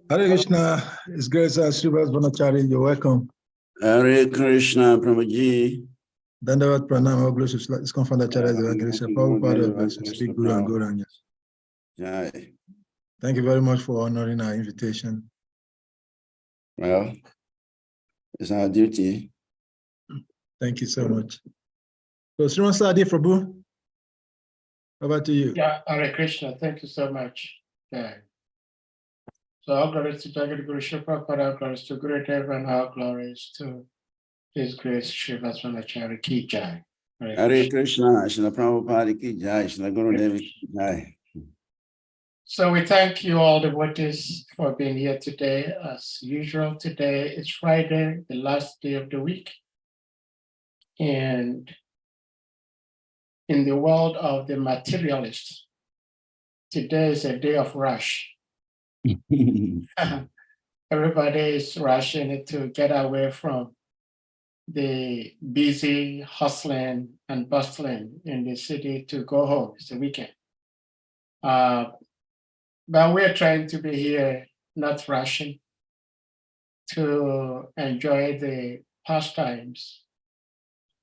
Hare Krishna, it's great to SRIVAS VANACARI. You're welcome. Hare Krishna, Prabhuji. Dandavat Pranam, all glories to His Confounder Acharya Evangelist, Prabhupada versus Big Guru and Gauranga. Jai. Thank you very much for honoring our invitation. Well, it's our duty. Thank you so much. So, Srimad Sadi Prabhu, over to you. Yeah, Hare Krishna, thank you so much. Yeah. So all glories to Jagat Guru Srila Prabhupada, all glories to Guru Deva, and all glories to His Grace Srivas Vanacharya Ki Jai. Hare Krishna, Srila Prabhupada Ki Jai, Srila Guru Deva Ki Jai. So we thank you all devotees for being here today. As usual, today is Friday, the last day of the week. And in the world of the materialists, today is a day of rush. Everybody is rushing to get away from the busy hustling and bustling in the city to go home. It's the weekend. But we're trying to be here, not rushing, to enjoy the pastimes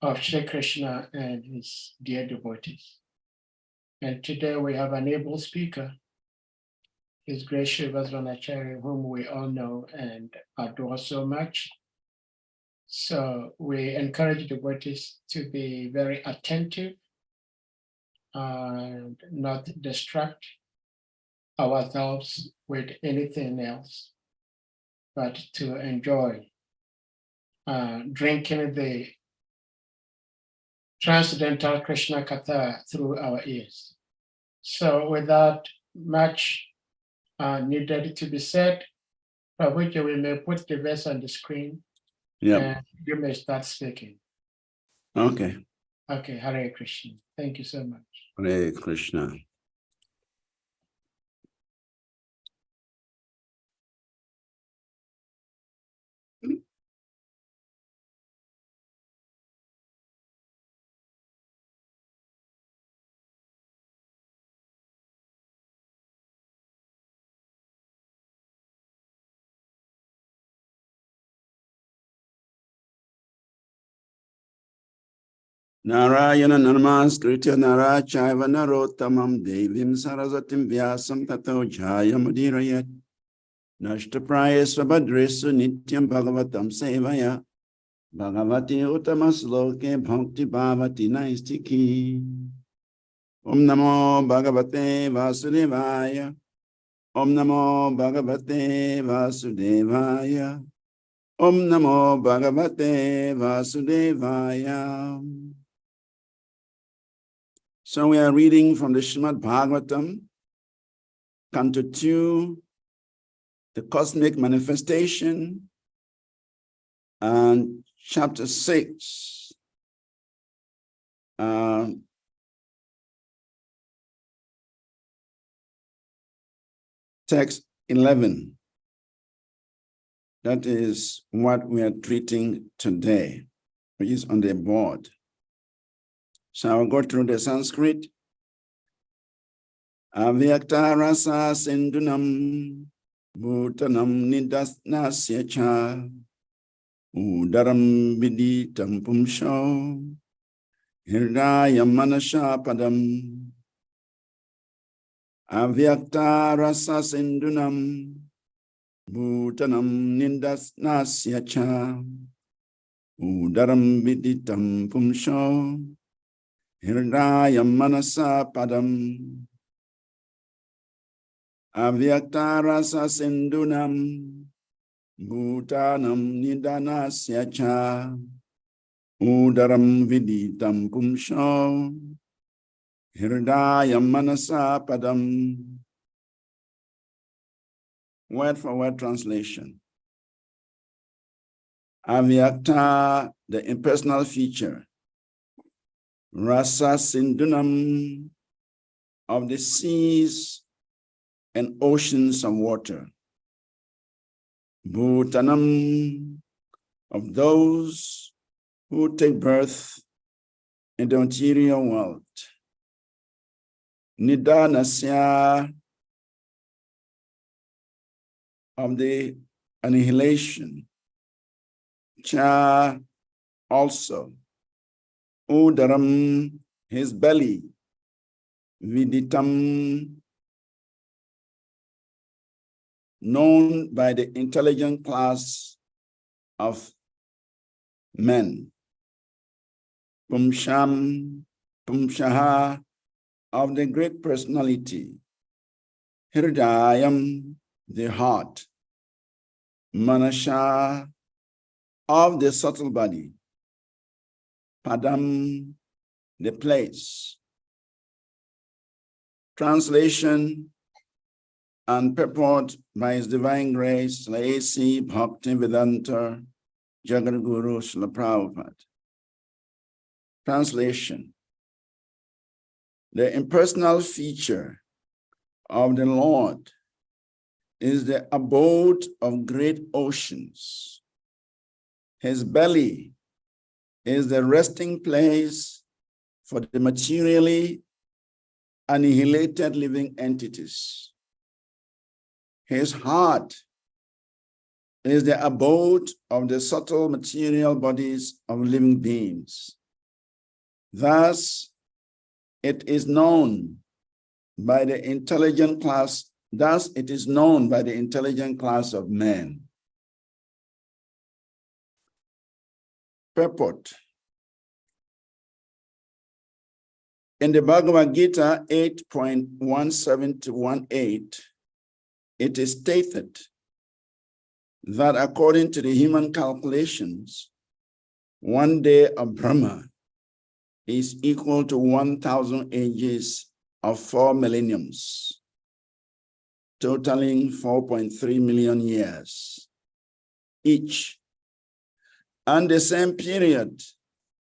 of Shri Krishna and his dear devotees. And today we have an able speaker, His Grace Srivas Vanacharya, whom we all know and adore so much. So we encourage devotees to be very attentive and not distract ourselves with anything else, but to enjoy drinking the transcendental Krishna Katha through our ears. So without much needed to be said, Prabhuji, we may put the verse on the screen. Yeah. And you may start speaking. Okay. Okay, Hare Krishna. Thank you so much. Hare Krishna. Narayana Namaskritya Narachaiva Narottamam Devim Saraswatim Vyasam Tato Jayamudirayat Nashtapraya Svabhadresu Nityam Bhagavatam Sevaya Bhagavati Uttamasloke Bhakti Bhavati Naistiki Om Namo Bhagavate Vasudevaya Om Namo Bhagavate Vasudevaya Om Namo Bhagavate Vasudevaya. So we are reading from the SRIMAD BHAGAVATAM, Canto 2, the Cosmic Manifestation, and Chapter 6, Text 11. That is what we are treating today, which is on the board. So I'll go through the Sanskrit. Avyakta rasa sindunam bhutanam nidasnasya cha udaram viditam pumsho hirdayam manasha padam. Avyakta rasa sindunam bhutanam nidasnasya cha udaram viditam pumsho Hirdayam manasa padam. Avyakta rasa sindunam bhutanam nidanasya cha udaram viditam pumsho hirdayam manasa padam. Word for word translation. Avyakta, the impersonal feature. Rasa sindunam, of the seas and oceans of water. Bhutanam, of those who take birth in the interior world. Nidanasya of the annihilation. Cha also. Udaram, his belly. Viditam, known by the intelligent class of men. Pumsham, Pumshaha, of the great personality. Hridayam, the heart. Manasha, of the subtle body. Padam, the place. Translation and purport by His Divine Grace, A.C. Bhaktivedanta Jagadguru Srila Prabhupada. Translation. The impersonal feature of the Lord is the abode of great oceans. His belly is the resting place for the materially annihilated living entities. His heart is the abode of the subtle material bodies of living beings. Thus, it is known by the intelligent class, of men. Purport. In the Bhagavad Gita 8.17 to 18, it is stated that according to the human calculations, one day of Brahma is equal to 1,000 ages of 4 millenniums, totaling 4.3 million years each. And the same period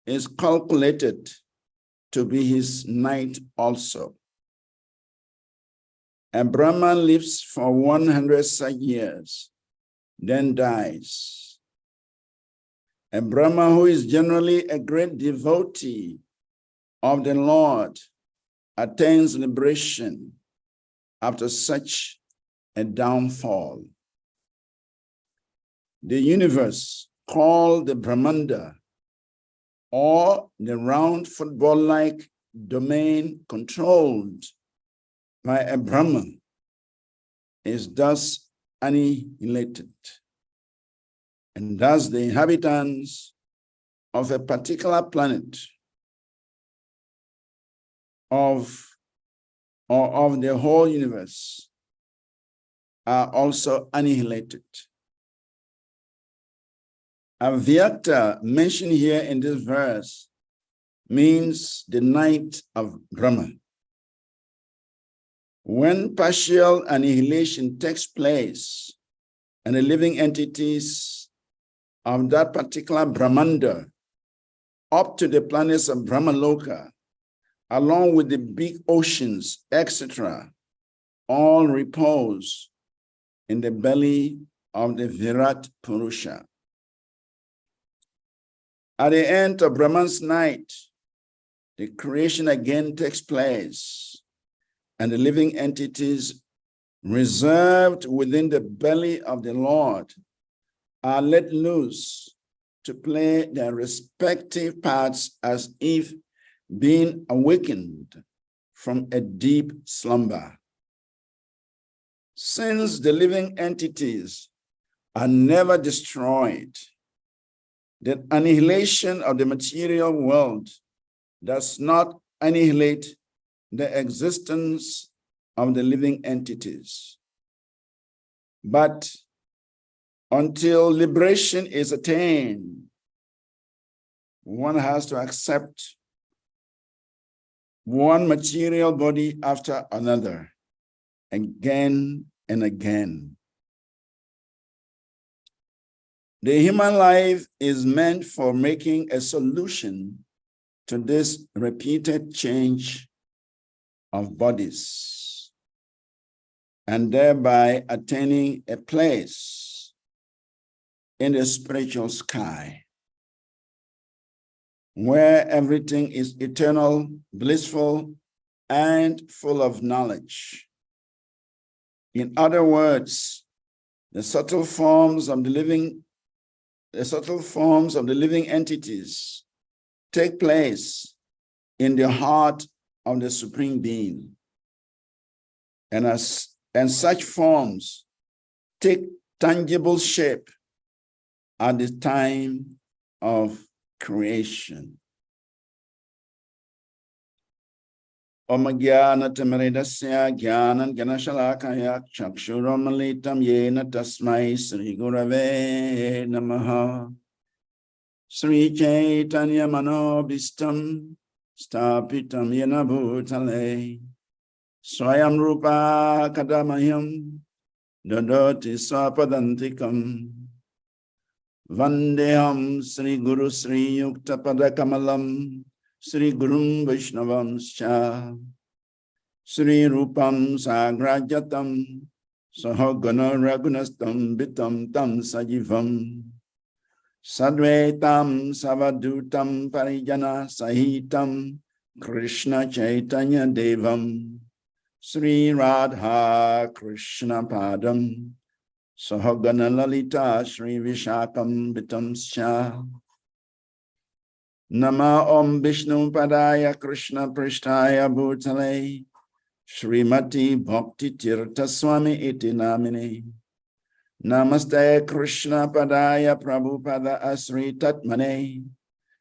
is calculated to be his night also. And Brahman lives for 100 such years, then dies. And Brahma, who is generally a great devotee of the Lord, attains liberation after such a downfall. The universe, called the Brahmanda, or the round football-like domain controlled by a Brahman, is thus annihilated. And thus the inhabitants of a particular planet or of the whole universe are also annihilated. Avyakta, mentioned here in this verse, means the night of Brahma. When partial annihilation takes place and the living entities of that particular Brahmanda up to the planets of Brahmaloka, along with the big oceans, etc., all repose in the belly of the Virat Purusha. At the end of Brahman's night, the creation again takes place, and the living entities reserved within the belly of the Lord are let loose to play their respective parts as if being awakened from a deep slumber. Since the living entities are never destroyed, the annihilation of the material world does not annihilate the existence of the living entities. But until liberation is attained, one has to accept one material body after another, again and again. The human life is meant for making a solution to this repeated change of bodies, and thereby attaining a place in the spiritual sky, where everything is eternal, blissful, and full of knowledge. In other words, the subtle forms of the living entities take place in the heart of the Supreme Being. And such forms take tangible shape at the time of creation. Om Gyana Tamaredasya Gyanan Ganashalakaya Chakshuramalitam Yena Tasmai Sri Gurave Namaha. Sri Chaitanya Manobhistam Stapitam Yena Bhutale Swayam Rupa Kadamayam Dadoti Swapadantikam Vandeham Sri Guru Sri Yukta Padakamalam Sri Gurum Vaishnavamscha Sri Rupam Sagrajatam Sahagana Ragunastam Bitam Tam Sajivam Sadvetam Savadutam Parijana Sahitam Krishna Chaitanya Devam Sri Radha Krishna Padam Sahagana Lalita Sri Vishakam Bitamscha Nama Om Vishnu Padaya Krishna Prishtaya Bhutale Srimati Bhakti Tirtha Swami Iti Namini Namaste Krishna Padaya Prabhupada Asri Tatmane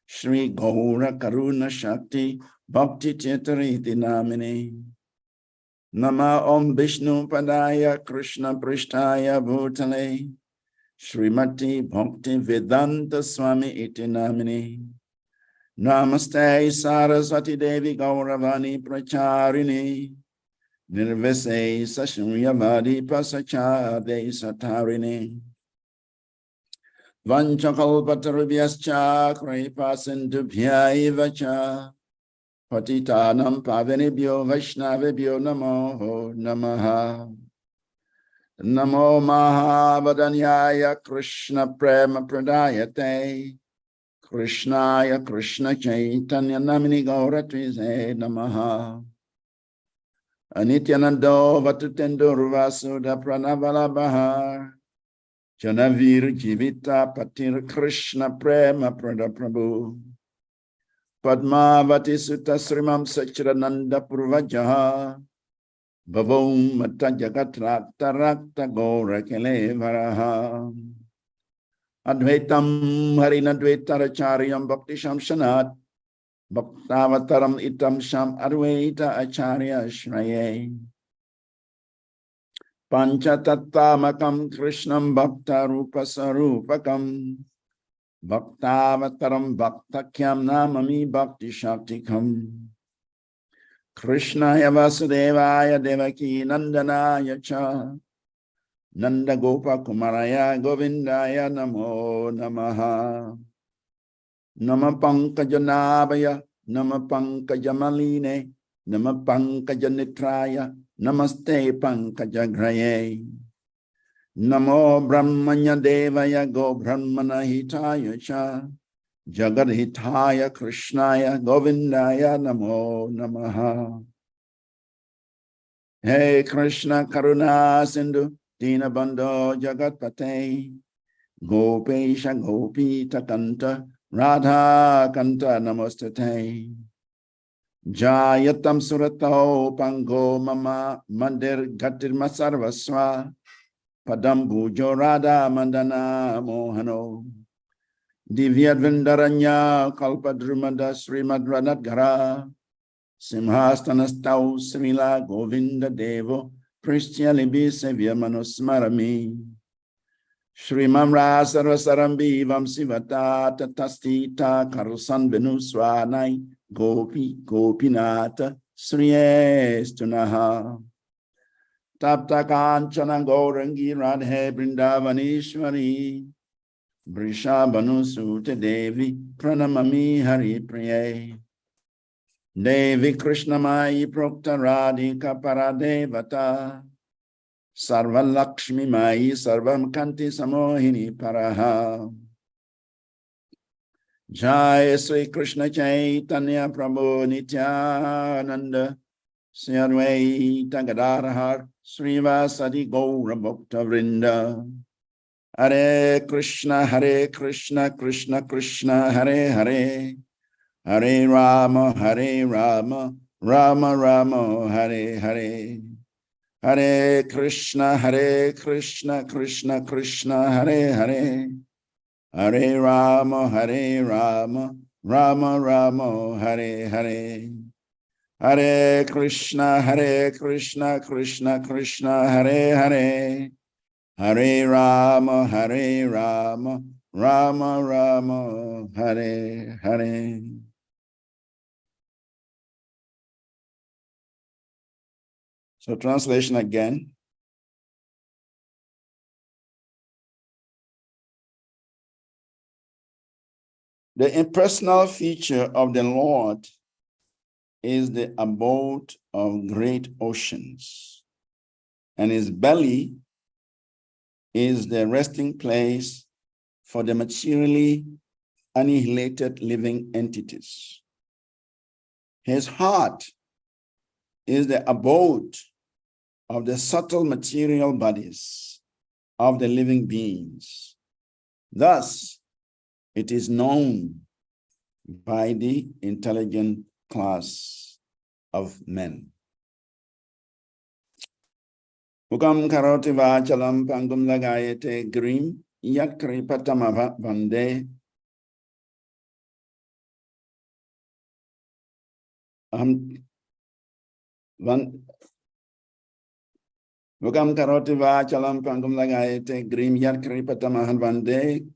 Shri Gaura Karuna Shakti Bhakti Tirtha Iti Namini Nama Om Vishnu Padaya Krishna Prishtaya Bhutale Srimati Bhakti Vedanta Swami Iti Namini Namaste Saraswati Devi Gauravani Pracharini Nirvise Sashunyavadi Pasachade Satarini Vanchakalpatarubhyascha Kripasindubhyaivacha Patitanam Pavanibhyo Vaishnavibhyo Namo Namaha Namo Mahavadanyaya Krishna Prema Pradayate Krishnaya Krishna Chaitanya Namini Gauratvize Namaha Anityanando Vatutendo Ruvasuda Pranavala Bahar Janavir Jivita Patir Krishna Prema Prada Prabhu Padmavati Sutta Srimam Sachirananda Purvajaha Bhavom Mata Jagatrakta Rakta Gora Kelevaraha Advaitam Harinadvaitaracharyam Bhakti Shamshanat Bhaktavataram Itam Sham Advaita Acharya Shraye Panchatattamakam Krishnam Bhakta Rupa Sarupakam Bhaktavataram Bhaktakyam Namami Bhakti Shaktikam Krishnaya Vasudevaya Devaki Nandanaya Cha Nanda Gopa Kumaraya Govindaya Namo Namaha Nama Pankajanabaya Nama Pankajamaline Nama Pankajanitraya Namaste Pankajagraye Namo Brahmanya Devaya Go Brahmana Hitaya Cha Jagadhitaya Krishnaya Govindaya Namo Namaha Hey Krishna Karuna Sindhu Dina Bandho Jagatpate Gopesha Gopita Kanta Radha Kanta Namostate Jayatam Surato Pango Mama Mandir Gatir Masarvaswa Padambu Jorada Mandana Mohano Divyadvindaranya Kalpadrumada Srimad Ranadgara Simhastanastau Srila Govinda Devo Pristhyalibi Sevya Manusmarami Shrimam Rasarvasarambi Vamsivata Tatastita Karusan Venuswanai Gopi Gopinata Sriyestunaha Tapta Kanchana Gaurangi Radhe Brindavanishwari Vrishabhanu Sute Devi Pranamami Hari Priye Devi Krishnamai Prokta Radhika Paradevata Sarva Lakshmi Mai Sarvam Kanti Samohini Paraha Jai Sri Krishna Chaitanya Prabhu Nityananda Siyadvaita Gadadhar SRIVAS Adi Gaura Bhakta Vrinda. Hare Krishna, Krishna Krishna, Hare Hare. Hare Rama, Rama Rama, Hare Hare. Hare Krishna, Krishna Krishna, Hare Hare. Hare Rama, Rama Rama, Hare Hare. Hare Krishna, Krishna Krishna, Hare Hare. Hare Rama, Rama Rama, Hare Hare. So translation again. The impersonal feature of the Lord is the abode of great oceans, and his belly is the resting place for the materially annihilated living entities. His heart is the abode of the subtle material bodies of the living beings. Thus, it is known by the intelligent class of men. Ukam karoti vachalam pangum lagayete grim yakri patamava vande Ukam karoti vachalam pangum lagayete grim yakri patamahan vande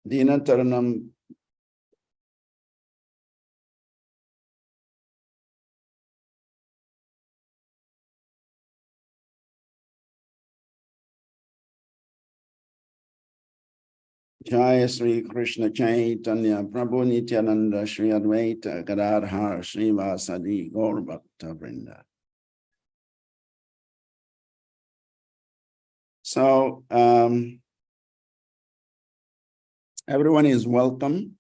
Dina Taranam Jaya Sri Krishna Chaitanya Prabhu Nityananda Sri Advaita Gadadhar SRIVAS Adi Gaura Bhakta Vrinda. So everyone is welcome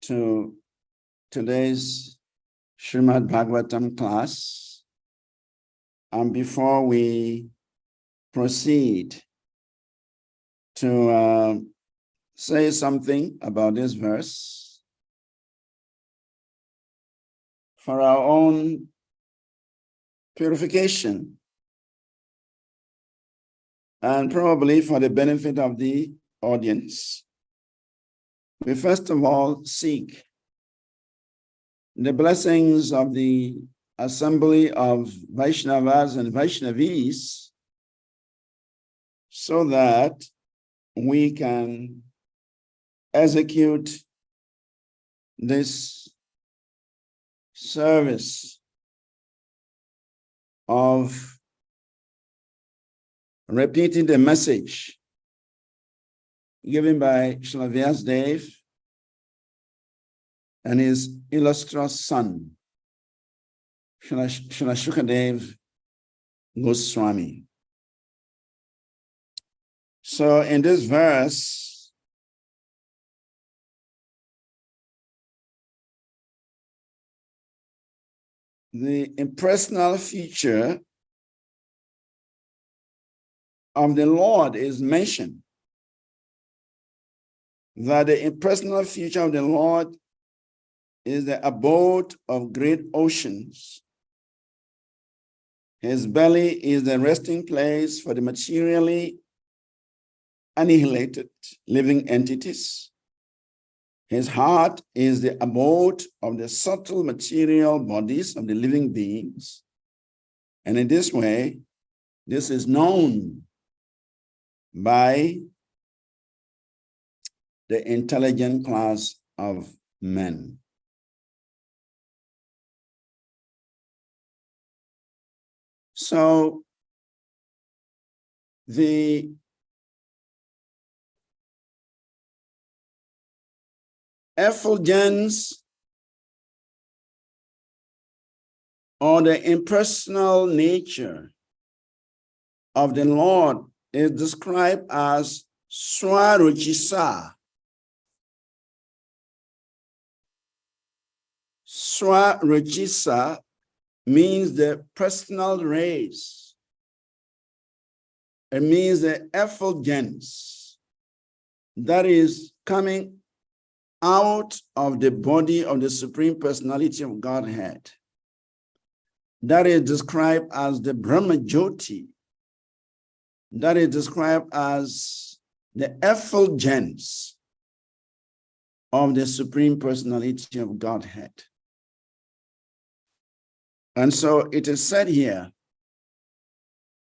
to today's SRIMAD Bhagavatam class. And before we proceed to say something about this verse for our own purification and probably for the benefit of the audience, we first of all seek the blessings of the assembly of Vaishnavas and Vaishnavis so that we can execute this service of repeating the message given by Srila Vyasadeva and his illustrious son, Srila Shukadeva Goswami. So in this verse, the impersonal feature of the Lord is mentioned. That the impersonal feature of the Lord is the abode of great oceans. His belly is the resting place for the materially annihilated living entities. His heart is the abode of the subtle material bodies of the living beings. And in this way, this is known by the intelligent class of men. So the effulgence or the impersonal nature of the Lord is described as Swaruchisa. Swarajisa means the personal rays. It means the effulgence that is coming out of the body of the Supreme Personality of Godhead. That is described as the Brahma Jyoti. That is described as the effulgence of the Supreme Personality of Godhead. And so it is said here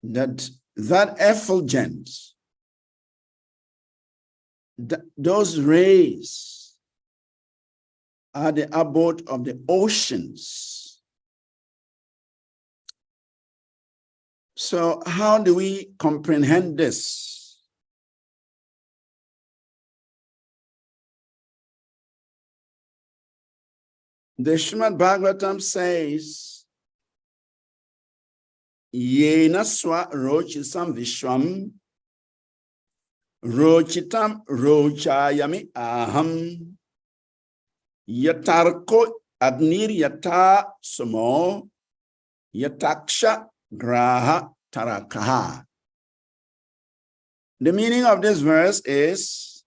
that effulgence, those rays are the abode of the oceans. So how do we comprehend this? The SRIMAD Bhagavatam says, Yena swa rochisam vishwam rochitam rochayami aham yatarko adnir yata sumo yataksha graha tarakaha. The meaning of this verse is,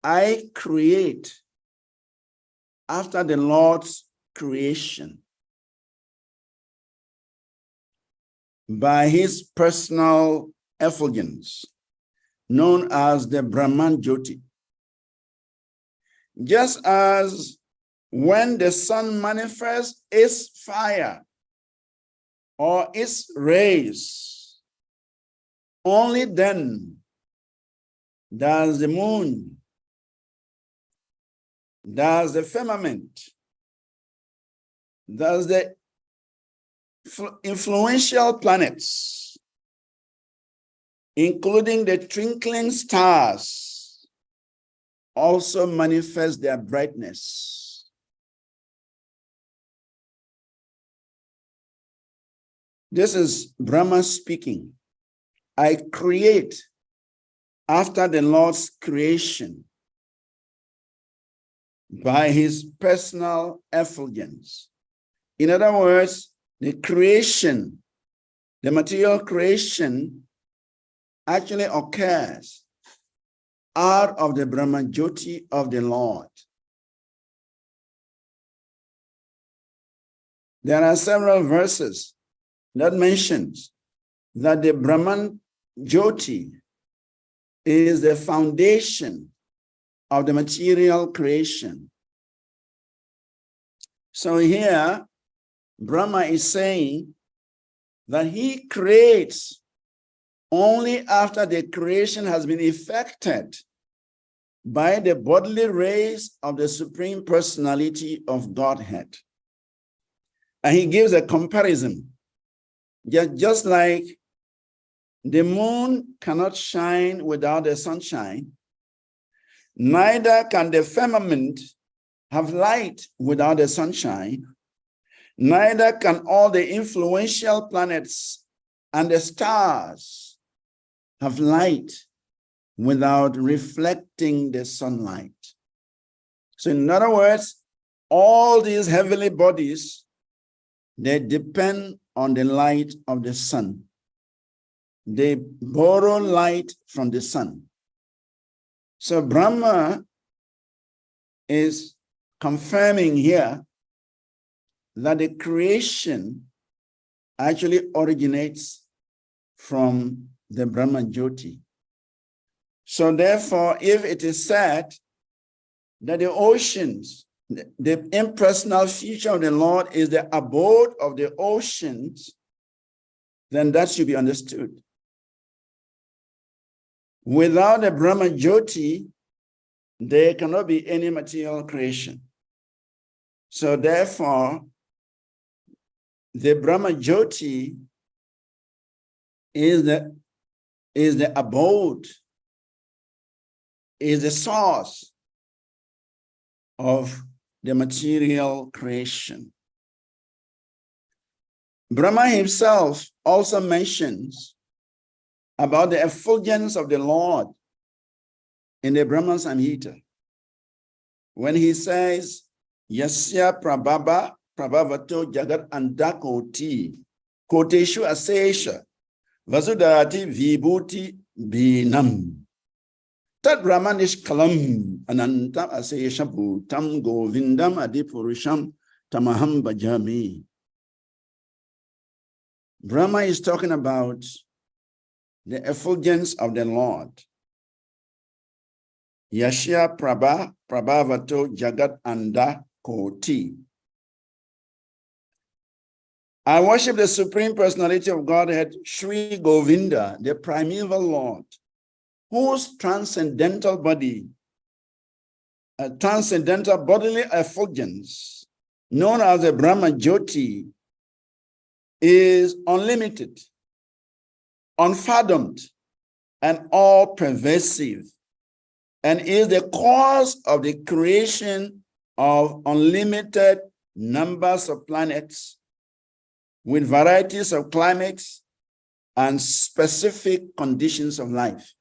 I create after the Lord's creation by his personal effulgence, known as the Brahman Jyoti. Just as when the sun manifests its fire or its rays, only then does the moon, does the firmament, does the influential planets, including the twinkling stars, also manifest their brightness. This is Brahma speaking. I create after the Lord's creation by his personal effulgence. In other words, the creation, the material creation actually occurs out of the Brahma Jyoti of the Lord. There are several verses that mentions that the Brahman Jyoti is the foundation of the material creation. So here, Brahma is saying that he creates only after the creation has been effected by the bodily rays of the Supreme Personality of Godhead. And he gives a comparison. Just like the moon cannot shine without the sunshine, neither can the firmament have light without the sunshine, neither can all the influential planets and the stars have light without reflecting the sunlight. So in other words, all these heavenly bodies, they depend on the light of the sun. They borrow light from the sun. So Brahma is confirming here that the creation actually originates from the Brahma Jyoti. So therefore, if it is said that the oceans, the impersonal feature of the Lord is the abode of the oceans, then that should be understood. Without the Brahma Jyoti, there cannot be any material creation. So therefore, the Brahma Jyoti is the abode, is the source of the material creation. Brahma himself also mentions about the effulgence of the Lord in the Brahma Samhita, when he says, Yasya prabhavato jagat andakoti koteshu asesha vasudati vibhuti binam tad ramanish kalam anantam asesha bhutam govindam adipurusham tamaham bhajami. Brahma is talking about the effulgence of the Lord. Yashya prabhavato jagat anda koti. I worship the Supreme Personality of Godhead, Sri Govinda, the primeval Lord, whose transcendental body, a transcendental bodily effulgence, known as the Brahma Jyoti, is unlimited, unfathomed, and all-pervasive, and is the cause of the creation of unlimited numbers of planets with varieties of climates and specific conditions of life.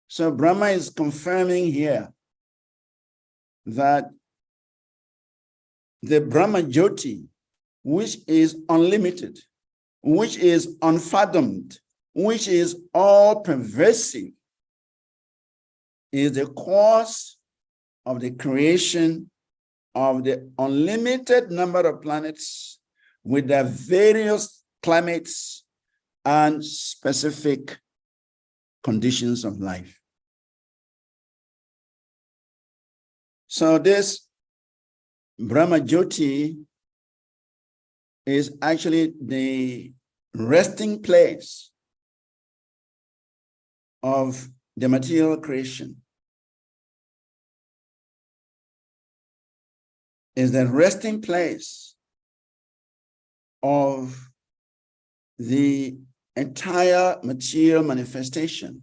So Brahma is confirming here that the Brahma Jyoti, which is unlimited, which is unfathomed, which is all-pervasive, is the cause of the creation of the unlimited number of planets with their various climates and specific conditions of life. So this Brahma Jyoti is actually the resting place of the material creation. Is the resting place of the entire material manifestation.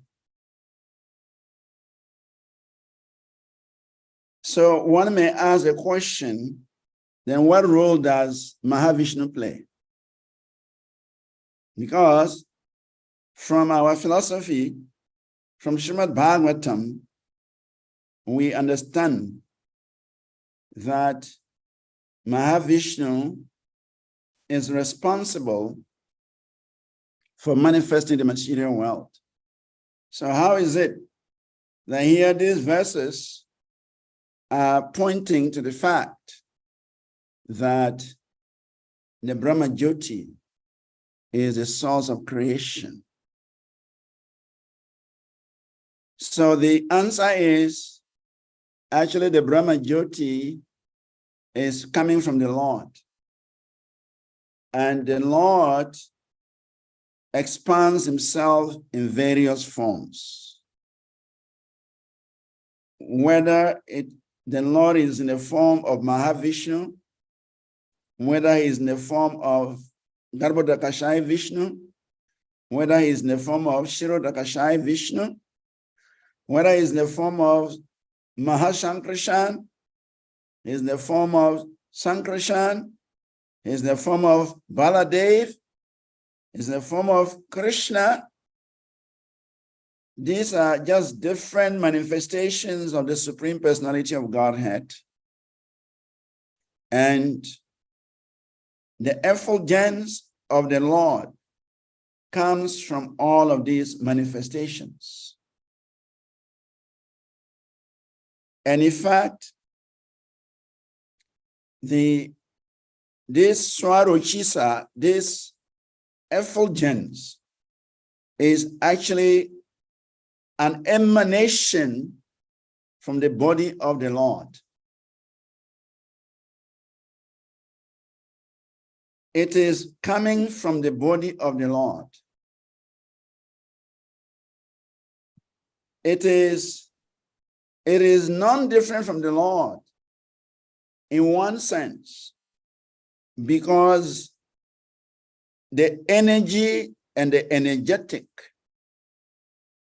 So one may ask a question, then what role does Mahavishnu play? Because from our philosophy, from SRIMAD BHAGAVATAM, we understand that Mahavishnu is responsible for manifesting the material world. So how is it that here these verses are pointing to the fact that the Brahma Jyoti is the source of creation? So the answer is actually the Brahma Jyoti is coming from the Lord. And the Lord expands himself in various forms. Whether the Lord is in the form of Mahavishnu, whether he is in the form of Garbhodakashai Vishnu, whether he is in the form of Shirodakashai Vishnu, whether he is in the form of Mahashankarshan, he is in the form of Sankarshan, he is in the form of Baladev, he is in the form of Krishna. These are just different manifestations of the Supreme Personality of Godhead. And the effulgence of the Lord comes from all of these manifestations. And in fact, this Swarochisa, this effulgence, is actually an emanation from the body of the Lord. It is coming from the body of the Lord. It is non-different from the Lord in one sense, because the energy and the energetic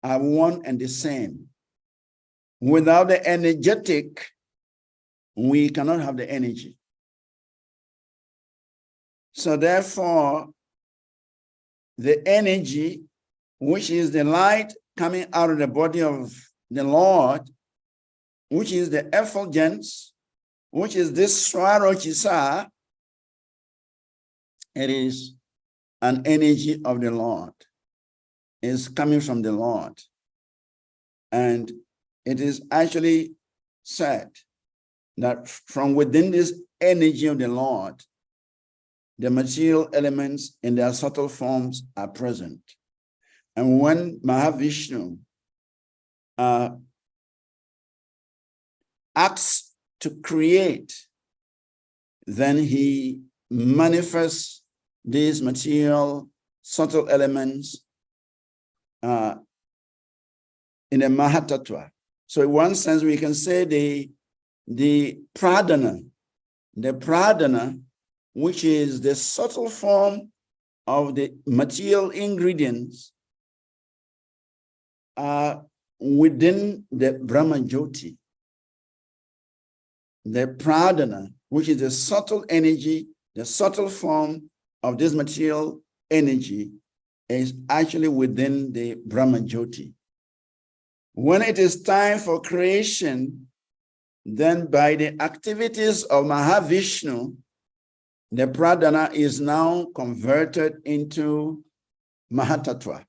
are one and the same. Without the energetic, we cannot have the energy. So therefore, the energy, which is the light coming out of the body of the Lord, which is the effulgence, which is this Swarochisa, it is an energy of the Lord. It's coming from the Lord. And it is actually said that from within this energy of the Lord, the material elements in their subtle forms are present. And when Mahavishnu acts to create, then he manifests these material subtle elements in a Mahatattva. So in one sense, we can say the pradana, which is the subtle form of the material ingredients, are within the Brahma Jyoti. The pradana, which is the subtle energy, the subtle form of this material energy, is actually within the Brahma Jyoti. When it is time for creation, then by the activities of Mahavishnu, the pradana is now converted into Mahatattva.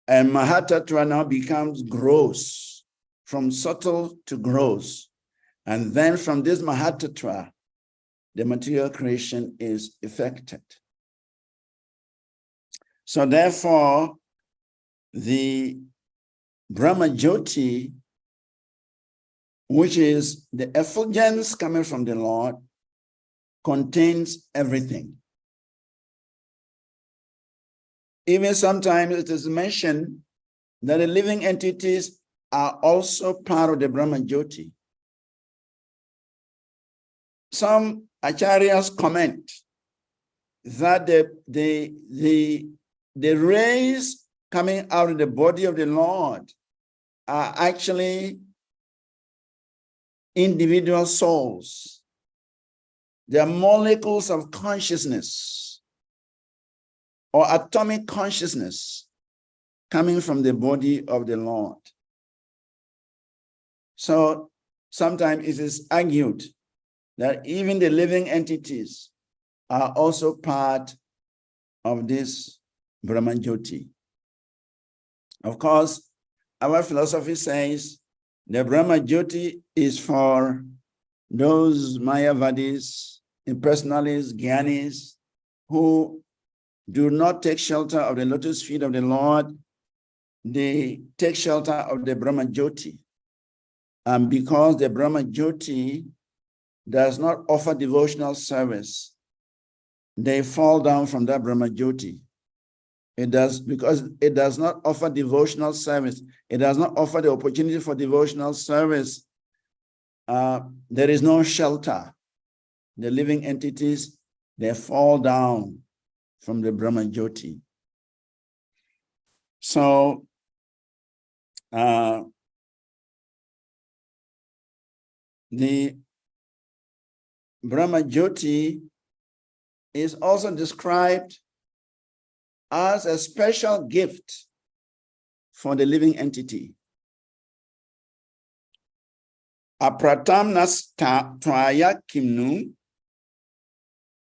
And Mahatattva now becomes gross, from subtle to gross. And then from this Mahatattva, the material creation is effected. So therefore, the Brahma Jyoti, which is the effulgence coming from the Lord, contains everything. Even sometimes it is mentioned that the living entities are also part of the Brahma Jyoti. Some acharyas comment that the rays coming out of the body of the Lord are actually individual souls. They are molecules of consciousness or atomic consciousness coming from the body of the Lord. So sometimes it is argued that even the living entities are also part of this Brahma Jyoti. Of course, our philosophy says the Brahma Jyoti is for those Mayavadis, impersonalists, Gyanis, who do not take shelter of the lotus feet of the Lord. They take shelter of the Brahma Jyoti. And because the Brahma Jyoti does not offer devotional service, they fall down from that Brahma Jyoti. Because it does not offer devotional service. It does not offer the opportunity for devotional service. There is no shelter. The living entities, they fall down from the Brahma Jyoti. So, the Brahma Jyoti is also described as a special gift for the living entity. Apratamnas tvaya kimnu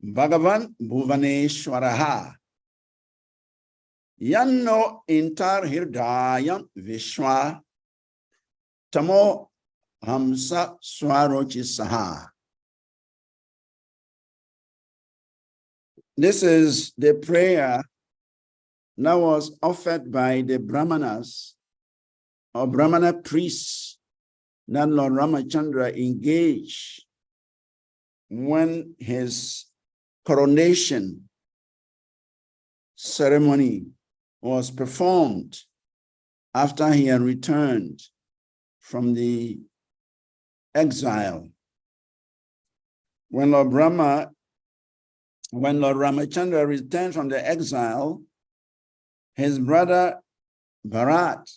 Bhagavan Bhuvaneshwaraha Yanno intar hirdayam vishwa tamo hamsa swarochisaha. This is the prayer that was offered by the Brahmanas or Brahmana priests that Lord Ramachandra engaged when his coronation ceremony was performed after he had returned from the exile. When Lord Ramachandra returned from the exile, his brother Bharat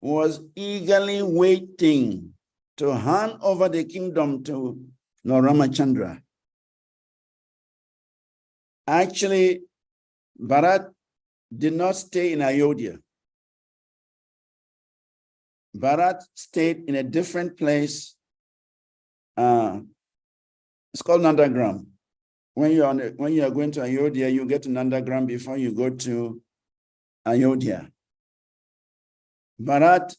was eagerly waiting to hand over the kingdom to Lord Ramachandra. Actually, Bharat did not stay in Ayodhya. Bharat stayed in a different place It's called nandagram. When you are going to Ayodhya, you get to nandagram before you go to Ayodhya. Bharat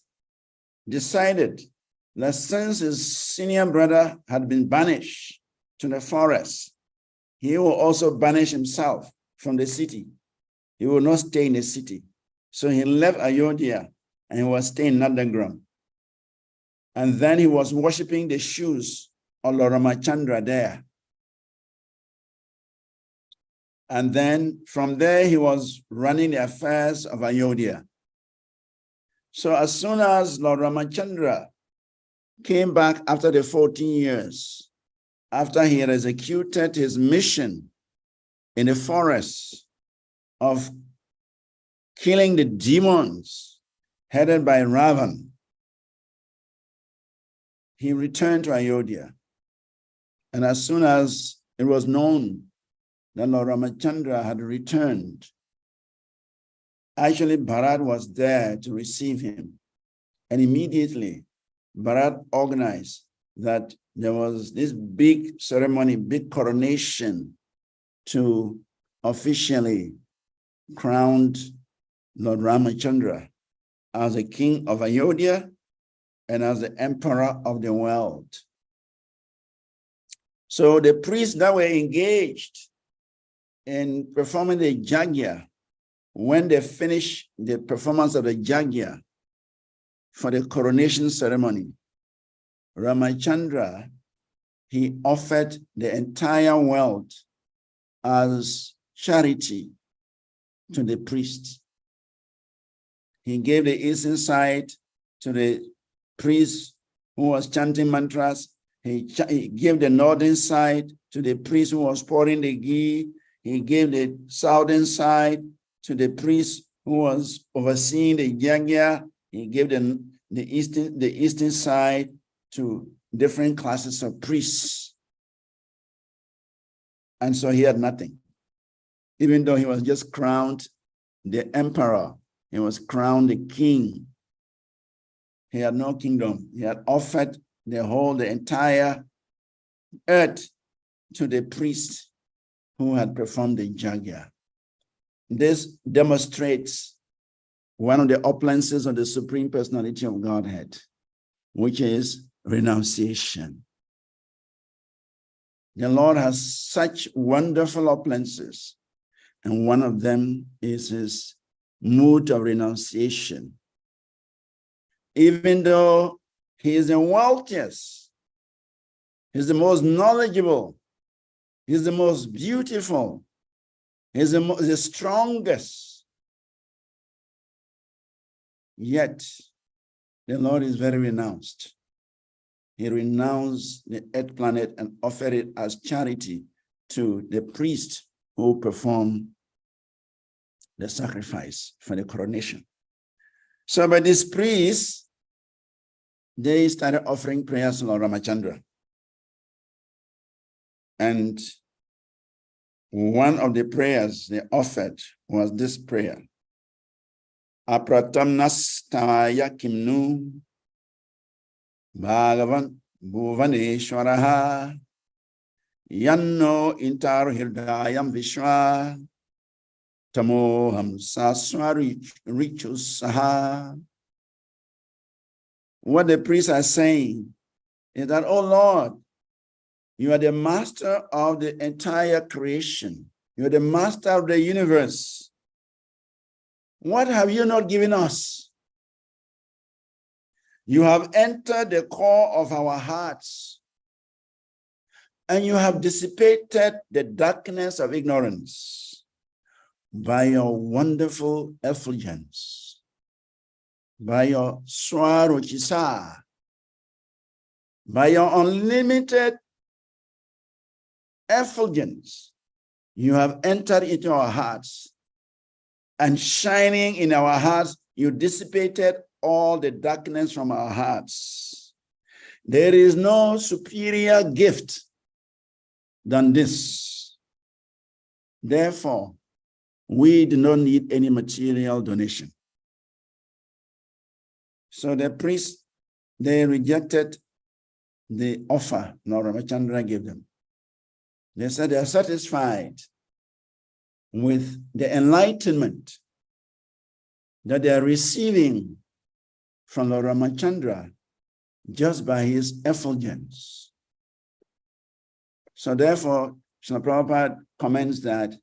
decided that since his senior brother had been banished to the forest, he will also banish himself from the city. He will not stay in the city. So he left Ayodhya and he was staying in nandagram. And then he was worshiping the shoes of Lord Ramachandra there. And then from there, he was running the affairs of Ayodhya. So as soon as Lord Ramachandra came back after the 14 years, after he had executed his mission in the forest of killing the demons headed by Ravan, he returned to Ayodhya. And as soon as it was known that Lord Ramachandra had returned, actually Bharat was there to receive him. And immediately Bharat organized that there was this big ceremony, big coronation to officially crown Lord Ramachandra as the king of Ayodhya and as the emperor of the world. So the priests that were engaged in performing the yajna, when they finished the performance of the yajna for the coronation ceremony, Ramachandra, he offered the entire world as charity to the priests. He gave the eastern side to the priest who was chanting mantras. He gave the northern side to the priest who was pouring the ghee. He gave the southern side to the priest who was overseeing the yajna. He gave the eastern side to different classes of priests. And so he had nothing. Even though he was just crowned the emperor, he was crowned the king. He had no kingdom. He had offered the entire earth to the priest who had performed the yajna. This demonstrates one of the opulences of the Supreme Personality of Godhead, which is renunciation. The Lord has such wonderful opulences, and one of them is his mood of renunciation. Even though he is the wealthiest, he's the most knowledgeable, he's the most beautiful, he's the strongest, yet the Lord is very renounced. He renounced the earth planet and offered it as charity to the priest who performed the sacrifice for the coronation. So by these priests, they started offering prayers to Lord Ramachandra. And one of the prayers they offered was this prayer. Apratamnastaya kimnu Bhagavan Bhuvaneshwaraha Yanno Intar Hirdayam Vishwa Tamoham Saswari Richusaha. What the priests are saying is that, oh Lord, you are the master of the entire creation. You are the master of the universe. What have you not given us? You have entered the core of our hearts, and you have dissipated the darkness of ignorance by your wonderful effulgence, by your swaruchisa, by your unlimited effulgence. You have entered into our hearts, and shining in our hearts, you dissipated all the darkness from our hearts. There is no superior gift than this. Therefore, we do not need any material donation. So the priests, they rejected the offer Lord Ramachandra gave them. They said they are satisfied with the enlightenment that they are receiving from Lord Ramachandra just by his effulgence. So therefore, Srila Prabhupada comments that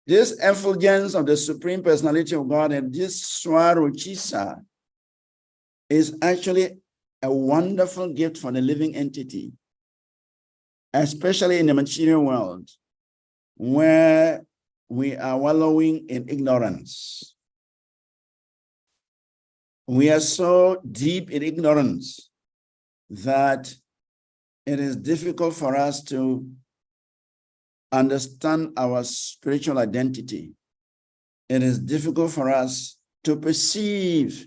this effulgence of the Supreme Personality of God and this Swaruchisa is actually a wonderful gift for the living entity, especially in the material world, where we are wallowing in ignorance. We are so deep in ignorance that it is difficult for us to understand our spiritual identity. It is difficult for us to perceive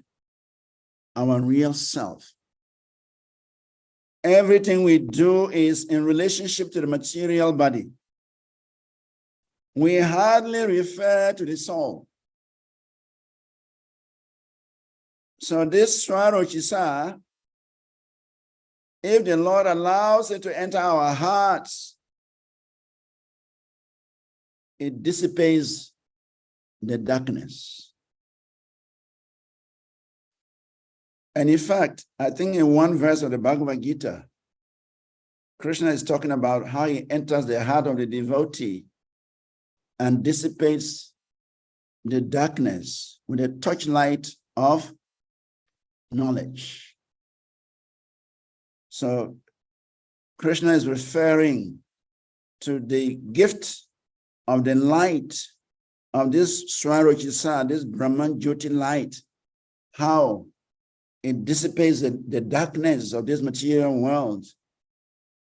our real self. Everything we do is in relationship to the material body. We hardly refer to the soul. So this Swarochisa, if the Lord allows it to enter our hearts, it dissipates the darkness. And in fact, I think in one verse of the Bhagavad Gita, Krishna is talking about how he enters the heart of the devotee and dissipates the darkness with a torchlight of knowledge. So Krishna is referring to the gift of the light of this Swarochisa, this Brahman Jyoti light, how it dissipates the darkness of this material world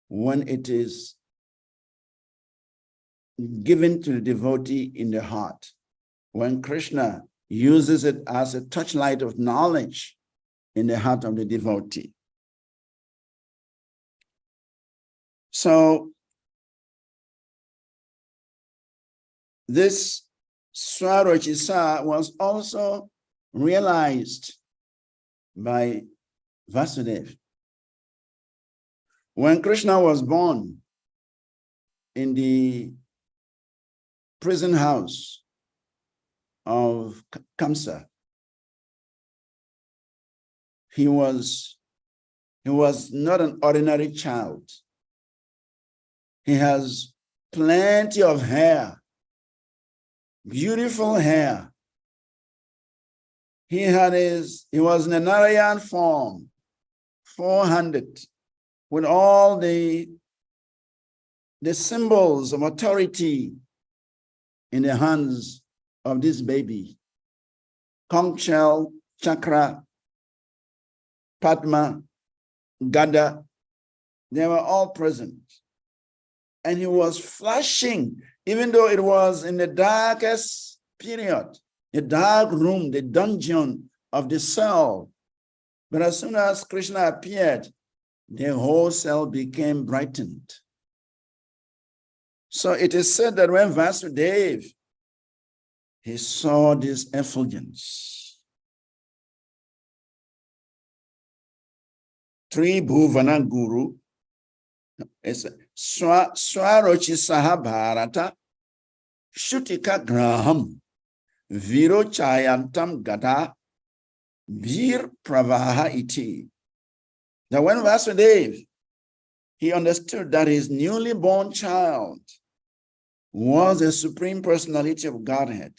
when it is given to the devotee in the heart. When Krishna uses it as a touchlight of knowledge in the heart of the devotee. So this Swarochisa was also realized by Vasudeva. When Krishna was born in the prison house of Kamsa, he was not an ordinary child. He has plenty of hair, beautiful hair. He was in a Narayan form, 400, with all the symbols of authority in the hands of this baby. Conch shell, chakra, Padma, Gada, they were all present. And he was flashing, even though it was in the darkest period, the dark room, the dungeon of the cell. But as soon as Krishna appeared, the whole cell became brightened. So it is said that when Vasudeva, he saw this effulgence, Tribhuvana Guru, Swarochisaha Bharata, Shutika Graham, Viro Chayantam Gada, Vir Pravaha Iti. That when Vasudeva, he understood that his newly born child was the Supreme Personality of Godhead,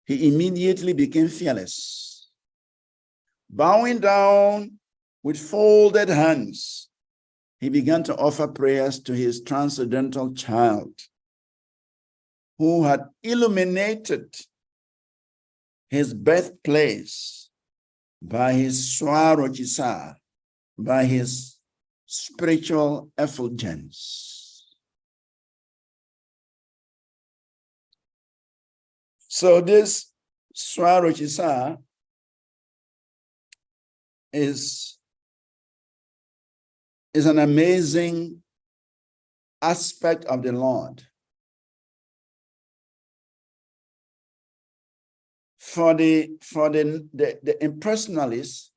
he immediately became fearless. Bowing down with folded hands, he began to offer prayers to his transcendental child, who had illuminated his birthplace by his Swarochisa, by his spiritual effulgence. So this Swarochisa is an amazing aspect of the Lord. For the impersonalists,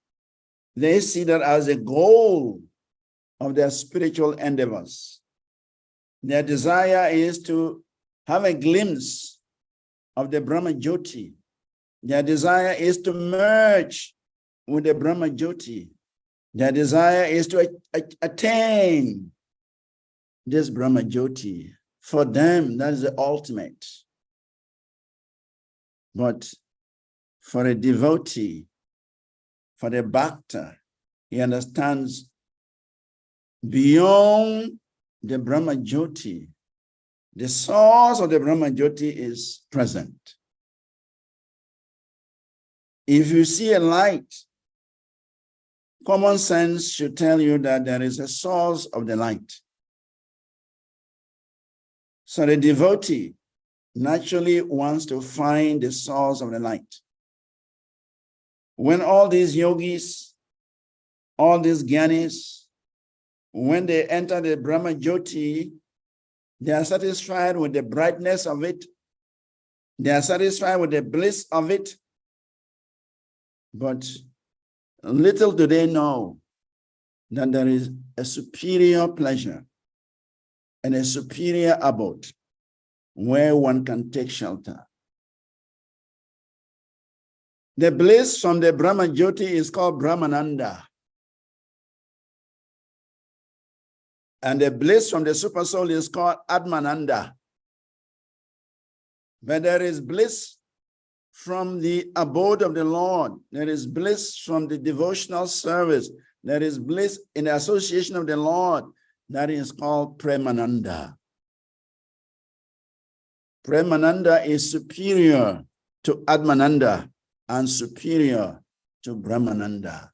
they see that as a goal of their spiritual endeavors. Their desire is to have a glimpse of the Brahma Jyoti. Their desire is to merge with the Brahma Jyoti. Their desire is to attain this Brahma Jyoti. For them, that is the ultimate. But for a devotee, for the bhakta, he understands beyond the Brahma Jyoti, the source of the Brahma Jyoti is present. If you see a light, common sense should tell you that there is a source of the light. So the devotee naturally wants to find the source of the light. When all these yogis, all these gyanis, when they enter the Brahma Jyoti, they are satisfied with the brightness of it. They are satisfied with the bliss of it. But little do they know that there is a superior pleasure and a superior abode where one can take shelter. The bliss from the Brahma Jyoti is called Brahmananda. And the bliss from the Supersoul is called Atmananda. But there is bliss from the abode of the Lord. There is bliss from the devotional service. There is bliss in the association of the Lord. That is called Premananda. Premananda is superior to Atmananda and superior to Brahmananda.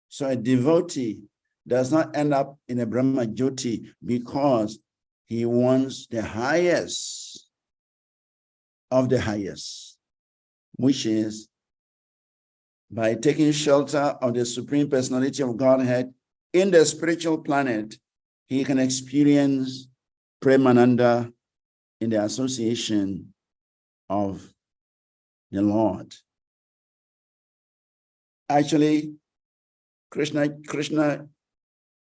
So a devotee does not end up in a Brahma Jyoti because he wants the highest of the highest, which is by taking shelter of the Supreme Personality of Godhead in the spiritual planet, he can experience Premananda in the association of the Lord. Actually, Krishna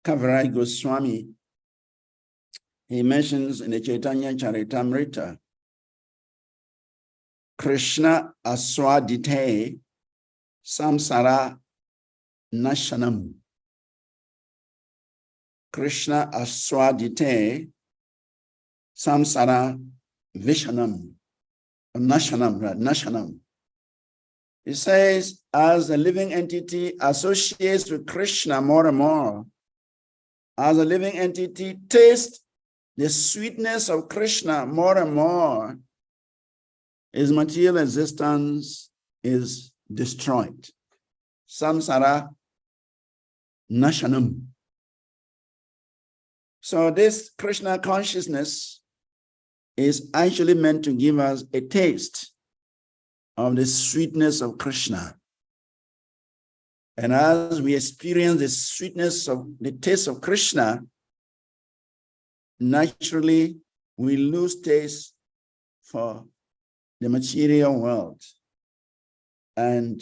Kaviraj Goswami, he mentions in the Chaitanya Charitamrita, Krishna aswadite samsara nashanam. Krishna aswadite samsara vishanam. Nashanam. He says, as a living entity associates with Krishna more and more, as a living entity tastes the sweetness of Krishna more and more, his material existence is destroyed. Samsara nashanam. So this Krishna consciousness is actually meant to give us a taste of the sweetness of Krishna. And as we experience the sweetness of the taste of Krishna, naturally we lose taste for the material world, and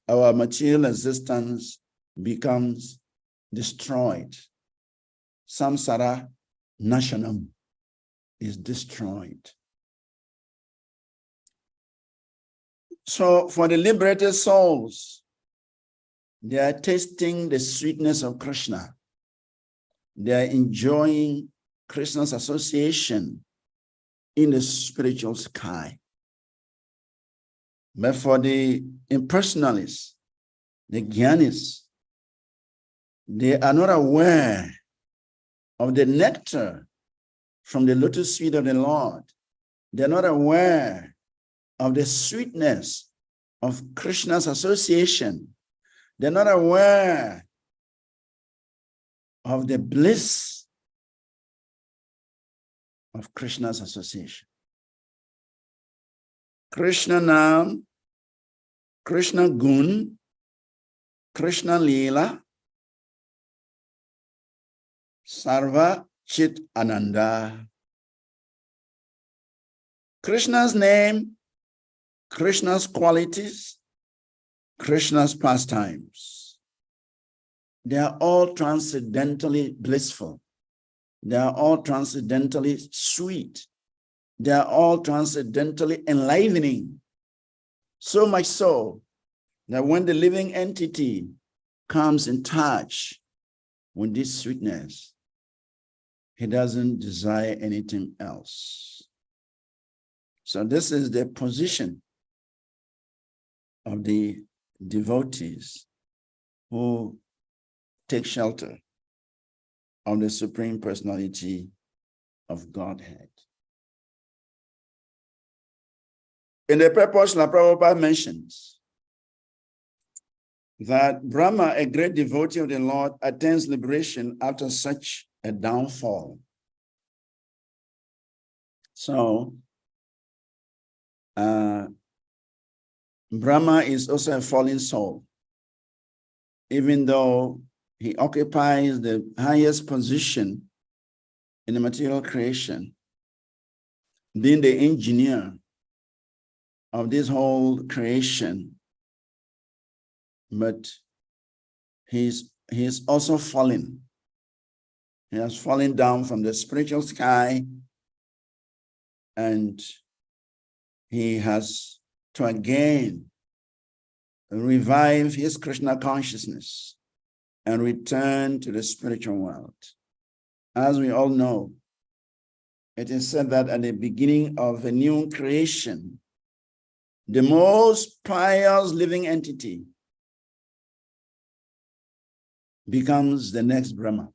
our material existence becomes destroyed. Samsara nashanam is destroyed. So for the liberated souls, they are tasting the sweetness of Krishna. They are enjoying Krishna's association in the spiritual sky. But for the impersonalists, the jnanis, they are not aware of the nectar from the lotus feet of the Lord. They're not aware of the sweetness of Krishna's association. They're not aware of the bliss of Krishna's association. Krishna Nam, Krishna Gun, Krishna Leela, Sarva Chit Ananda. Krishna's name, Krishna's qualities, Krishna's pastimes. they are all transcendently blissful. They are all transcendently sweet. They are all transcendently enlivening. So much so that when the living entity comes in touch with this sweetness, he doesn't desire anything else. So this is the position of the devotees who take shelter of the Supreme Personality of Godhead. In the purpose, Srila Prabhupada mentions that Brahma, a great devotee of the Lord, attains liberation after such a downfall. So, Brahma is also a fallen soul, even though he occupies the highest position in the material creation, being the engineer of this whole creation, but he's also fallen. He has fallen down from the spiritual sky, and he has to again revive his Krishna consciousness and return to the spiritual world. As we all know, it is said that at the beginning of a new creation, the most pious living entity becomes the next Brahma.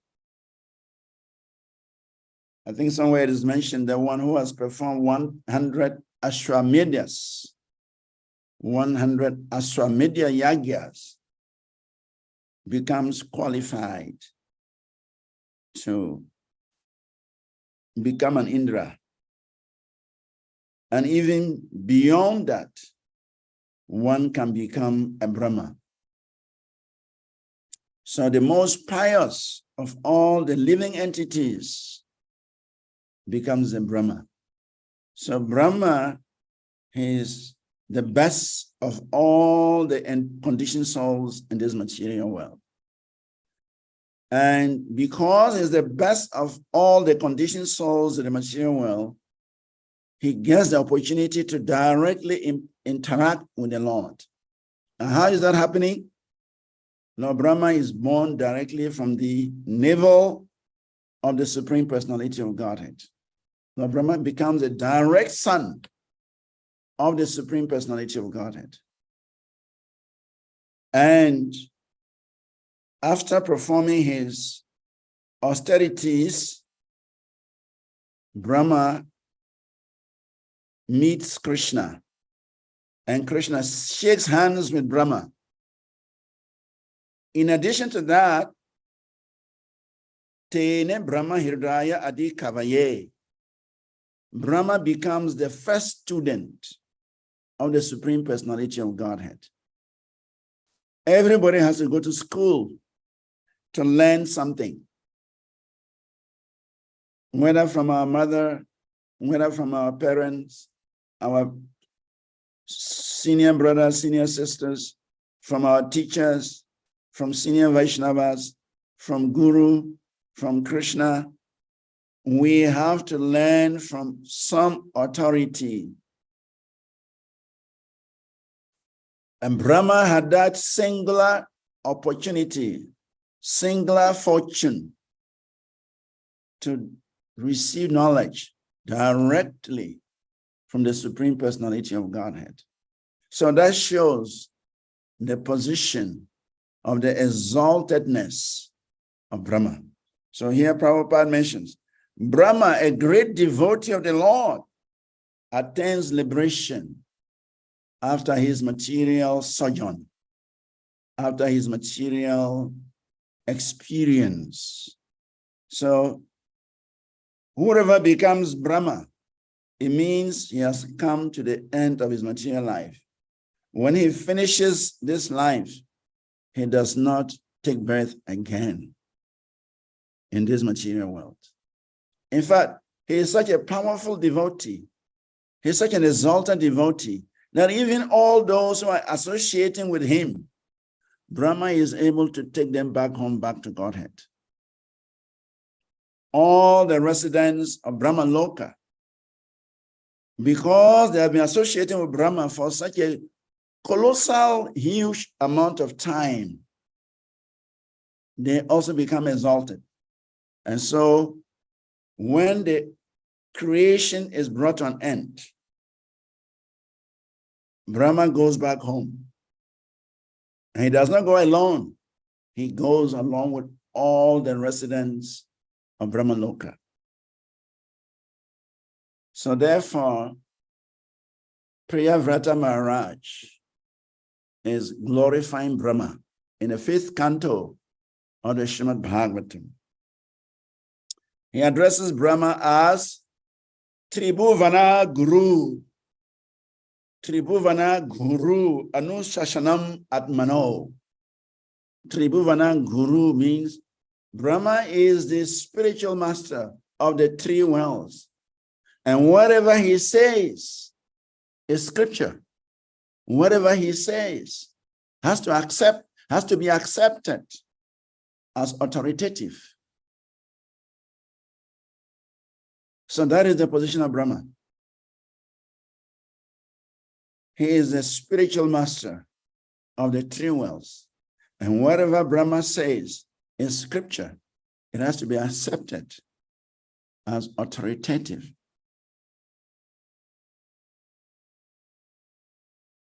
I think somewhere it is mentioned the one who has performed 100 Ashwamedhyas, 100 Ashwamedhya Yagyas, becomes qualified to become an Indra. And even beyond that, one can become a Brahma. So the most pious of all the living entities becomes a Brahma. So Brahma is the best of all the conditioned souls in this material world. And because he's the best of all the conditioned souls in the material world, he gets the opportunity to directly interact with the Lord. And how is that happening? Lord Brahma is born directly from the navel of the Supreme Personality of Godhead. Lord Brahma becomes a direct son of the Supreme Personality of Godhead. And after performing his austerities, Brahma meets Krishna, and Krishna shakes hands with Brahma. In addition to that, Tene Brahma Hirdaya Adi Kavaye, Brahma becomes the first student of the Supreme Personality of Godhead. Everybody has to go to school to learn something, whether from our mother, whether from our parents, our senior brothers, senior sisters, from our teachers, from senior Vaishnavas, from Guru, from Krishna. We have to learn from some authority. And Brahma had that singular opportunity, singular fortune to receive knowledge directly from the Supreme Personality of Godhead. So that shows the position of the exaltedness of Brahma. So here Prabhupada mentions, Brahma, a great devotee of the Lord, attains liberation after his material sojourn, after his material experience. So whoever becomes Brahma, it means he has come to the end of his material life. When he finishes this life, he does not take birth again in this material world. In fact, he is such a powerful devotee, he is such an exalted devotee, that even all those who are associating with him Brahma is able to take them back home, back to Godhead. All the residents of Brahma Loka, because they have been associating with Brahma for such a colossal, huge amount of time, they also become exalted. And so when the creation is brought to an end, Brahma goes back home. And he does not go alone. He goes along with all the residents of Brahma Loka. So therefore, Priyavrata Maharaj is glorifying Brahma in the 5th canto of the SRIMAD BHAGAVATAM. He addresses Brahma as Tribhuvana Guru. Tribhuvana Guru Anushashanam Atmano. Tribhuvana Guru means Brahma is the spiritual master of the 3 worlds. And whatever he says is scripture. Whatever he says has to be accepted as authoritative. So that is the position of Brahma. He is the spiritual master of the 3 worlds. And whatever Brahma says in scripture, it has to be accepted as authoritative.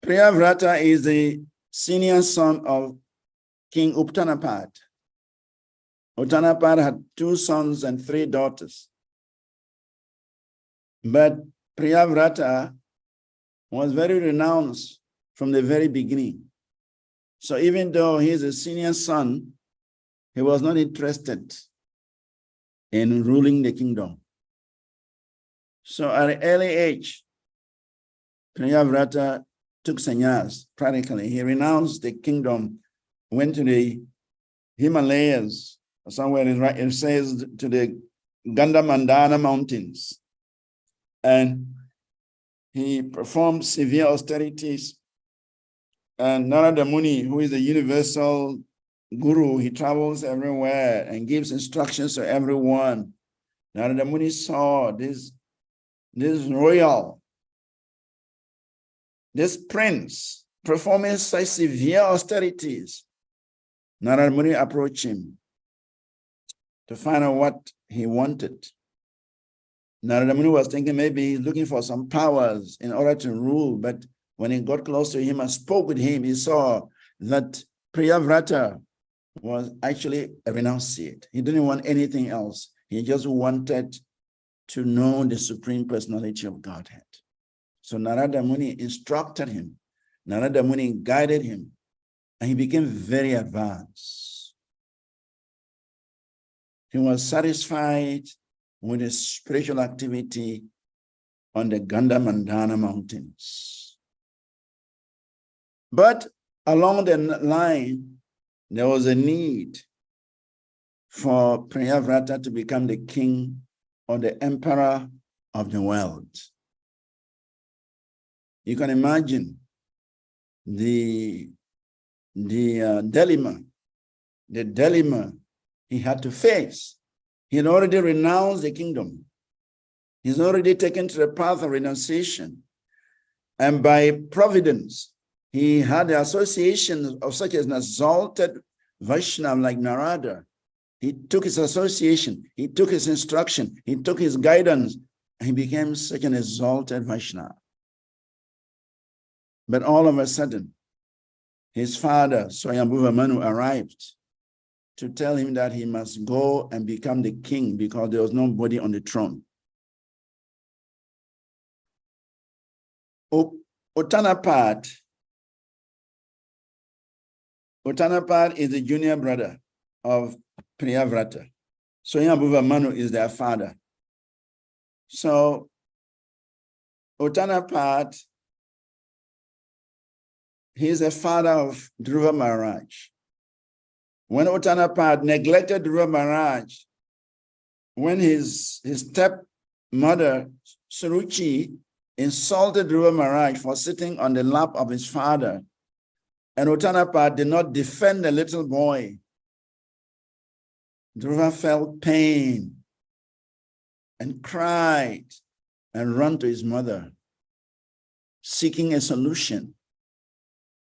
Priyavrata is the senior son of King Uttanapad. Uttanapad had 2 sons and 3 daughters. But Priyavrata was very renounced from the very beginning. So even though he is a senior son, he was not interested in ruling the kingdom. So at an early age, Priyavrata took sannyas, practically. He renounced the kingdom, went to the Himalayas, somewhere it says to the Gandhamandana mountains. And he performed severe austerities. And Narada Muni, who is the universal guru, he travels everywhere and gives instructions to everyone. Narada Muni saw this prince performing such severe austerities. Narada Muni approached him to find out what he wanted. Narada Muni was thinking maybe he's looking for some powers in order to rule, but when he got close to him and spoke with him, he saw that Priyavrata was actually a renunciate. He didn't want anything else. He just wanted to know the Supreme Personality of Godhead. So Narada Muni instructed him. Narada Muni guided him, and he became very advanced. He was satisfied with his spiritual activity on the Gandhamandana mountains. But along the line, there was a need for Priyavrata to become the king or the emperor of the world. You can imagine the dilemma he had to face. He had already renounced the kingdom. He's already taken to the path of renunciation. And by providence, he had the association of such an exalted Vaishnava like Narada. He took his association, he took his instruction, he took his guidance, and he became such an exalted Vaishnava. But all of a sudden, his father, Swayambhuva Manu, arrived to tell him that he must go and become the king because there was nobody on the throne. Uttanapad is the junior brother of Priyavrata. Swayambhuva Manu is their father. So Uttanapad, he is the father of Dhruva Maharaj. When Uttanapad neglected Dhruva Maharaj, when his stepmother, Suruchi, insulted Dhruva Maharaj for sitting on the lap of his father, and Uttanapat did not defend the little boy, Dhruva felt pain and cried and ran to his mother, seeking a solution.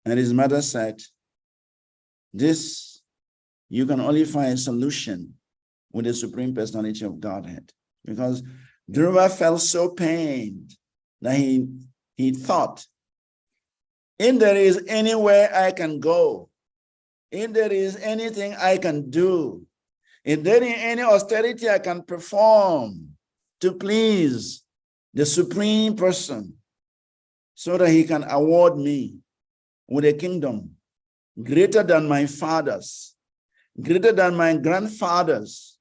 And his mother said, this, you can only find a solution with the Supreme Personality of Godhead. Because Dhruva felt so pained that he thought, if there is anywhere I can go, if there is anything I can do, if there is any austerity I can perform to please the Supreme Person, so that he can award me with a kingdom greater than my fathers, greater than my grandfathers,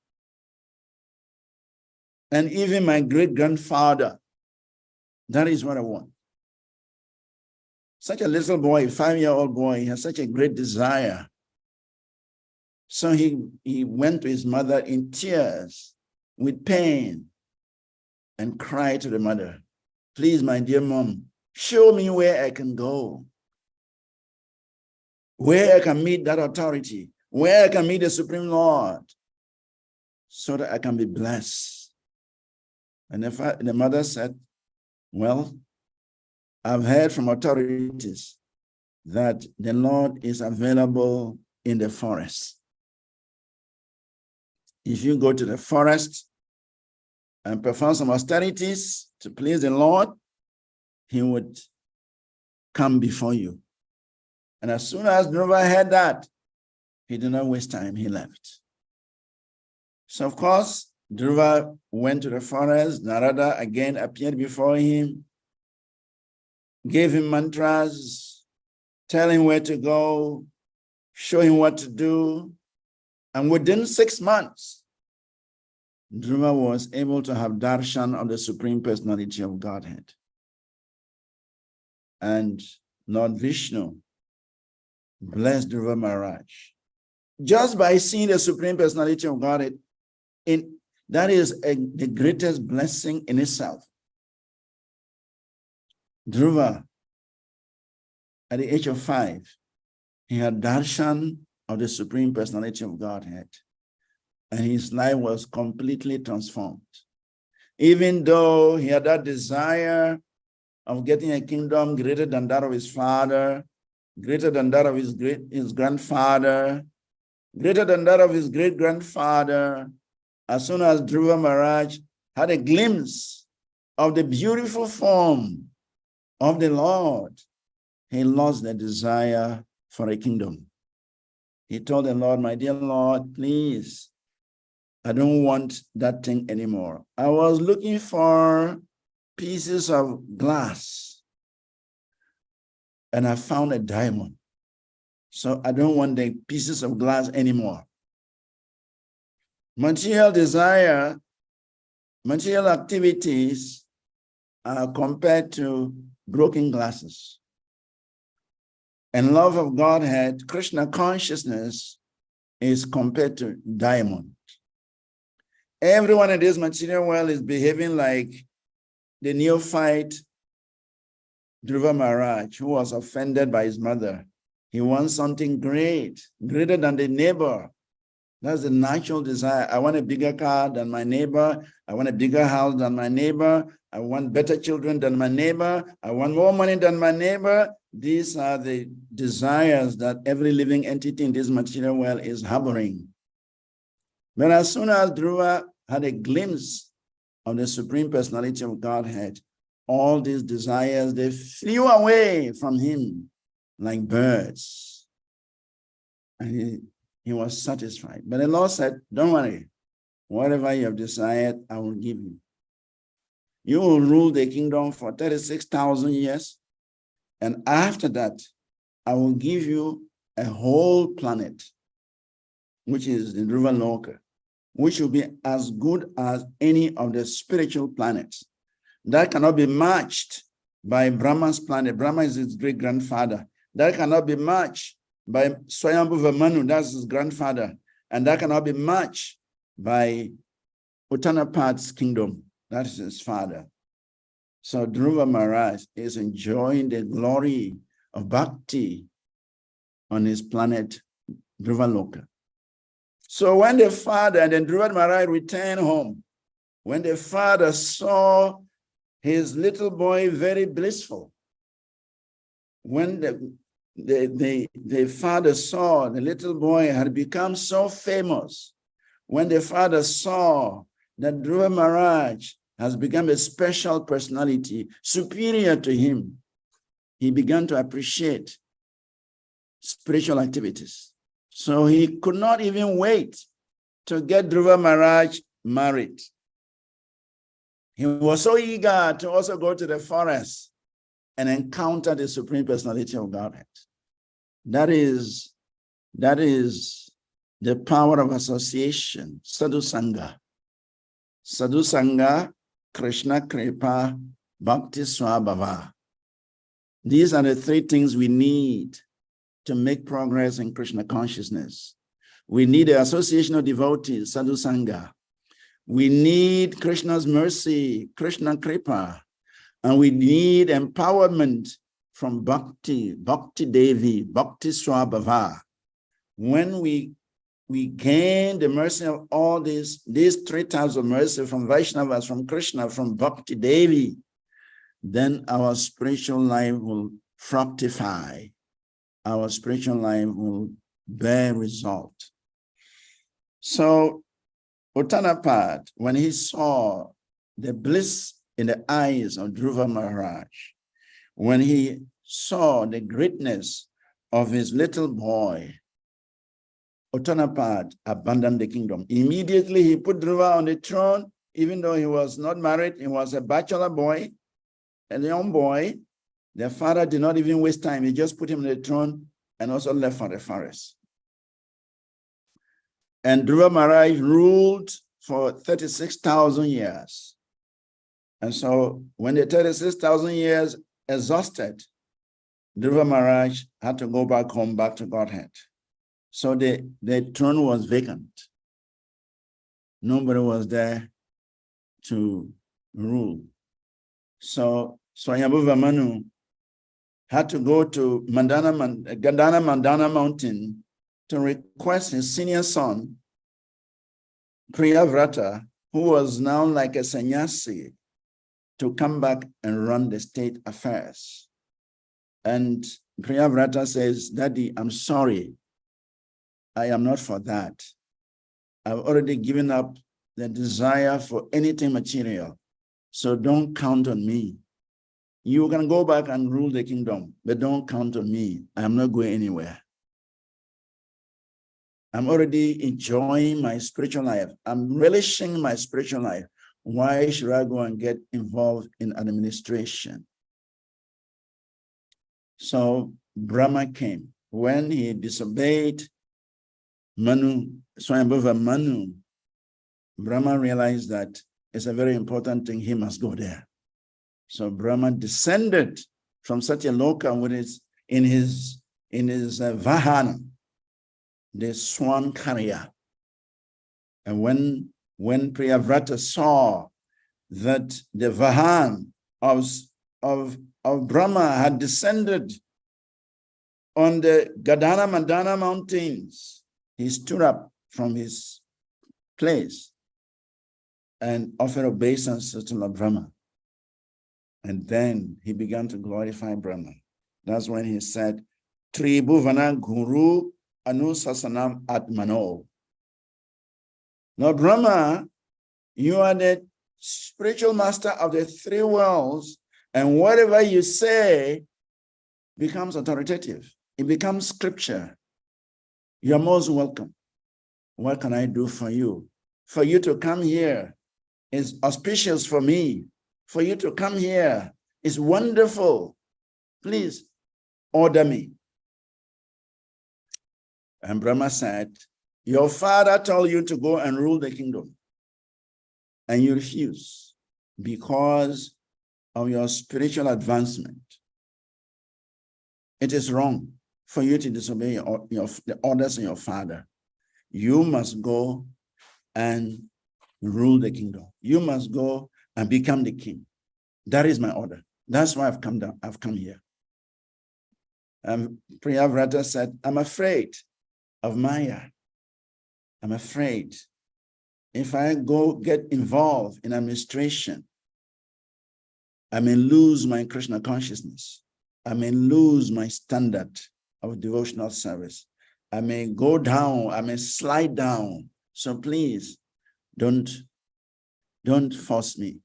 and even my great-grandfather. That is what I want. Such a little boy, 5-year-old boy, he has such a great desire. So he went to his mother in tears, with pain, and cried to the mother, please, my dear mom, show me where I can go, where I can meet that authority, where I can meet the Supreme Lord, so that I can be blessed. And the mother said, well, I've heard from authorities that the Lord is available in the forest. If you go to the forest and perform some austerities to please the Lord, he would come before you. And as soon as Dhruva heard that, he did not waste time, he left. So of course, Dhruva went to the forest. Narada again appeared before him, gave him mantras, tell him where to go, show him what to do. And within 6 months, Dhruva was able to have darshan of the Supreme Personality of Godhead. And Lord Vishnu blessed Dhruva Maharaj. Just by seeing the Supreme Personality of Godhead, that is the greatest blessing in itself. Dhruva, at the age of 5, he had darshan of the Supreme Personality of Godhead, and his life was completely transformed. Even though he had that desire of getting a kingdom greater than that of his father, greater than that of his grandfather, greater than that of his great-grandfather, as soon as Dhruva Maharaj had a glimpse of the beautiful form of the Lord, he lost the desire for a kingdom. He told the Lord, my dear Lord, please, I don't want that thing anymore. I was looking for pieces of glass, and I found a diamond. So I don't want the pieces of glass anymore. Material desire, material activities are compared to broken glasses. And love of Godhead, Krishna consciousness, is compared to diamond. Everyone in this material world is behaving like the neophyte Dhruva Maharaj, who was offended by his mother. He wants something great, greater than the neighbor. That's the natural desire. I want a bigger car than my neighbor. I want a bigger house than my neighbor. I want better children than my neighbor. I want more money than my neighbor. These are the desires that every living entity in this material world is harboring. But as soon as Dhruva had a glimpse of the Supreme Personality of Godhead, all these desires, they flew away from him like birds. And he was satisfied. But the Lord said, don't worry, whatever you have desired, I will give you. You will rule the kingdom for 36,000 years. And after that, I will give you a whole planet, which is the Dhruva Loka, which will be as good as any of the spiritual planets. That cannot be matched by Brahma's planet. Brahma is his great-grandfather. That cannot be matched by Swayambhuva Manu, that's his grandfather. And that cannot be matched by Uttanapat's kingdom, that is his father. So Dhruva Maharaj is enjoying the glory of bhakti on his planet Dhruvaloka. So when the father and then Dhruva Maharaj returned home, when the father saw his little boy very blissful, when the father saw the little boy had become so famous, when the father saw that Dhruva Maharaj has become a special personality superior to him, he began to appreciate spiritual activities. So he could not even wait to get Dhruva Maharaj married. He was so eager to also go to the forest and encounter the Supreme Personality of Godhead. That is the power of association, Sadhu Sangha. Sadhu Sangha, Krishna Kripa, Bhakti Swabhava. These are the three things we need to make progress in Krishna consciousness. We need the association of devotees, Sadhu Sangha. We need Krishna's mercy, Krishna Kripa. And we need empowerment from Bhakti, Bhakti Devi, Bhakti Swabhava. When we gain the mercy of all these three types of mercy from Vaishnavas, from Krishna, from Bhakti Devi, then our spiritual life will fructify. Our spiritual life will bear result. So Uttanapad, when he saw the bliss in the eyes of Dhruva Maharaj, when he saw the greatness of his little boy, Uttanapad abandoned the kingdom. Immediately he put Dhruva on the throne, even though he was not married, he was a bachelor boy, a young boy. The father did not even waste time. He just put him on the throne and also left for the forest. And Dhruva Maharaj ruled for 36,000 years. And so when the 36,000 years exhausted, Dhruva Maharaj had to go back home, back to Godhead. So the throne was vacant. Nobody was there to rule. So Swayambhuva Manu had to go to Gandhana Mandana mountain to request his senior son, Priyavrata, who was now like a sannyasi, to come back and run the state affairs. And Priyavrata says, Daddy, I'm sorry. I am not for that. I've already given up the desire for anything material. So don't count on me. You can go back and rule the kingdom, but don't count on me. I'm not going anywhere. I'm already enjoying my spiritual life. I'm relishing my spiritual life. Why should I go and get involved in administration? So Brahma came. When he disobeyed Manu, Swayambhuva Manu, Brahma realized that it's a very important thing. He must go there. So Brahma descended from Satyaloka with his vahana, the swan carrier. And when Priyavrata saw that the vahan of Brahma had descended on the Gandhana Mandana mountains, he stood up from his place and offered obeisance to Lord Brahma. And then he began to glorify Brahma. That's when he said, Tribhuvana Guru Anusasanam Atmano. Lord Brahma, you are the spiritual master of the three worlds, and whatever you say becomes authoritative. It becomes scripture. You're most welcome. What can I do for you? For you to come here is auspicious for me. For you to come here is wonderful. Please order me. And Brahma said, your father told you to go and rule the kingdom, and you refuse because of your spiritual advancement. It is wrong for you to disobey the orders of your father. You must go and rule the kingdom. You must go and become the king. That is my order. That's why I've come down. I've come here. Priyavrata said, I'm afraid of Maya. I'm afraid. If I go get involved in administration, I may lose my Krishna consciousness. I may lose my standard of devotional service. I may go down, I may slide down. So please, don't force me.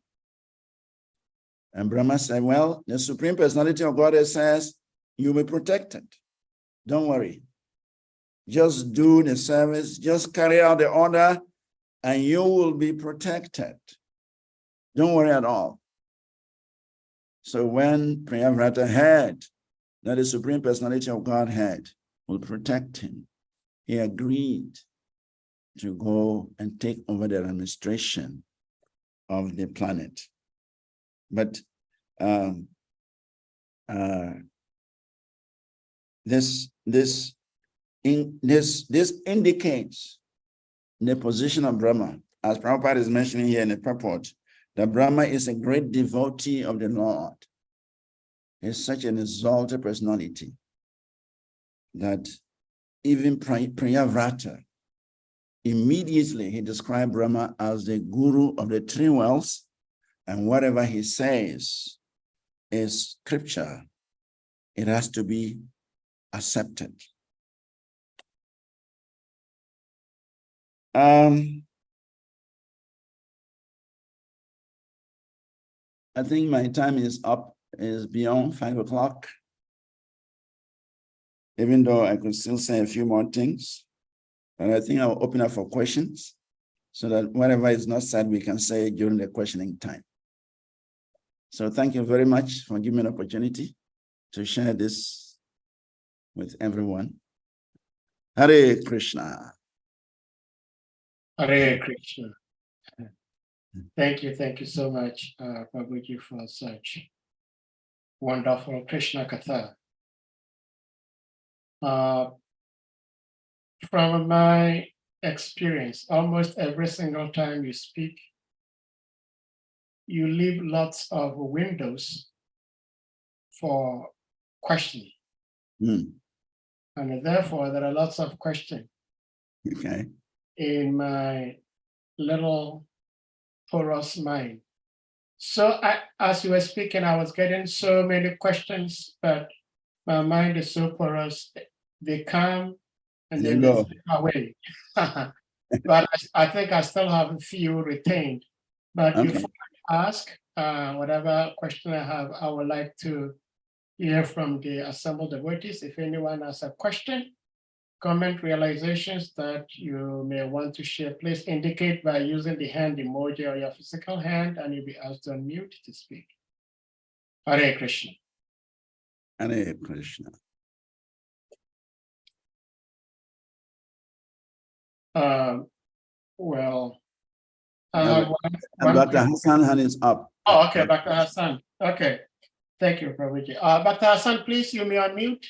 And Brahma said, well, the Supreme Personality of Godhead says, you'll be protected. Don't worry. Just do the service, just carry out the order, and you will be protected. Don't worry at all. So when Priyavrata heard that the Supreme Personality of Godhead will protect him, he agreed to go and take over the administration of the planet. But this indicates the position of Brahma, as Prabhupada is mentioning here in the purport, that Brahma is a great devotee of the Lord. He's such an exalted personality that even Priyavrata, immediately he described Brahma as the guru of the three worlds, and whatever he says is scripture. It has to be accepted. I think my time is up, is beyond 5 o'clock, even though I could still say a few more things. But I think I'll open up for questions so that whatever is not said, we can say during the questioning time. So thank you very much for giving me an opportunity to share this with everyone. Hare Krishna. Hare Krishna. Thank you so much, Prabhuji, for such wonderful Krishna Katha. From my experience, almost every single time you speak, you leave lots of windows for questioning. And therefore, there are lots of questions in my little porous mind. So as you were speaking, I was getting so many questions, but my mind is so porous, they come and then they slip away. But I think I still have a few retained. But before I ask whatever question I have, I would like to hear from the assembled devotees. If anyone has a question, comment, realizations that you may want to share, please indicate by using the hand emoji or your physical hand, and you'll be asked to unmute to speak. Hare Krishna. Hare Krishna. Well, I have one Dr. Hassan hand is up. Oh, okay, Dr. Hassan. Okay, thank you, Prabhuji. Dr. Hassan, please, you may unmute.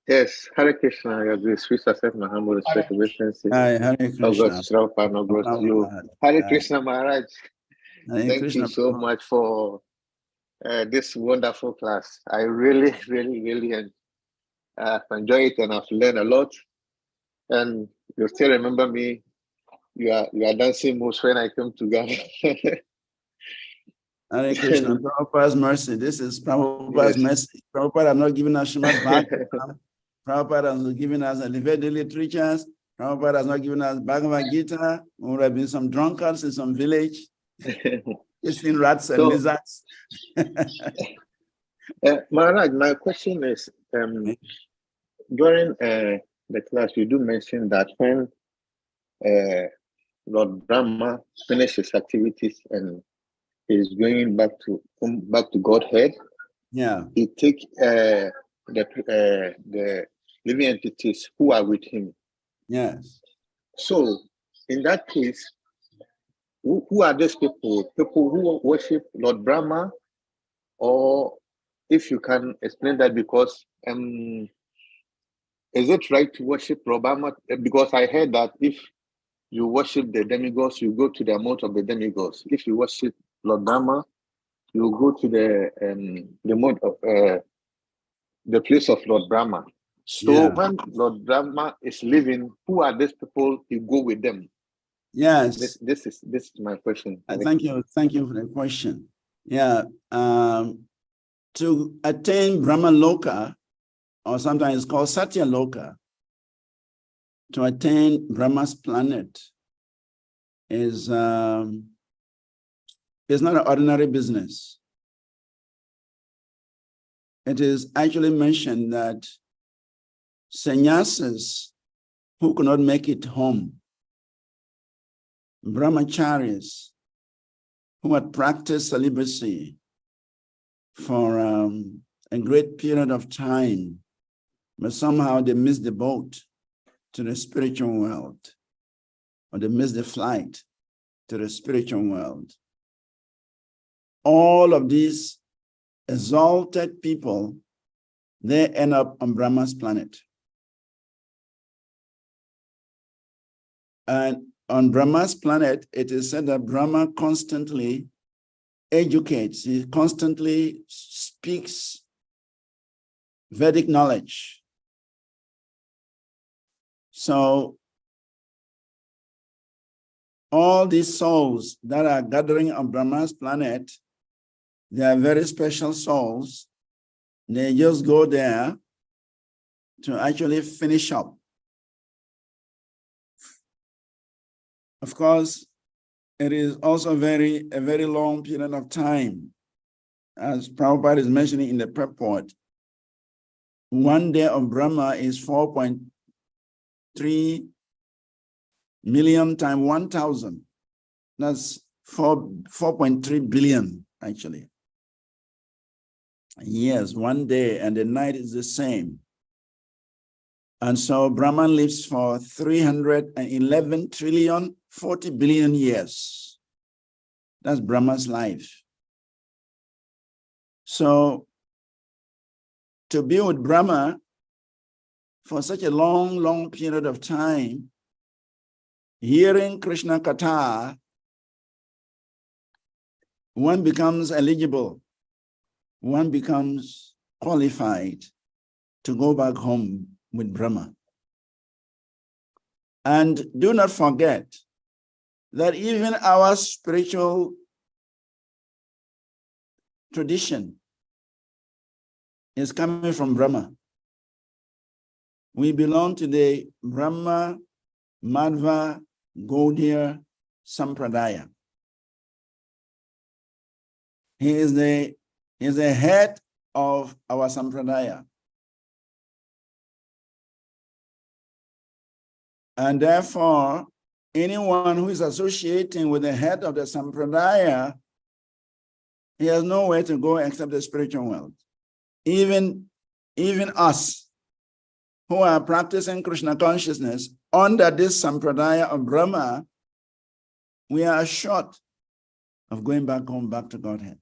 Yes, Hare Krishna, your grace, we accept my humble respect and references. Hare Krishna. No growth to you. Hare Krishna Maharaj. Thank you so much for this wonderful class. I really enjoy it, and I've learned a lot. And you still remember me. You are dancing moves when I come to Ghana. Hare Krishna, Prabhupada's mercy. This is Prabhupada's mercy. Prabhupada has not given us SRIMAD back. Prabhupada has not given us elevated literatures. Prabhupada has not given us Bhagavad Gita. There would have been some drunkards in some village. It's been rats and lizards. Maharaj, my question is, during the class, you do mention that when Lord Brahma finished his activities and is going back to Godhead, he take the living entities who are with him. Yes. So in that case, who are these people? People who worship Lord Brahma, or if you can explain that, because is it right to worship Lord Brahma? Because I heard that if you worship the demigods, you go to the mode of the demigods. If you worship Lord Brahma, you go to the mode of the place of Lord Brahma. So Yeah. when Lord Brahma is living, who are these people? You go with them. Yes. This is my question. Thank you for the question. Yeah. To attain Brahma Loka, or sometimes it's called Satya Loka, to attain Brahma's planet is not an ordinary business. It is actually mentioned that sannyasis who could not make it home, brahmacharis who had practiced celibacy for a great period of time, but somehow they missed the boat to the spiritual world, or they missed the flight to the spiritual world. All of these exalted people, they end up on Brahma's planet. And on Brahma's planet, it is said that Brahma constantly educates, he constantly speaks Vedic knowledge. So all these souls that are gathering on Brahma's planet, they are very special souls. They just go there to actually finish up. Of course, it is also a very long period of time. As Prabhupada is mentioning in the purport, 1 day of Brahma is 4.3 million times 1,000. That's 4.3 billion, actually. Yes, 1 day, and the night is the same. And so Brahman lives for 311 trillion, 40 billion years. That's Brahma's life. So to be with Brahma for such a long period of time, hearing Krishna Katha, one becomes eligible, one becomes qualified to go back home with Brahma. And do not forget that even our spiritual tradition is coming from Brahma. We belong to the Brahma Madhva Gaudiya Sampradaya. He is the head of our Sampradaya. And therefore, anyone who is associating with the head of the Sampradaya, he has nowhere to go except the spiritual world. Even us who are practicing Krishna consciousness under this Sampradaya of Brahma, we are assured of going back home, back to Godhead.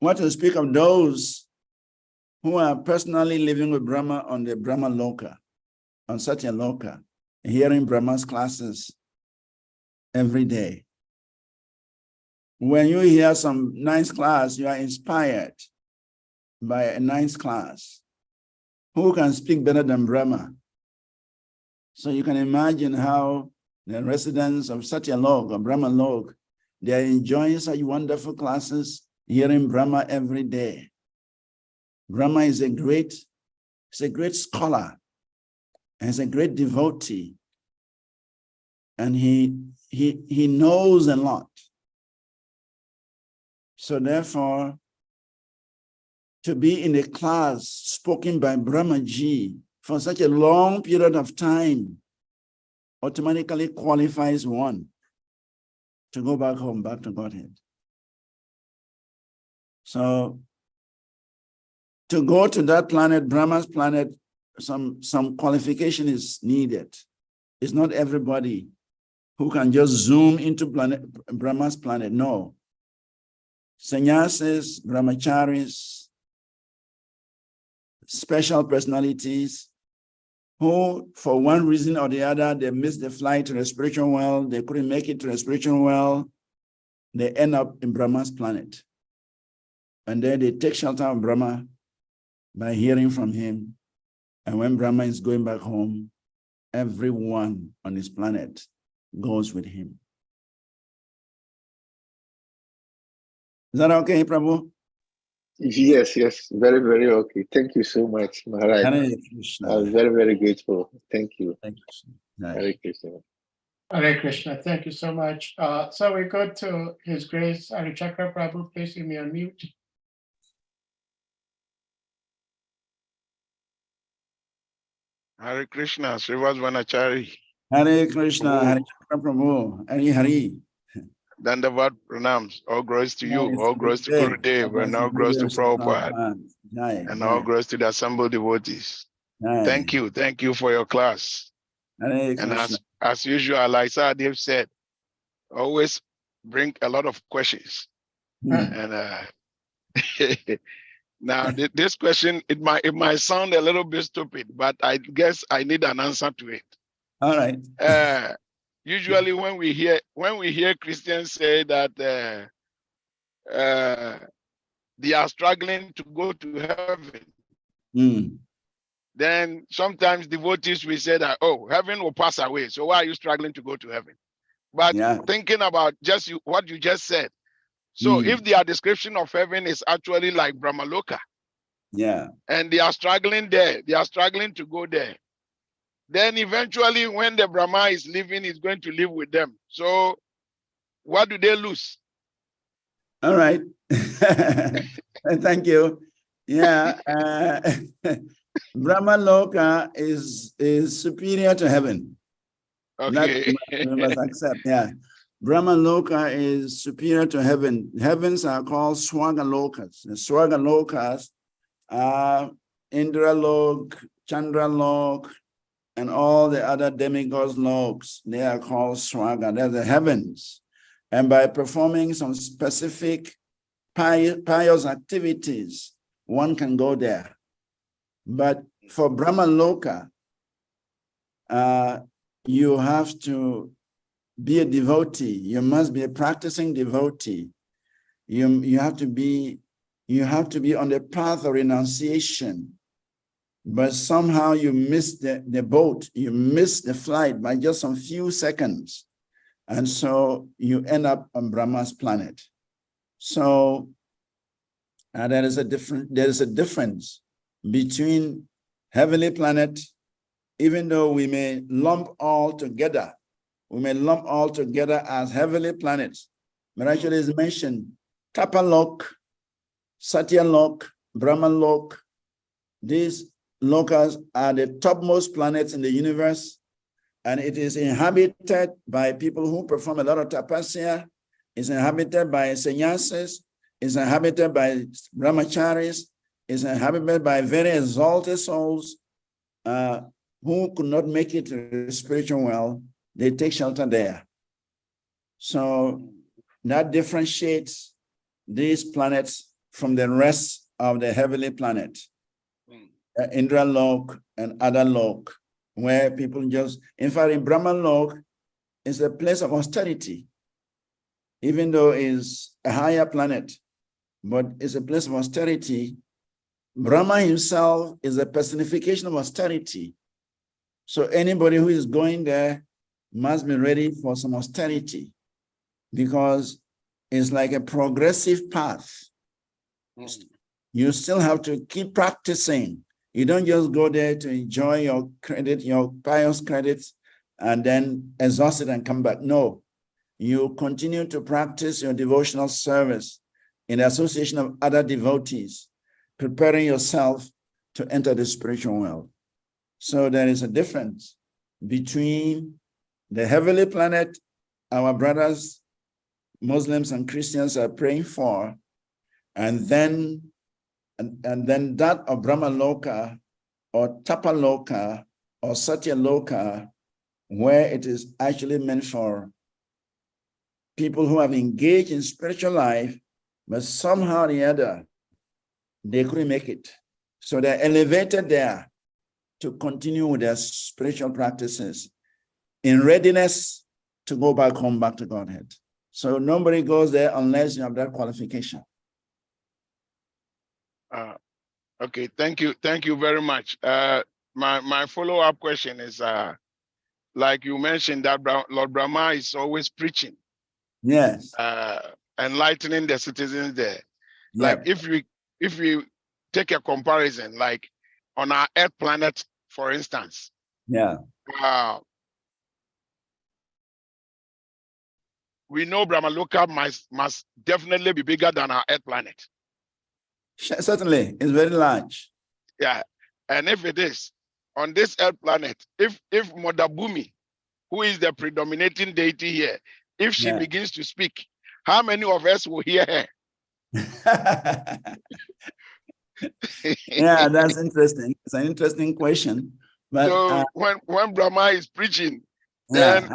What to speak of those who are personally living with Brahma on the Brahma Loka, on Satya Loka, hearing Brahma's classes every day. When you hear some nice class, you are inspired by a nice class. Who can speak better than Brahma? So you can imagine how the residents of Satya Lok or Brahma Lok, they are enjoying such wonderful classes, hearing Brahma every day. Brahma is a great scholar, and is a great devotee, and he knows a lot. So therefore, to be in a class spoken by Brahmaji for such a long period of time automatically qualifies one to go back home, back to Godhead. So to go to that planet, Brahma's planet, some qualification is needed. It's not everybody who can just zoom into Brahma's planet. No. Sannyasis, brahmacharis, special personalities who, for one reason or the other, they missed the flight to the spiritual world, they couldn't make it to the spiritual world, they end up in Brahma's planet. And then they take shelter of Brahma by hearing from him. And when Brahma is going back home, everyone on this planet goes with him. Is that okay, Prabhu? Yes, yes, very, very okay. Thank you so much, Maharaj. Hare Krishna. I'm very, very grateful. Thank you. Thank you. Hare Krishna. Hare Krishna, thank you so much. So we go to His Grace Harichakra Prabhu. Please give me unmute. Hare Krishna, SRIVAS VANACARI. Hare Krishna, Prabhu. Hare Krishna Prabhu, Hare Hare. Dandavat pranams. All glories to you. All glories to Gurudev. And all glories to Prabhupada. And all glories to the assembled devotees. Thank you. Thank you for your class. Hare And Krishna. as usual, like Sahadev said, always bring a lot of questions. And now this question, it might sound a little bit stupid, but I guess I need an answer to it. All right. Usually when we hear Christians say that they are struggling to go to heaven, then sometimes devotees will say that, oh, heaven will pass away. So why are you struggling to go to heaven? But thinking about what you just said. So if their description of heaven is actually like Brahmaloka, and they are struggling there, they are struggling to go there, then eventually when the Brahma is leaving, he's going to live with them. So what do they lose? All right. Thank you. Yeah. Brahma Loka is superior to heaven. Okay. We must accept. Yeah. Brahma Loka is superior to heaven. Heavens are called Swaga Lokas. The Swaga Lokas are Indra Lok, Chandra Lok, and all the other demigods loks. They are called Swaga. They're the heavens. And by performing some specific pious activities, one can go there. But for Brahma Loka, you have to be a devotee. You must be a practicing devotee. You have to be on the path of renunciation. But somehow you miss the boat, you miss the flight by just some few seconds. And so you end up on Brahma's planet. So there is a difference between heavenly planet, even though we may lump all together as heavenly planets. But actually it's mentioned Tapalok, Satyalok, Brahmalok. These lokas are the topmost planets in the universe, and it is inhabited by people who perform a lot of tapasya. It's inhabited by sannyasis. It's inhabited by brahmacharis. It's inhabited by very exalted souls who could not make it to the spiritual world. They take shelter there. So that differentiates these planets from the rest of the heavenly planet. Indra Lok and other Lok, where people just, in fact, in Brahman Lok, is a place of austerity, even though it's a higher planet, but it's a place of austerity. Brahma himself is a personification of austerity. So anybody who is going there must be ready for some austerity, because it's like a progressive path. You still have to keep practicing. You don't just go there to enjoy your credit, your pious credits, and then exhaust it and come back. No, you continue to practice your devotional service in the association of other devotees, preparing yourself to enter the spiritual world. So there is a difference between the heavenly planet our brothers, Muslims and Christians are praying for, and then that of Brahma Loka or Tapa Loka or Satya Loka, where it is actually meant for people who have engaged in spiritual life, but somehow or the other, they couldn't make it. So they're elevated there to continue with their spiritual practices in readiness to go back home, back to Godhead. So nobody goes there unless you have that qualification. Okay, thank you very much. My follow-up question is, like you mentioned that Lord Brahma is always preaching, Yes. enlightening the citizens there. Yep. Like if we take a comparison, like on our Earth planet, for instance, Yeah. we know Brahma Loka must definitely be bigger than our Earth planet. Certainly, it's very large. Yeah, and if it is on this Earth planet, if Mother Bhumi, who is the predominating deity here, if she begins to speak, how many of us will hear her? Yeah, that's interesting. It's an interesting question. But so when Brahma is preaching, then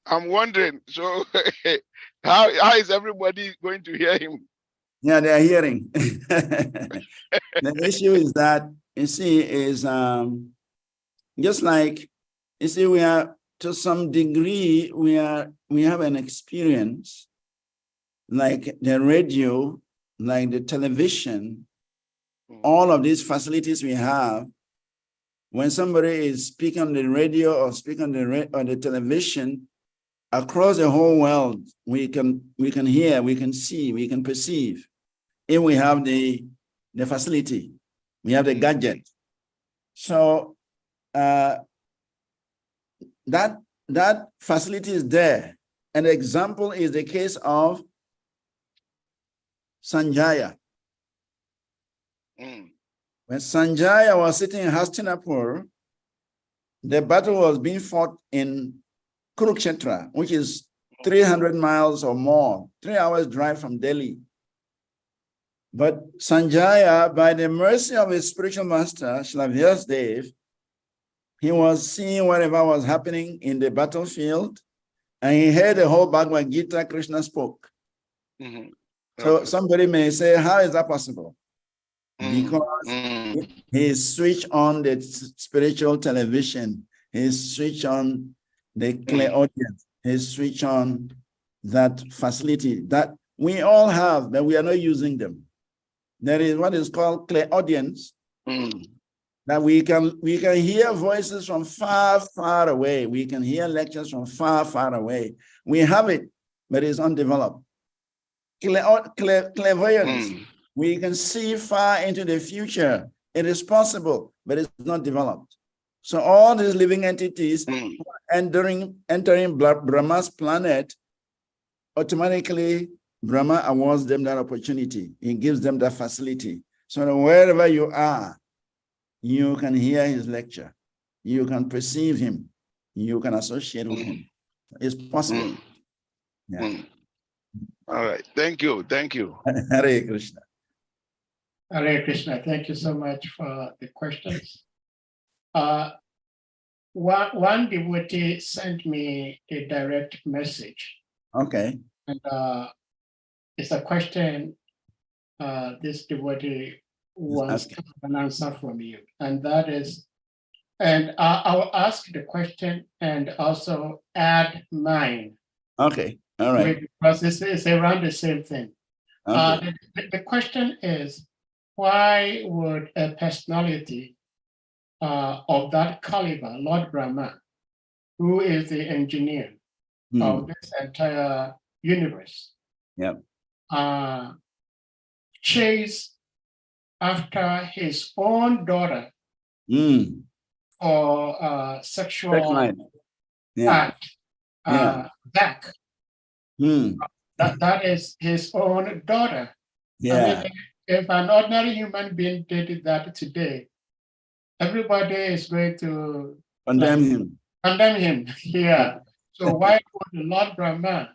I'm wondering, so how is everybody going to hear him? Yeah, they are hearing. The issue is that, you see, is just like, you see, we are, to some degree, we have an experience like the radio, like the television, all of these facilities we have. When somebody is speaking on the radio or speaking on the television, across the whole world, we can hear, we can see, we can perceive. If we have the facility, we have the gadget. So that facility is there. An example is the case of Sanjaya. When Sanjaya was sitting in Hastinapur, the battle was being fought in Kurukshetra, which is 300 miles or more, 3 hours drive from Delhi. But Sanjaya, by the mercy of his spiritual master, Srila Vyasadeva, he was seeing whatever was happening in the battlefield, and he heard the whole Bhagavad Gita Krishna spoke. So somebody may say, how is that possible? Because he switched on the spiritual television, he switched on the clear audience, he switched on that facility that we all have, but we are not using them. There is what is called clear audience, that we can hear voices from far, far away. We can hear lectures from far, far away. We have it, but it's undeveloped. Clairvoyance. We can see far into the future. It is possible, but it's not developed. So all these living entities entering Brahma's planet, automatically Brahma awards them that opportunity. He gives them that facility. So that wherever you are, you can hear his lecture. You can perceive him. You can associate with him. It's possible. Yeah. All right. Thank you. Thank you. Hare Krishna. Hare Krishna, thank you so much for the questions. One devotee sent me a direct message. Okay. And it's a question this devotee wants to have an answer from you. And that is, and I'll ask the question and also add mine. Okay. All right. Because it's around the same thing. Okay. The question is, why would a personality of that caliber, Lord Brahma, who is the engineer of this entire universe, chase after his own daughter for sexual act, Zach? That is his own daughter. Yeah. I mean, if an ordinary human being did that today, everybody is going to condemn him. Condemn him. Yeah. So why would the Lord Brahma,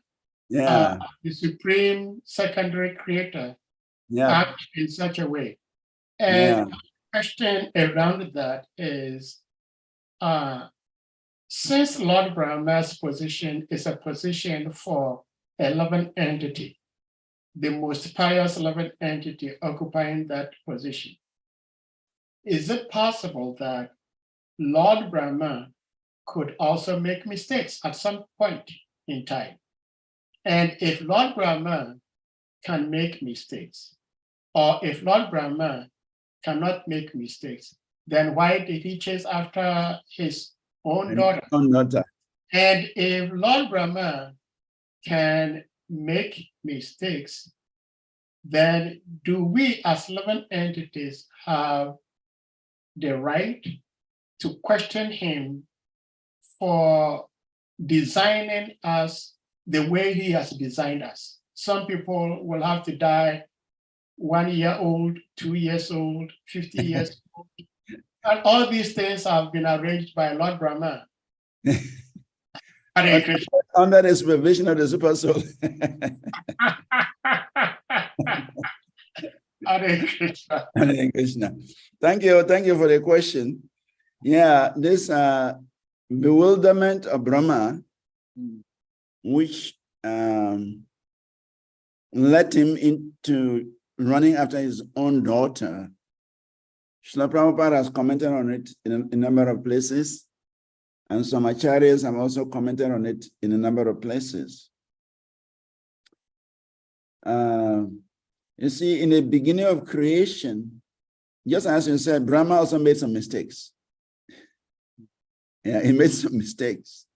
the supreme secondary creator, act in such a way? And the question around that is, since Lord Brahma's position is a position for a loving entity, the most pious loving entity occupying that position, is it possible that Lord Brahma could also make mistakes at some point in time? And if Lord Brahma can make mistakes, or if Lord Brahma cannot make mistakes, then why did he chase after his own daughter? Own daughter. And if Lord Brahma can make mistakes, then do we as living entities have the right to question him for designing us the way he has designed us? Some people will have to die 1 year old, 2 years old, 50 years old. And all these things have been arranged by Lord Brahma. Hare Krishna. Under the supervision of the super soul. Hare Krishna. Hare Krishna. Thank you for the question. Yeah, this bewilderment of Brahma, which led him into running after his own daughter. Srila Prabhupada has commented on it in a number of places, and some acharyas have also commented on it in a number of places. You see, in the beginning of creation, just as you said, Brahma also made some mistakes. Yeah, he made some mistakes.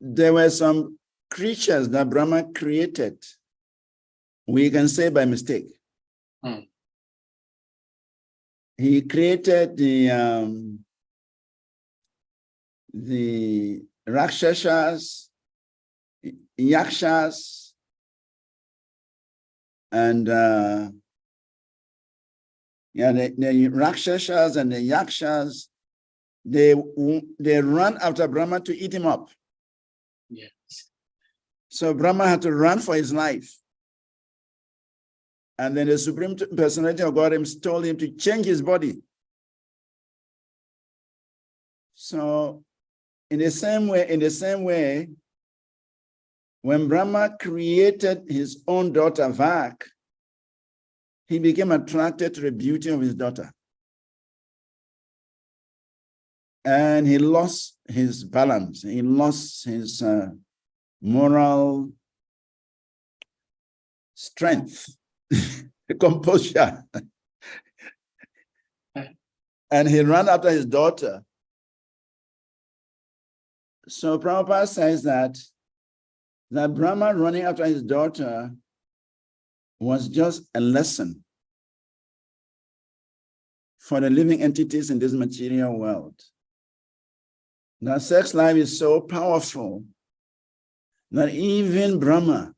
There were some creatures that Brahma created, we can say by mistake. He created the Rakshasas, Yakshas, and the Rakshasas and the Yakshas, they run after Brahma to eat him up. Yes. So Brahma had to run for his life. And then the Supreme Personality of God told him to change his body. So in the same way, when Brahma created his own daughter, Vak, he became attracted to the beauty of his daughter. And he lost his balance. He lost his moral strength, composure. And he ran after his daughter. So Prabhupada says that Brahma running after his daughter was just a lesson for the living entities in this material world. Now, sex life is so powerful that even Brahma,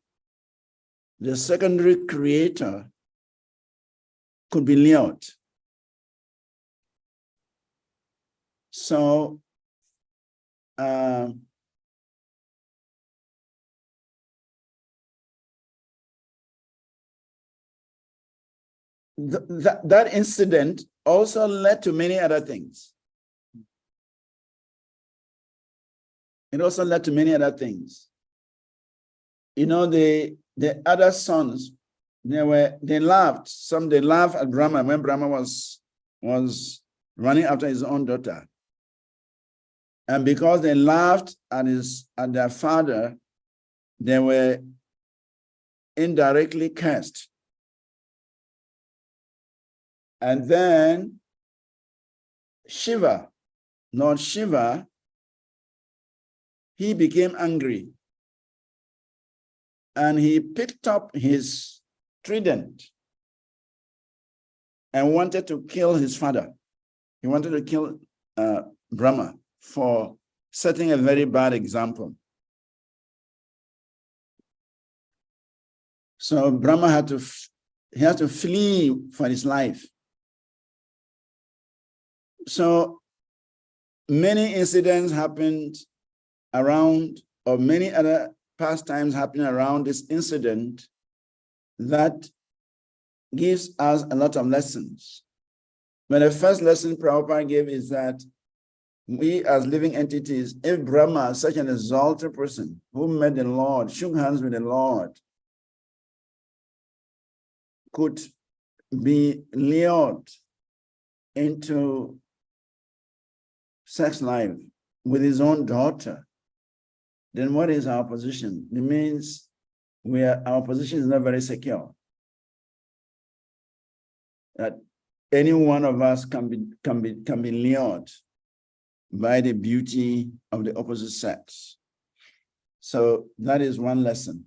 the secondary creator, could be lured. So, that incident also led to many other things. It also led to many other things. You know, the other sons, they laughed. They laughed at Brahma when Brahma was running after his own daughter. And because they laughed at their father, they were indirectly cursed. And then Lord Shiva, he became angry. And he picked up his trident and wanted to kill his father. He wanted to kill Brahma for setting a very bad example. So Brahma had to flee for his life. So many incidents happened around, or many other pastimes happening around this incident that gives us a lot of lessons. But the first lesson Prabhupada gave is that we as living entities, if Brahma, such an exalted person who met the Lord, shook hands with the Lord, could be lured into sex life with his own daughter, then what is our position? It means our position is not very secure. that any one of us can be lured by the beauty of the opposite sex. So that is one lesson.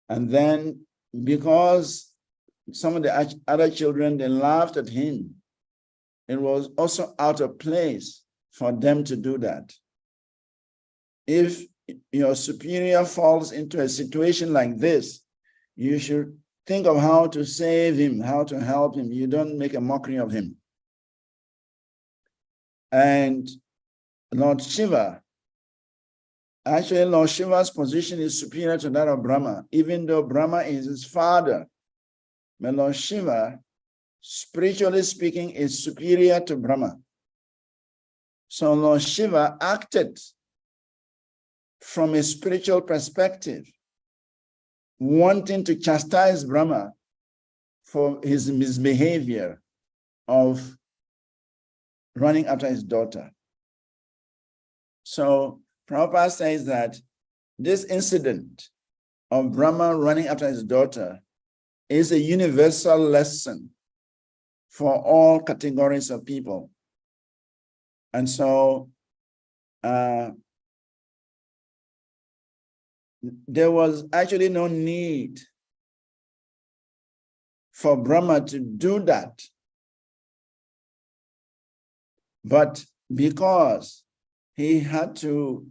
And then because some of the other children, they laughed at him, it was also out of place for them to do that. If your superior falls into a situation like this, you should think of how to save him, how to help him. You don't make a mockery of him. And Lord Shiva, actually Lord Shiva's position is superior to that of Brahma, even though Brahma is his father. But Lord Shiva, spiritually speaking, is superior to Brahma. So Lord Shiva acted from a spiritual perspective, wanting to chastise Brahma for his misbehavior of running after his daughter. So Prabhupada says that this incident of Brahma running after his daughter is a universal lesson for all categories of people. And so there was actually no need for Brahma to do that. But because he had to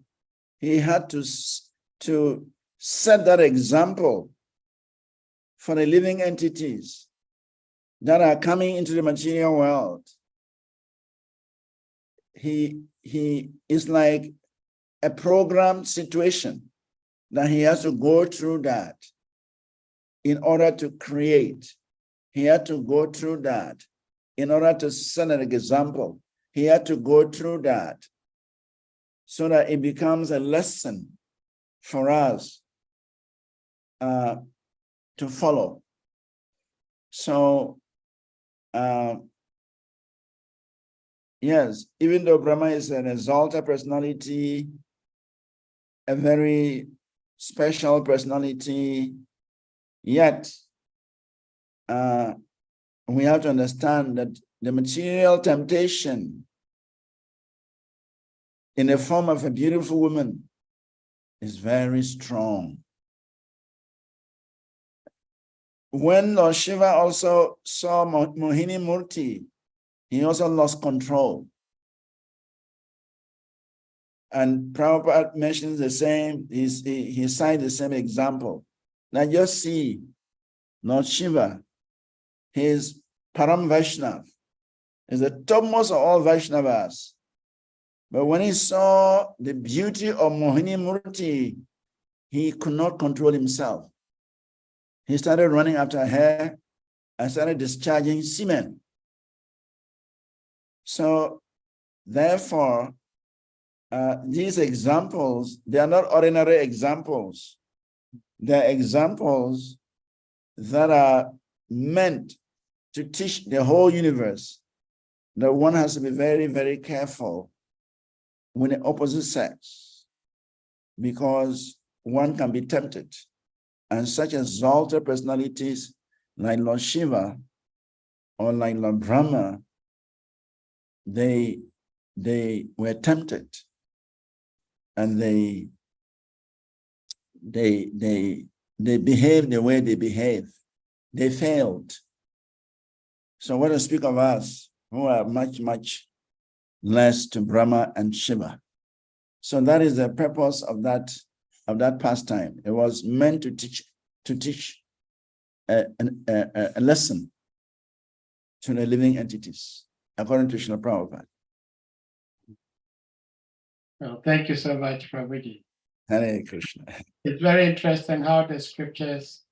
set that example for the living entities that are coming into the material world. He is like a programmed situation that he has to go through that in order to create. He had to go through that in order to set an example. He had to go through that so that it becomes a lesson for us to follow. So, yes, even though Brahma is an exalted personality, a very special personality, yet we have to understand that the material temptation in the form of a beautiful woman is very strong. When Lord Shiva also saw Mohini Murti, he also lost control. And Prabhupada mentions the same, he cited the same example. Now just see, Lord Shiva, his Param Vaishnav, is the topmost of all Vaishnavas. But when he saw the beauty of Mohini Murti, he could not control himself. He started running after her and started discharging semen. So therefore, these examples, they are not ordinary examples. They're examples that are meant to teach the whole universe that one has to be very, very careful with the opposite sex, because one can be tempted. And such exalted personalities like Lord Shiva or like Lord Brahma, they were tempted, and they behaved the way they behaved. They failed. So what to speak of us, who are much, much less to Brahma and Shiva. So that is the purpose of that pastime. It was meant to teach a lesson to the living entities, according to Srila Prabhupada. Well, thank you so much, Prabhuji. Hare Krishna. It's very interesting how the scriptures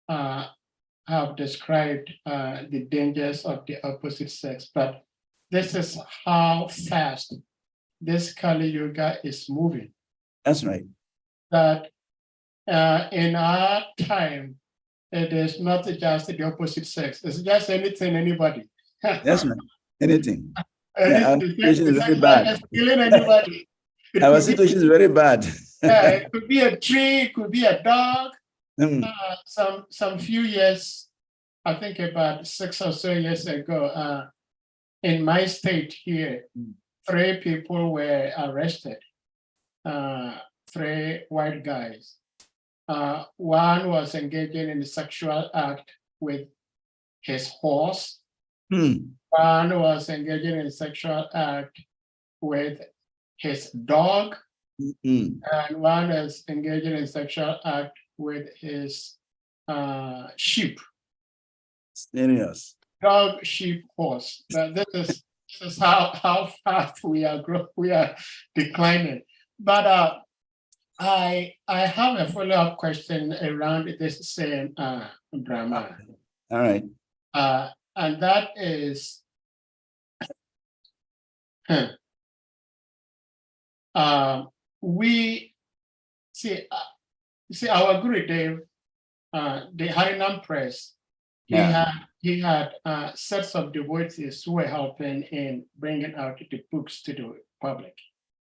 have described the dangers of the opposite sex, but this is how fast this Kali Yuga is moving. That's right. That in our time, it is not just the opposite sex, it's just anything, anybody. That's right. Anything. Our situation is very bad. Killing anybody. Our situation is very bad. It could be a tree, it could be a dog. Some few years I think about 6 or so years ago, in my state here, 3 people were arrested, 3 white guys. One was engaging in a sexual act with his horse. One was engaging in a sexual act with his dog. And one is engaging in sexual act with his sheep. Serious. Dog, sheep, horse. But this is how fast we are declining. But I have a follow-up question around this same Brahma. All right. And that is, we see our Gurudev, the Harinam Press, he had sets of devotees who were helping in bringing out the books to the public.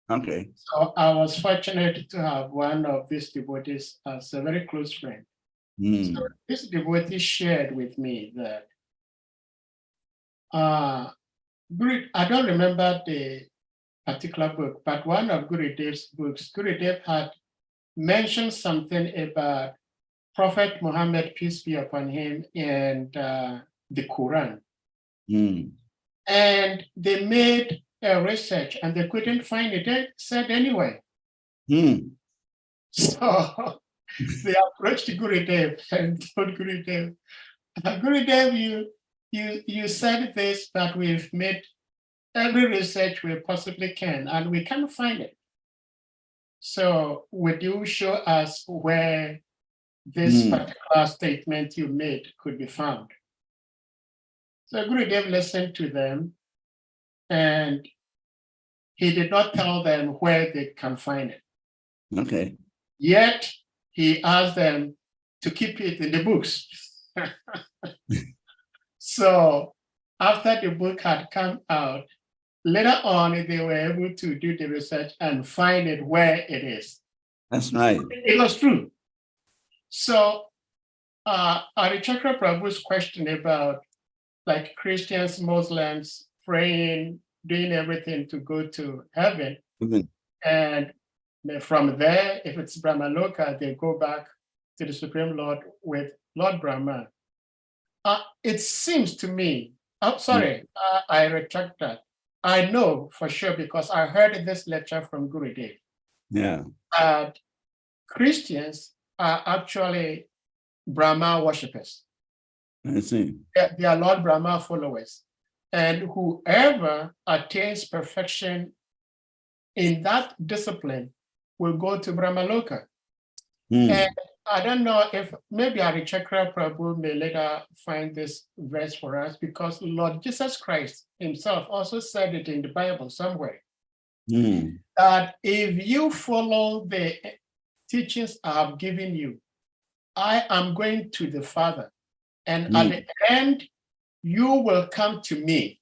Okay. So I was fortunate to have one of these devotees as a very close friend. So this devotee shared with me that I don't remember the particular book, but one of Gurudev's books, Gurudev had mentioned something about Prophet Muhammad, peace be upon him, and the Quran. And they made a research and they couldn't find it. They said anyway. So they approached Gurudev and told Gurudev, Gurudev, you said this, that we've made every research we possibly can and we can't find it. So would you show us where this particular statement you made could be found? So Gurudev listened to them and he did not tell them where they can find it. Okay. Yet he asked them to keep it in the books. So after the book had come out, later on they were able to do the research and find it where it is. That's right. It was true. So Arichakra Prabhu's question about like Christians, Muslims praying, doing everything to go to heaven. And from there, if it's Brahmaloka, they go back to the Supreme Lord with Lord Brahma. It seems to me, I retract that. I know for sure because I heard this lecture from Gurudev. That Christians are actually Brahma worshippers. I see. They are Lord Brahma followers. And whoever attains perfection in that discipline will go to Brahmaloka. And I don't know if maybe Arichakra Prabhu may later find this verse for us because Lord Jesus Christ himself also said it in the Bible somewhere. That if you follow the teachings I have given you, I am going to the Father. And at the end, you will come to me.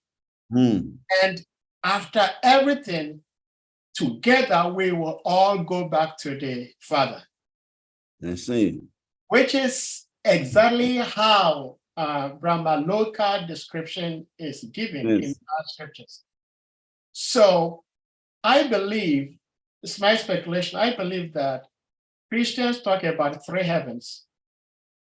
And after everything, together we will all go back to the Father. I see. Which is exactly how Brahmaloka description is given in our scriptures. So I believe, it's my speculation, I believe that Christians talk about 3 heavens.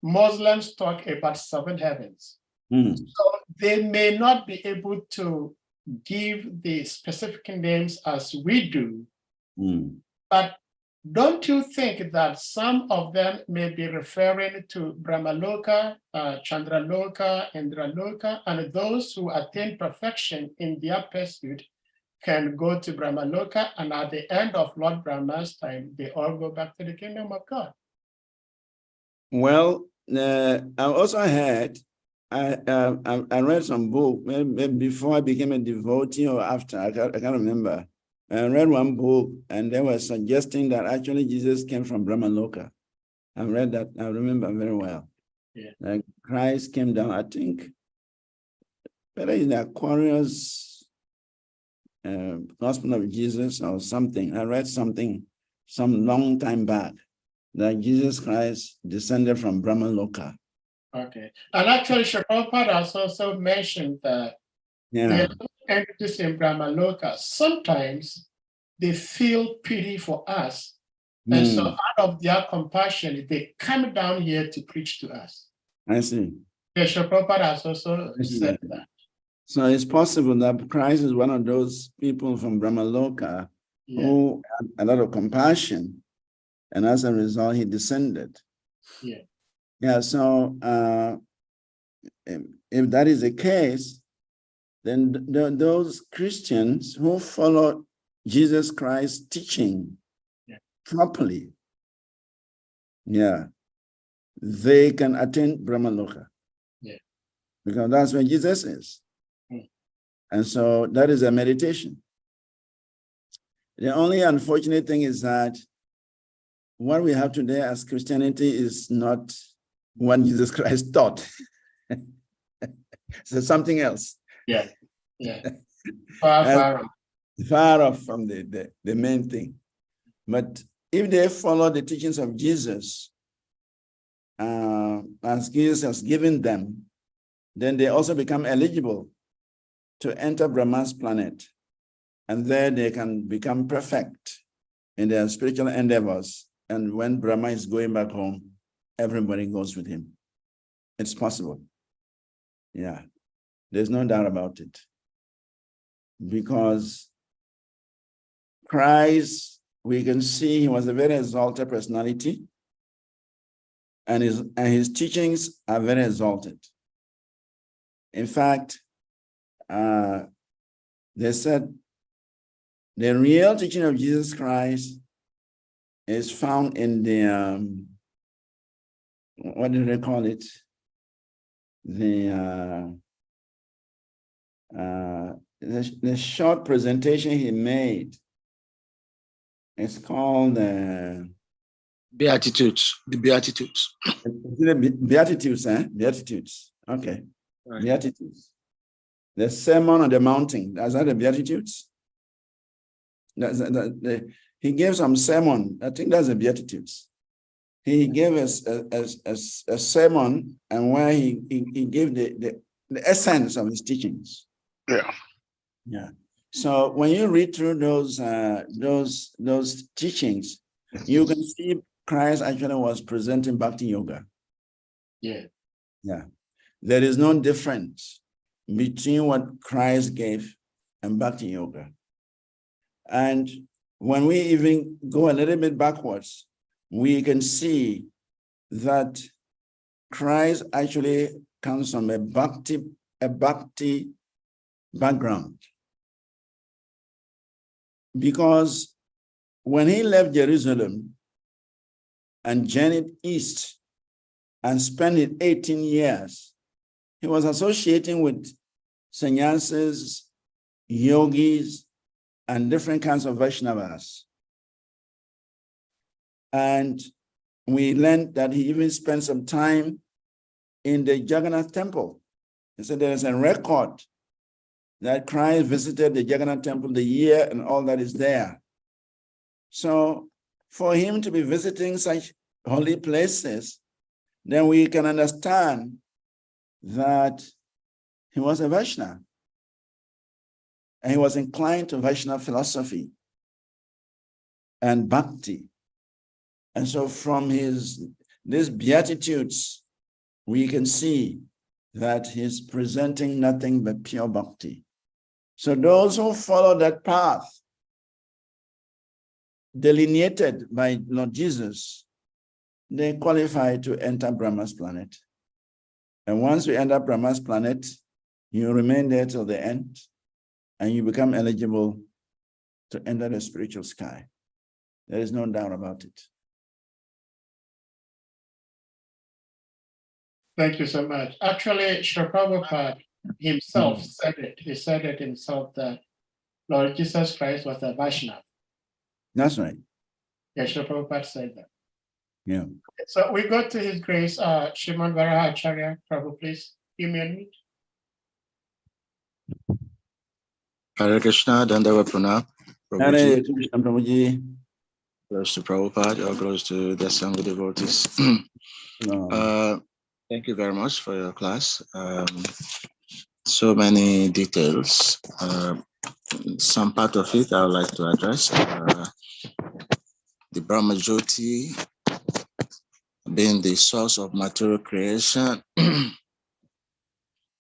Muslims talk about 7 heavens. So they may not be able to give the specific names as we do, but don't you think that some of them may be referring to Brahmaloka, Chandraloka, Indraloka, and those who attain perfection in their pursuit can go to Brahmaloka, and at the end of Lord Brahma's time, they all go back to the kingdom of God? Well, I also heard, I read some book, maybe before I became a devotee or after, I can't remember. I read one book and they were suggesting that actually Jesus came from Brahmaloka. I read that, I remember very well. Like Christ came down, I think, whether in the Aquarius Gospel of Jesus or something. I read something some long time back that Jesus Christ descended from Brahmaloka. Okay. And actually, Sri Prabhupada has also mentioned that Yeah. the entities in Brahmaloka, sometimes they feel pity for us. And so out of their compassion, they come down here to preach to us. I see. The Sri Prabhupada has also said that. So it's possible that Christ is one of those people from Brahmaloka who had a lot of compassion, and as a result, he descended. Yeah. Yeah, so if that is the case, then those Christians who follow Jesus Christ's teaching properly, they can attain Brahmaloka. Yeah. Because that's where Jesus is. And so that is a meditation. The only unfortunate thing is that what we have today as Christianity is not what Jesus Christ taught. So something else. Yeah. Far off from the main thing. But if they follow the teachings of Jesus, as Jesus has given them, then they also become eligible to enter Brahma's planet. And there they can become perfect in their spiritual endeavors. And when Brahma is going back home, everybody goes with him. It's possible. Yeah, there's no doubt about it. Because Christ, we can see he was a very exalted personality, and his teachings are very exalted. In fact, they said the real teaching of Jesus Christ is found in the, what do they call it? The short presentation he made. It's called Beatitudes. The Beatitudes. Beatitudes, Beatitudes. Okay. Right. Beatitudes. The Sermon on the Mountain. That's not the Beatitudes. He gave some sermon. I think that's the Beatitudes. He gave us a sermon, and where he gave the essence of his teachings. Yeah. So when you read through those teachings, you can see Christ actually was presenting Bhakti Yoga. Yeah. There is no difference between what Christ gave and Bhakti Yoga. And when we even go a little bit backwards, we can see that Christ actually comes from a bhakti background. Because when he left Jerusalem and journeyed east and spent 18 years, he was associating with sannyasis, yogis, and different kinds of Vaishnavas. And we learned that he even spent some time in the Jagannath temple. He said there is a record that Christ visited the Jagannath temple, the year and all that is there. So for him to be visiting such holy places, then we can understand that he was a Vaishnava. And he was inclined to Vaishnava philosophy and bhakti. And so from these Beatitudes, we can see that he's presenting nothing but pure bhakti. So those who follow that path delineated by Lord Jesus, they qualify to enter Brahma's planet. And once you enter Brahma's planet, you remain there till the end, and you become eligible to enter the spiritual sky. There is no doubt about it. Thank you so much. Actually, Sri Prabhupada himself said it. He said it himself that Lord Jesus Christ was a Vaishnava. That's right. Yeah, Sri Prabhupada said that. Yeah. So we go to His Grace, Srimad Varahacharya, Prabhu, please give me a minute. Hare Krishna, Dandavat Pranam. Hare Krishna, Prabhuji. Glories to Prabhupada, all glories to the Sangha devotees. Thank you very much for your class. So many details. Some part of it I would like to address. The Brahma Jyoti being the source of material creation.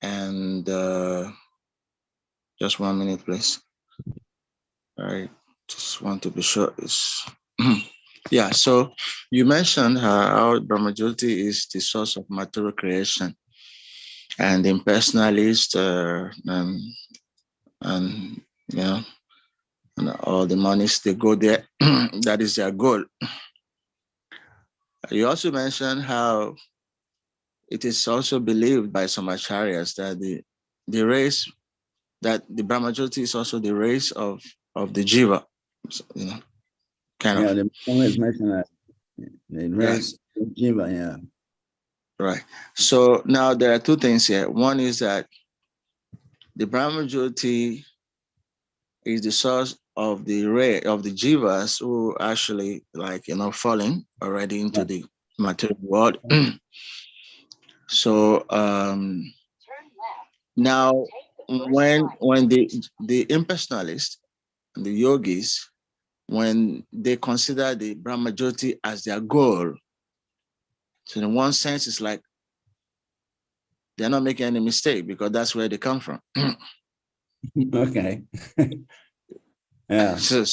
And just 1 minute, please. I just want to be sure it's yeah. So you mentioned how Brahma Jyoti is the source of material creation, and the impersonalist and you know, and all the monists, they go there. That is their goal. You also mentioned how it is also believed by some acharyas that the race, that the Brahma Jyoti is also the race of the jiva. So, you know, kind of. Yeah, the always mention that the race of jiva, yeah. Right. So now there are two things here. One is that the Brahma Jyoti is the source of the ray of the jivas who actually, like, you know, falling already into the material world. So now when the impersonalists and the yogis, when they consider the Brahma Jyoti as their goal, so in one sense it's like they're not making any mistake because that's where they come from. Okay. Yeah. So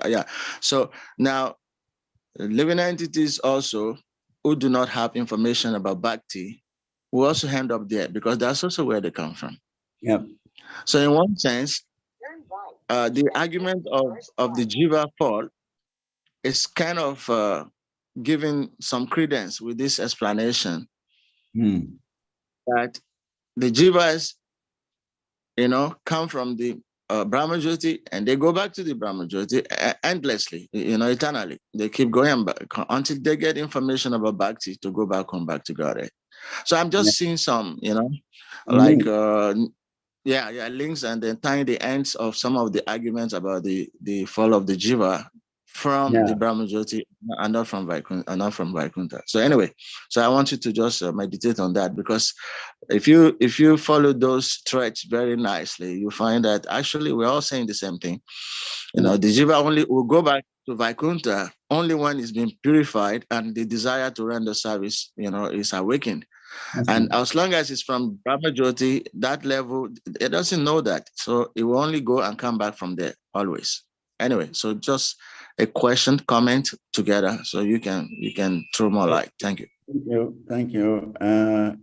yeah. So now living entities also who do not have information about bhakti will also end up there because that's also where they come from. Yeah. So in one sense, the argument of the jiva fall is kind of giving some credence with this explanation that the jivas, you know, come from the Brahma Jyoti and they go back to the Brahma Jyoti endlessly, you know, eternally. They keep going back until they get information about bhakti to go back home back to Godhead. So I'm just seeing some, you know, like links and then tying the ends of some of the arguments about the fall of the jiva from the Brahma Jyoti and not from Vaikuntha. So anyway, so I want you to just meditate on that, because if you follow those threads very nicely, you find that actually we're all saying the same thing. You know, the jiva only will go back to Vaikuntha only when it's been purified and the desire to render service, you know, is awakened. And as long as it's from Brahma Jyoti, that level, it doesn't know that. So it will only go and come back from there always. Anyway, so just a question, comment together so you can throw more light. Thank you. Thank you.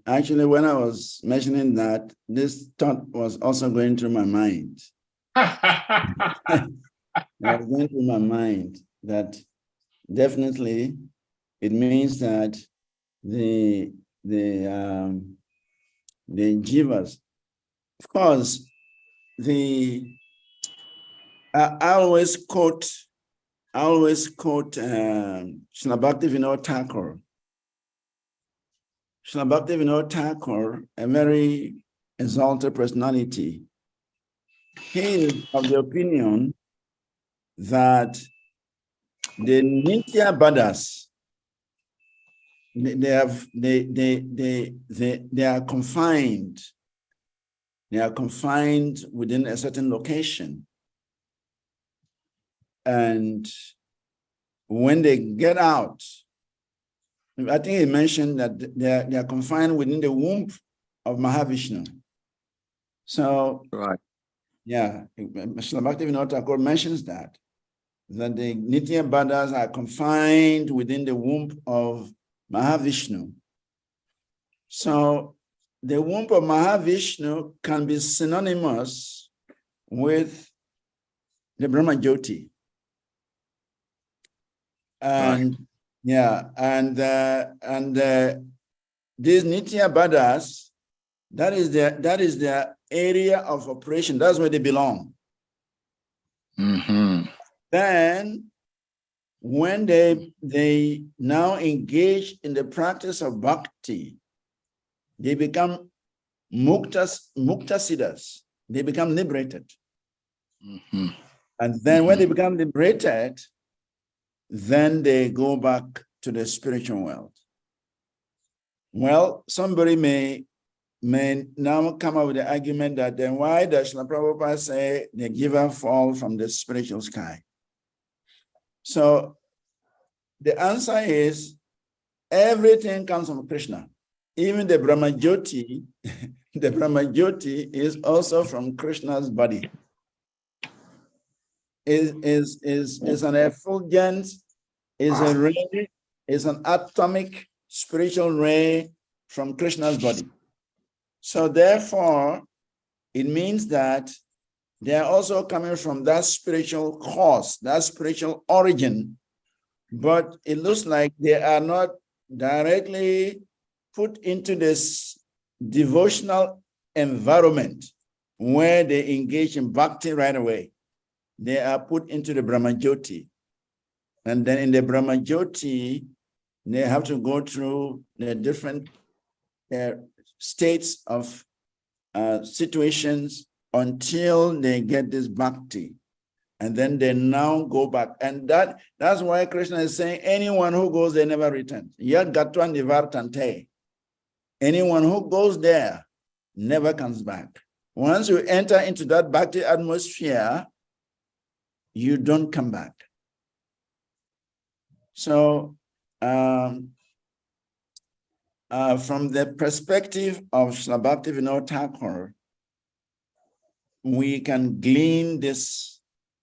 Actually, when I was mentioning that, this thought was also going through my mind. It was going through my mind that definitely it means that the jivas, of course, I always quote Srila Bhakti Vinod Thakur. Srila Bhakti Vinod Thakur, a very exalted personality, he is of the opinion that the Nitya Badas, they are confined. They are confined within a certain location. And when they get out, I think he mentioned that they are confined within the womb of Mahavishnu. So, right. Yeah, Srila Bhakti Vinod Thakur mentions that the Nitya Badas are confined within the womb of Mahavishnu. So the womb of Mahavishnu can be synonymous with the Brahma Jyoti. And these Nitya Badas, that is their area of operation. That's where they belong. Then when they now engage in the practice of bhakti, they become muktasiddhas. They become liberated. And then when they become liberated, then they go back to the spiritual world. Well, somebody may now come up with the argument that then why does Srila Prabhupada say the giver fall from the spiritual sky? So the answer is everything comes from Krishna. Even the Brahmajyoti, the Brahmajyoti is also from Krishna's body. Is an effulgence, is a ray, is an atomic spiritual ray from Krishna's body. So therefore, it means that they are also coming from that spiritual cause, that spiritual origin, but it looks like they are not directly put into this devotional environment where they engage in bhakti right away. They are put into the Brahmajyoti. And then in the Brahmajyoti, they have to go through the different states of situations until they get this bhakti. And then they now go back. And that's why Krishna is saying, anyone who goes there never returns. Yad gatva nivartante. Anyone who goes there never comes back. Once you enter into that bhakti atmosphere, you don't come back. So from the perspective of Srila Bhaktivinoda Thakur, we can glean this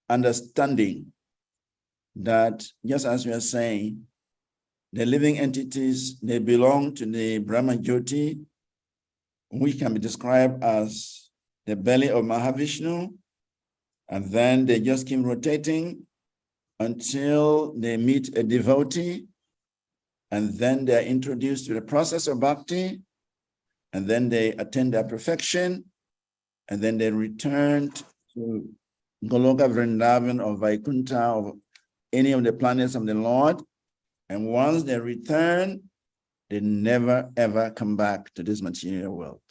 understanding that, just as we are saying, the living entities, they belong to the Brahma Jyoti, which can be described as the belly of Mahavishnu, and then they just keep rotating until they meet a devotee, and then they are introduced to the process of bhakti, and then they attain their perfection, and then they return to Goloka Vrindavan or Vaikuntha or any of the planets of the Lord. And once they return, they never ever come back to this material world.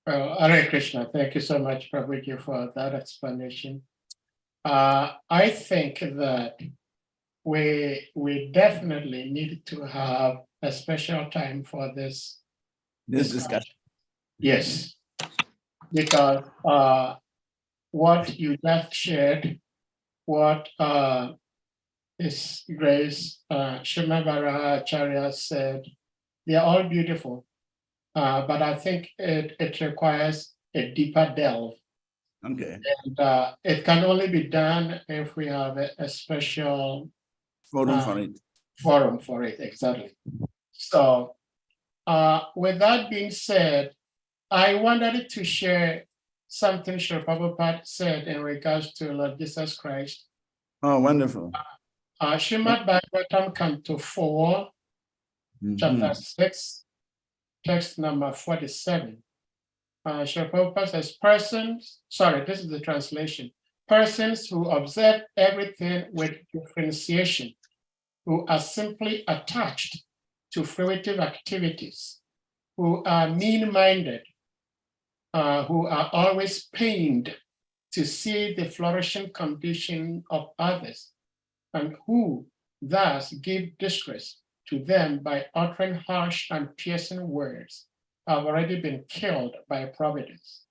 Well, Hare Krishna, thank you so much, Prabhuji, for that explanation. I think that we definitely need to have a special time for this discussion. Yes, because what you just shared, what His Grace Shrimad Acharya said, they are all beautiful. But I think it requires a deeper delve. Okay. And it can only be done if we have a special forum for it, exactly. So with that being said, I wanted to share something Srila Prabhupada said in regards to Lord Jesus Christ. Oh, wonderful. Srimad Bhagavatam, Canto 4, Chapter 6, text number 47. Srila Prabhupada says, this is the translation. Persons who observe everything with differentiation, who are simply attached to fruitive activities, who are mean-minded, who are always pained to see the flourishing condition of others, and who thus give distress to them by uttering harsh and piercing words, have already been killed by Providence.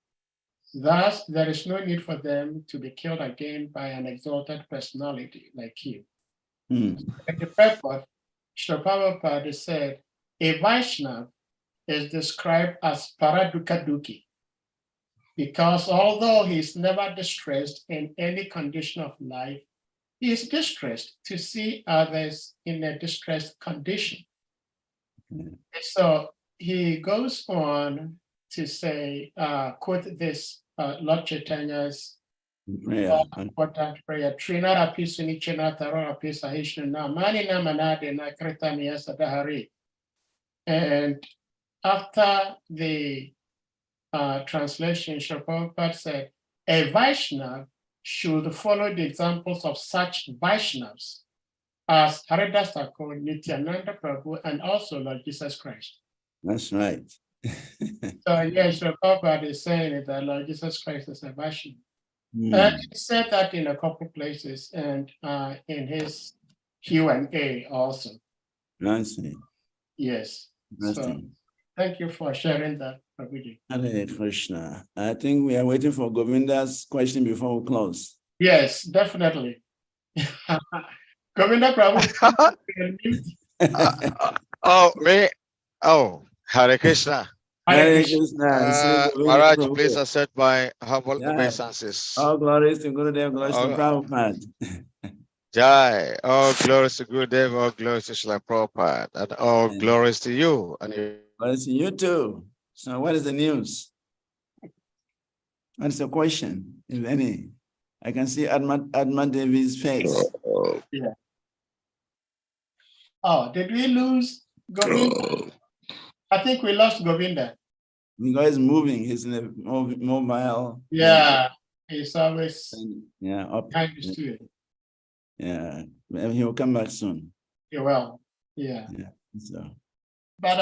Thus, there is no need for them to be killed again by an exalted personality like you. In the purport, Srila Prabhupada said, a Vaishnava is described as Paradukaduki, because although he is never distressed in any condition of life, he is distressed to see others in a distressed condition. So he goes on to say, quote this Lord Chaitanya's important prayer, Trinara Pisunichena Tarora Pisahishna, Manina Manade na Kritania Sadahari. And after the translation, Srila Prabhupada said, a Vaishnava should follow the examples of such Vaishnavas as Haridas Thakur, Nityananda Prabhu, and also Lord Jesus Christ. That's right. So yes, Srila Prabhupada is saying that Lord Jesus Christ is a Vaishnava. And he said that in a couple places and in his Q&A also. I see. Yes. So Interesting. thank you for sharing that, Prabhuji. Hare Krishna. I think we are waiting for Govinda's question before we close. Yes, definitely. Govinda Prabhu. Oh, me. Oh, Hare Krishna. Hare Krishna. Say Govinda Maharaj, Prabhu. please accept my humble Yeah. obeisances. All glories to Gurudev, glories to Oh. Prabhupada. Jai. All glories to Gurudev, all glories to Srila Prabhupada, and all Yeah. glories to you. And Glories to you too. So what is the news? What's the question, if any? I can see Adma Devi's face. Yeah. Oh, did we lose Govinda? I think we lost Govinda. The guy is moving. He's in a mobile. Yeah, he's always Yeah, up. behind the studio. Yeah, and he will come back soon. Yeah, well, yeah. Yeah. So But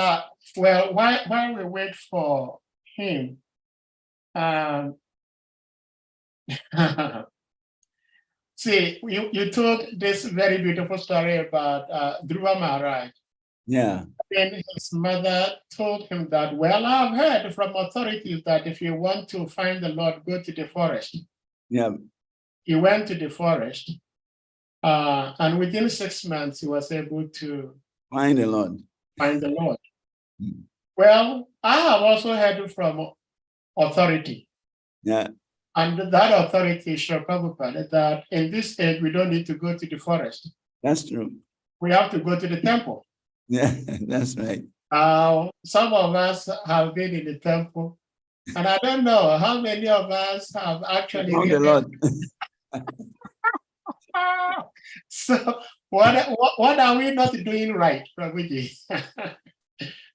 well, while we wait for him, see, you told this very beautiful story about Dhruva Maharaj. yeah, Then his mother told him that, well, I've heard from authorities that if you want to find the Lord, go to the forest. yeah. He went to the forest, and within 6 months, he was able to Find the Lord. find the Lord. Mm. Well, I have also heard from authority. Yeah, And that authority is Srila Prabhupada, that in this age, we don't need to go to the forest. that's true. We have to go to the temple. Yeah, that's right. Some of us have been in the temple, and I don't know how many of us have actually Found the Lord. So what are we not doing right, Prabhuji?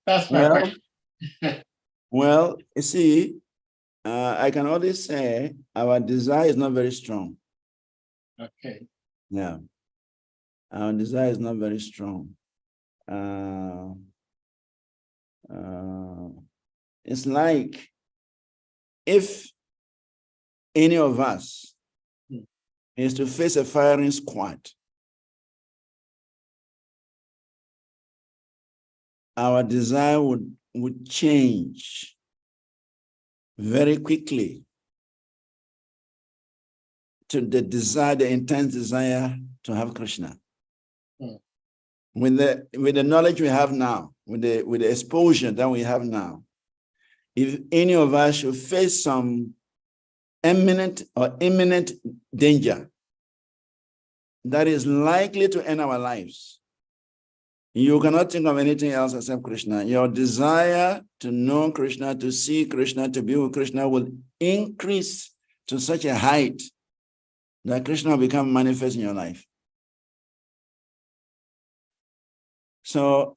That's my question. Well, you see, I can only say our desire is not very strong. Okay. Yeah, our desire is not very strong. It's like if any of us is to face a firing squad, our desire would change very quickly to the desire, the intense desire to have Krishna. With the knowledge we have now, with the exposure that we have now, if any of us should face some imminent danger that is likely to end our lives, you cannot think of anything else except Krishna. Your desire to know Krishna, to see Krishna, to be with Krishna will increase to such a height that Krishna will become manifest in your life. So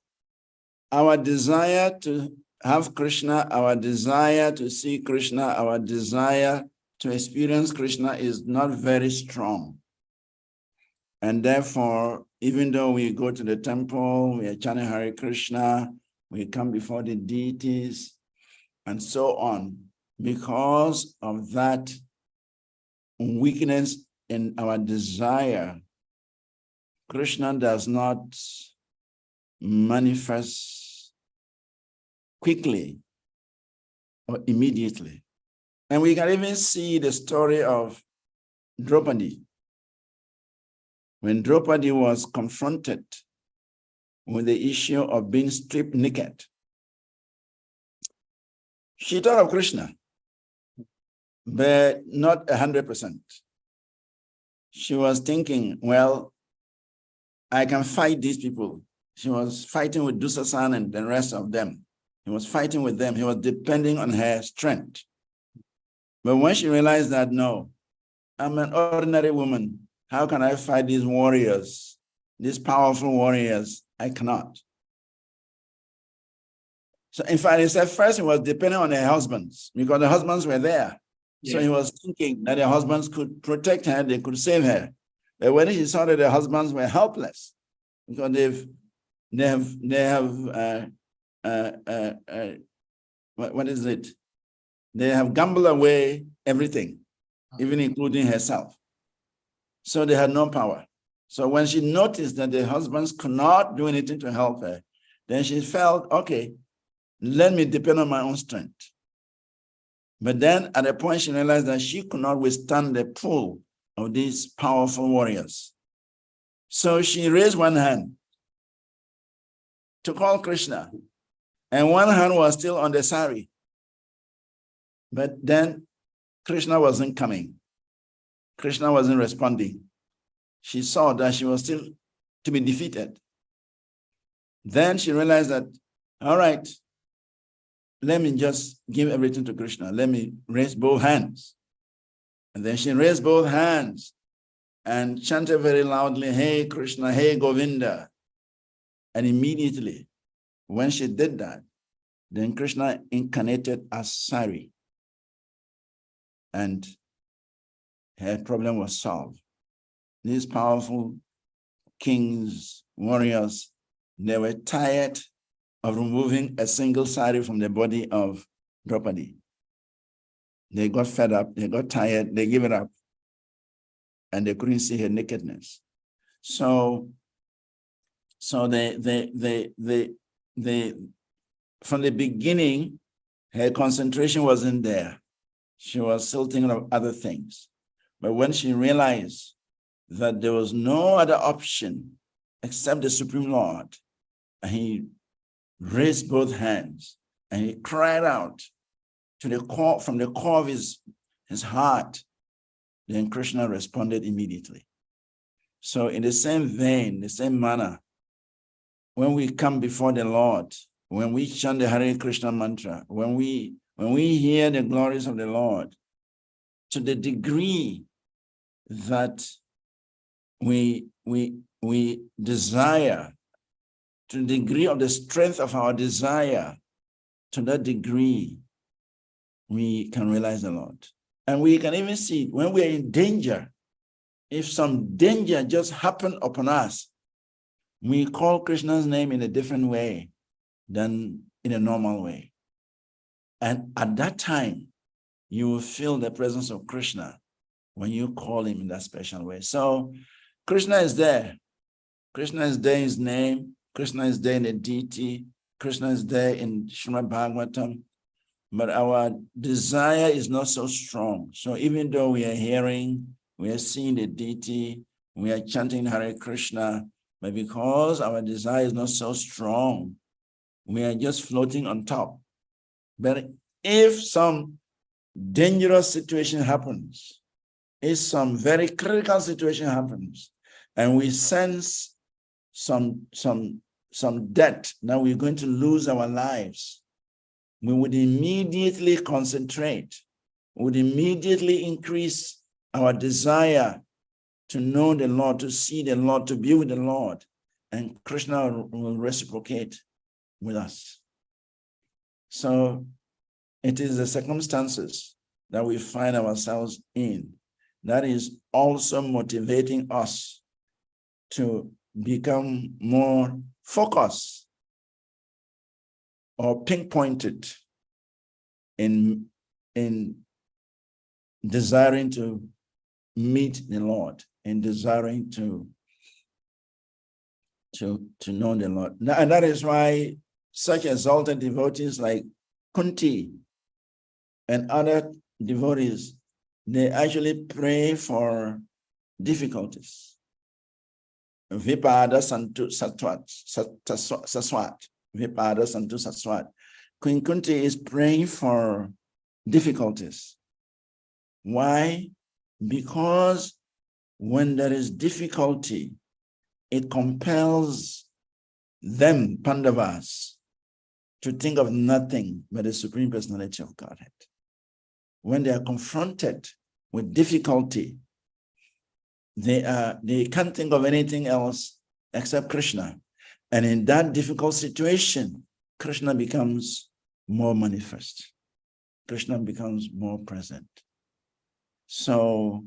our desire to have Krishna, our desire to see Krishna, our desire to experience Krishna is not very strong. And therefore, even though we go to the temple, we are chanting Hare Krishna, we come before the deities, and so on, because of that weakness in our desire, Krishna does not manifest quickly or immediately. And we can even see the story of Draupadi. When Draupadi was confronted with the issue of being stripped naked, she thought of Krishna, but not 100%. She was thinking, well, I can fight these people. She was fighting with Dusasan and the rest of them. He was fighting with them. He was depending on her strength. But when she realized that, no, I'm an ordinary woman. How can I fight these warriors, these powerful warriors? I cannot. So in fact, he said first he was depending on her husbands because the husbands were there. Yeah. So he was thinking that the husbands could protect her, they could save her. But when he saw that the husbands were helpless, because what is it? They have gambled away everything, even including herself. So they had no power. So when she noticed that the husbands could not do anything to help her, then she felt, okay, let me depend on my own strength. But then at a point she realized that she could not withstand the pull of these powerful warriors. So she raised one hand to call Krishna, and one hand was still on the sari. But then Krishna wasn't coming. Krishna wasn't responding. She saw that she was still to be defeated. Then she realized that, all right, let me just give everything to Krishna. Let me raise both hands. And then she raised both hands and chanted very loudly, "Hey Krishna, hey Govinda." And immediately, when she did that, then Krishna incarnated as Sari. And her problem was solved. These powerful kings, warriors, they were tired of removing a single sari from the body of Draupadi. They got fed up, they got tired, they gave it up, and they couldn't see her nakedness. So they from the beginning, her concentration wasn't there. She was still thinking of other things. But when she realized that there was no other option except the Supreme Lord, and he raised both hands and he cried out to the core, from the core of his heart, then Krishna responded immediately. So in the same vein, the same manner, when we come before the Lord, when we chant the Hare Krishna mantra, when we hear the glories of the Lord, to the degree that we desire, to the degree of the strength of our desire, to that degree, we can realize the Lord. And we can even see when we are in danger, if some danger just happened upon us, we call Krishna's name in a different way than in a normal way. And at that time, you will feel the presence of Krishna when you call him in that special way. So Krishna is there. Krishna is there in his name. Krishna is there in the deity. Krishna is there in SRIMAD Bhagavatam. But our desire is not so strong. So even though we are hearing, we are seeing the deity, we are chanting Hare Krishna, but because our desire is not so strong, we are just floating on top. But if some dangerous situation happens, if some very critical situation happens, and we sense some death, now we're going to lose our lives, we would immediately concentrate, would immediately increase our desire to know the Lord, to see the Lord, to be with the Lord, and Krishna will reciprocate with us. So it is the circumstances that we find ourselves in that is also motivating us to become more focused or pinpointed in desiring to meet the Lord, in desiring to know the Lord. And that is why such exalted devotees like Kunti and other devotees, they actually pray for difficulties. Vipada Santu Saswat. Vipada Santu Saswat. Queen Kunti is praying for difficulties. Why? Because when there is difficulty, it compels them, Pandavas, to think of nothing but the Supreme Personality of Godhead. When they are confronted with difficulty, they can't think of anything else except Krishna. And in that difficult situation, Krishna becomes more manifest. Krishna becomes more present. So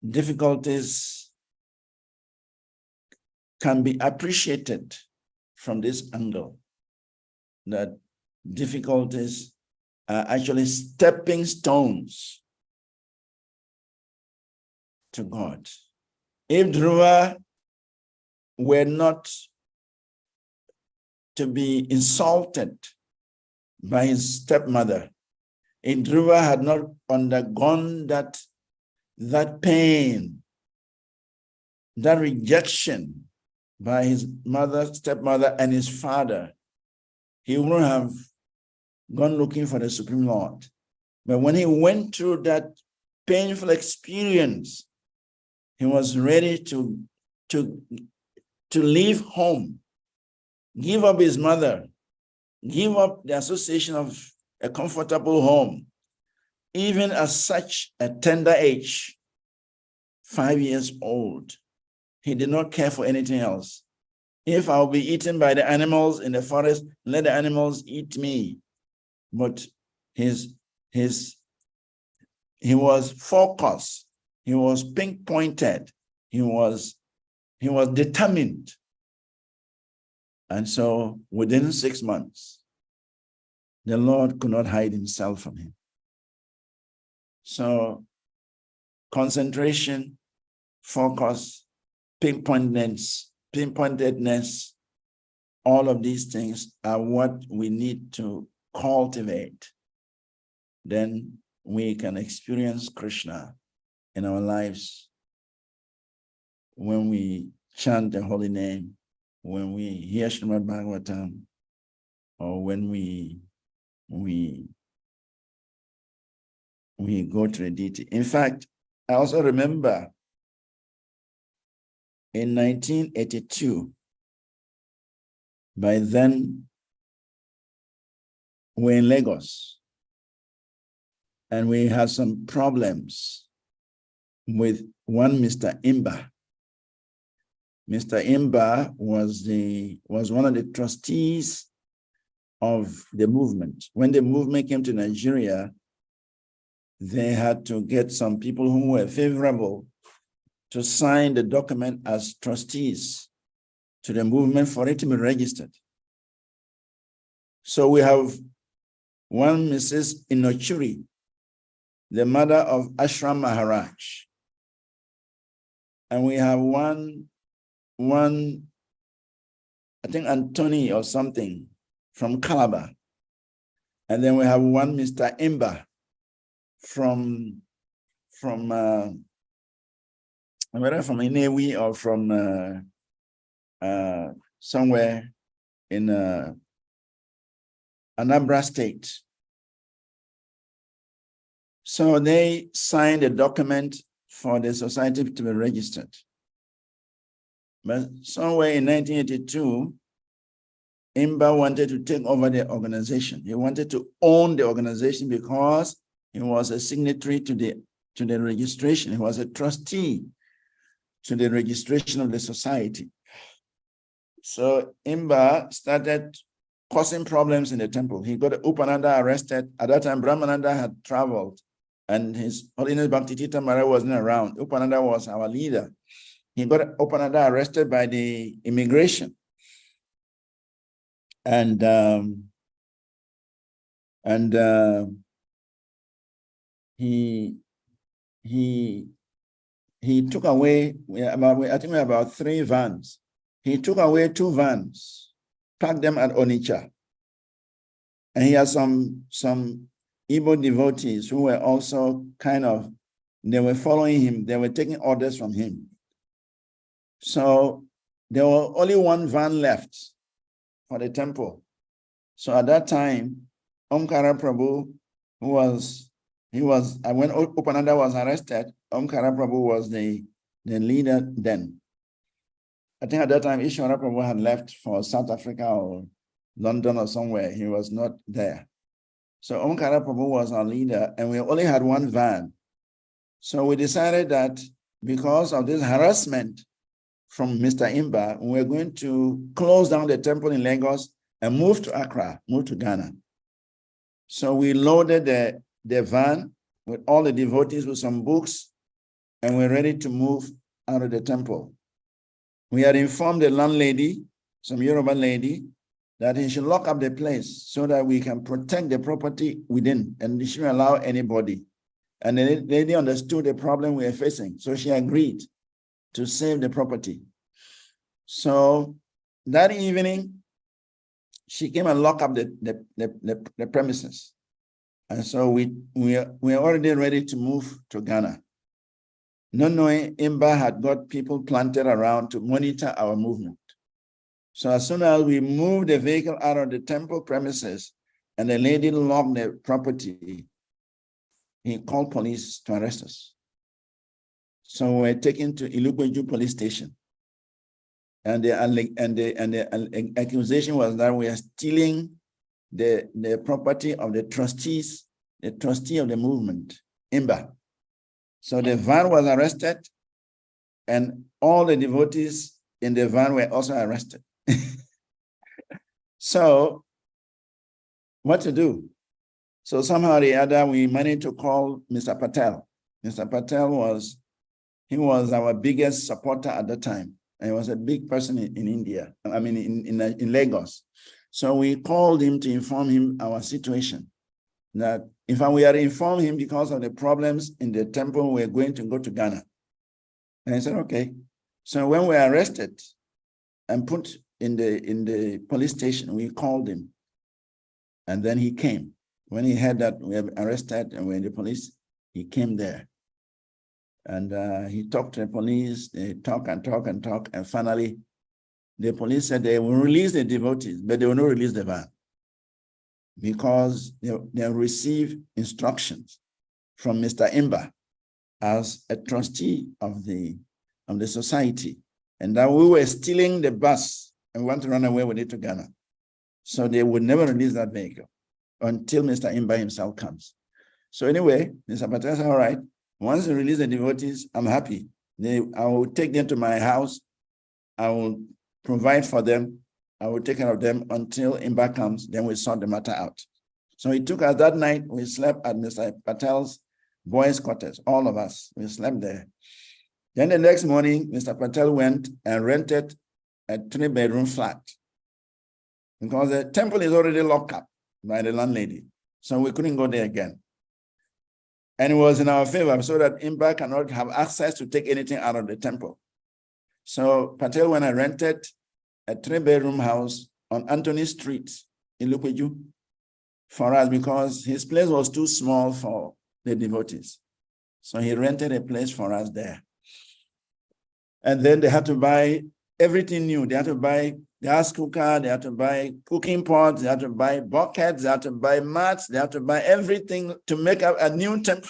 difficulties can be appreciated from this angle, that difficulties are actually stepping stones to God. If Dhruva were not to be insulted by his stepmother, if Dhruva had not undergone that pain, that rejection by his mother, stepmother, and his father, he wouldn't have gone looking for the Supreme Lord. But when he went through that painful experience, he was ready to leave home, give up his mother, give up the association of a comfortable home, even at such a tender age, 5 years old. He did not care for anything else. If I'll be eaten by the animals in the forest, let the animals eat me. But he was focused. He was pinpointed. He was determined. And so within 6 months, the Lord could not hide himself from him. So concentration, focus, pinpointedness, all of these things are what we need to cultivate. Then we can experience Krishna in our lives when we chant the holy name, when we hear SRIMAD BHAGAVATAM, or when we go to the deity. In fact, I also remember in 1982, by then we're in Lagos, and we had some problems with one Mr. Imba. Mr. Imba was one of the trustees of the movement. When the movement came to Nigeria, they had to get some people who were favorable to sign the document as trustees to the movement for it to be registered. So we have one Mrs. Inochuri, the mother of Ashram Maharaj. And we have one, I think Anthony or something from Calabar. And then we have one Mr. Imba from Inewi or from somewhere in Anambra State. So they signed a document for the society to be registered. But somewhere in 1982, Imba wanted to take over the organization. He wanted to own the organization because he was a signatory to the registration. He was a trustee to the registration of the society. So Imba started causing problems in the temple. He got Upananda arrested. At that time, Brahmananda had traveled, and His Holiness Bhakti Tita Maharaj wasn't around. Upananda was our leader. He got Upananda arrested by the immigration. And he took away, I think we have about 3 vans. He took away 2 vans, packed them at Onitsha. And he had some Igbo devotees who were also they were following him. They were taking orders from him. So there was only 1 van left for the temple. So at that time, Omkara Prabhu, when Upananda was arrested, Omkara Prabhu was the leader then. I think at that time, Ishwara Prabhu had left for South Africa or London or somewhere. He was not there. So Omkara Prabhu was our leader, and we only had 1 van. So we decided that because of this harassment from Mr. Imba, we were going to close down the temple in Lagos and move to Accra, move to Ghana. So we loaded the van with all the devotees with some books, and we're ready to move out of the temple. We had informed the landlady, some Yoruba lady, that he should lock up the place so that we can protect the property within, and he shouldn't allow anybody. And the lady understood the problem we were facing. So she agreed to save the property. So that evening, she came and locked up the premises. And so we are already ready to move to Ghana. Not knowing IMBA had got people planted around to monitor our movement. So as soon as we moved the vehicle out of the temple premises and the lady locked the property, he called police to arrest us. So we were taken to Ilukweju police station. And the accusation was that we are stealing the property of the trustees, the trustee of the movement, IMBA. So the van was arrested, and all the devotees in the van were also arrested. So what to do? So somehow or the other, we managed to call Mr. Patel. Mr. Patel was our biggest supporter at the time. And he was a big person in India, I mean, in Lagos. So we called him to inform him our situation. That in fact, we had informed him because of the problems in the temple, we're going to go to Ghana. And he said, okay. So when we were arrested and put in the police station, we called him. And then he came. When he heard that we were arrested and we're in the police, he came there. And he talked to the police, they talk and talk and talk. And finally, the police said they will release the devotees, but they will not release the van because they received instructions from Mr. Imba as a trustee of the society, and that we were stealing the bus and want to run away with it to Ghana. So they would never release that vehicle until Mr. Imba himself comes. So anyway, Mr. Patel said, all right, once you release the devotees, I'm happy. I will take them to my house. I will provide for them. I will take care of them until Imba comes. Then we sort the matter out. So he took us that night. We slept at Mr. Patel's boys' quarters, all of us. We slept there. Then the next morning, Mr. Patel went and rented a 3-bedroom flat because the temple is already locked up by the landlady. So we couldn't go there again. And it was in our favor so that Imba cannot have access to take anything out of the temple. So Patel went and rented a 3-bedroom house on Anthony Street in Lukweju for us because his place was too small for the devotees. So he rented a place for us there. And then they had to buy everything new. They had to buy gas cooker, they had to buy cooking pots, they had to buy buckets, they had to buy mats, they had to buy everything to make up a new temple.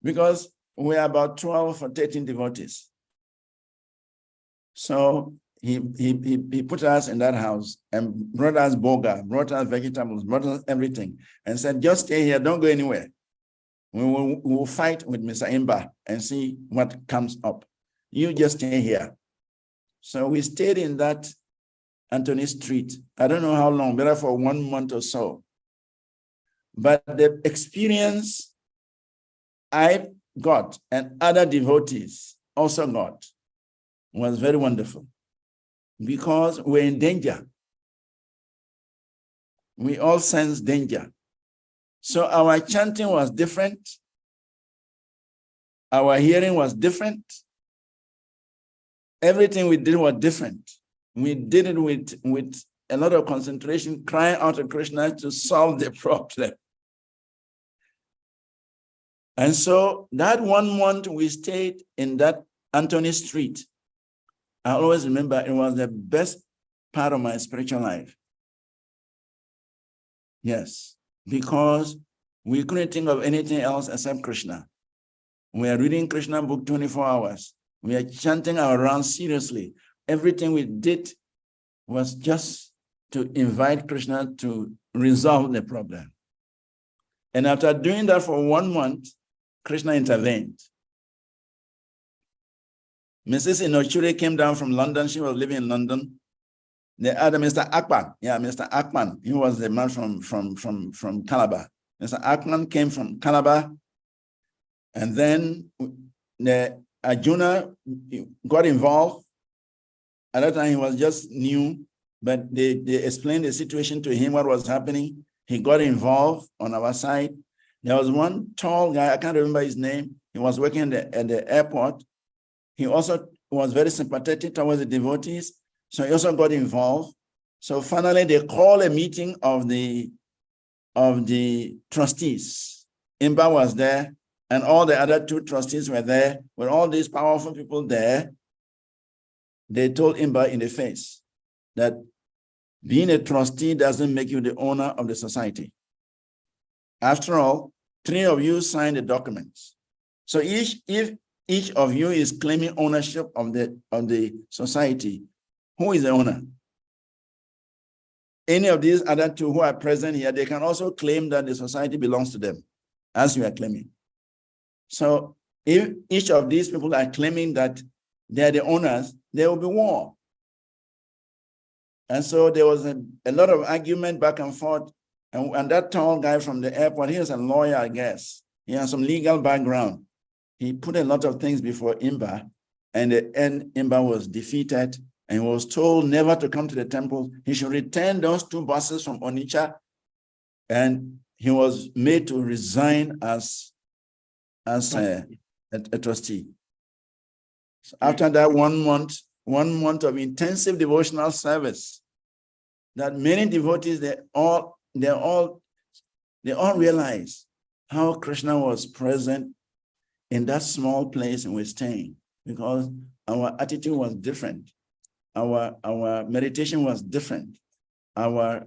Because we are about 12 or 13 devotees. So he put us in that house and brought us boga, brought us vegetables, brought us everything, and said, just stay here, don't go anywhere. We will fight with Mr. Imba and see what comes up. You just stay here. So we stayed in that Anthony Street. I don't know how long, but for 1 month or so. But the experience I got and other devotees also got was very wonderful because we're in danger. We all sense danger. So our chanting was different. Our hearing was different. Everything we did was different. We did it with a lot of concentration, crying out to Krishna to solve the problem. And so that 1 month we stayed in that Anthony Street, I always remember it was the best part of my spiritual life. Yes, because we couldn't think of anything else except Krishna. We are reading Krishna book 24 hours. We are chanting our rounds seriously. Everything we did was just to invite Krishna to resolve the problem. And after doing that for 1 month, Krishna intervened. Mrs. Inochure came down from London. She was living in London. The other Mr. Akpan, Mr. Akpan, he was the man from Calabar. Mr. Akpan came from Calabar, and then the Arjuna got involved. At that time, he was just new, but they explained the situation to him, what was happening. He got involved on our side, There was one tall guy, I can't remember his name. He was working at the airport. He also was very sympathetic towards the devotees. So he also got involved. So finally they called a meeting of the trustees. Imba was there and all the other 2 trustees were there. With all these powerful people there, they told Imba in the face that being a trustee doesn't make you the owner of the society. After all, 3 of you signed the documents. So if each of you is claiming ownership of the society, who is the owner? Any of these other 2 who are present here, they can also claim that the society belongs to them, as you are claiming. So if each of these people are claiming that they are the owners, there will be war. And so there was a lot of argument back and forth. And that tall guy from the airport, he is a lawyer, I guess. He has some legal background. He put a lot of things before Imba, and in the end, Imba was defeated and was told never to come to the temple. He should return those 2 buses from Onitsha, and he was made to resign as a trustee. So after that 1 month of intensive devotional service, that many devotees, they all realized how Krishna was present in that small place and we're staying, because our attitude was different. Our meditation was different. Our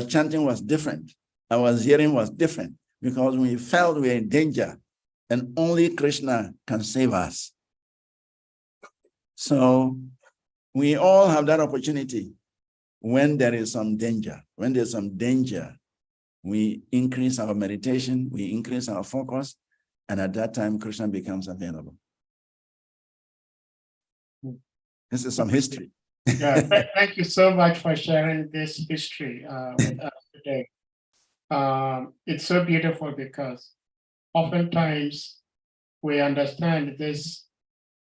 chanting was different. Our hearing was different, because we felt we were in danger and only Krishna can save us. So we all have that opportunity when there is some danger. When there's some danger, we increase our meditation, we increase our focus, and at that time, Krishna becomes available. This is some history. Yeah, thank you so much for sharing this history with us today. It's so beautiful because oftentimes we understand this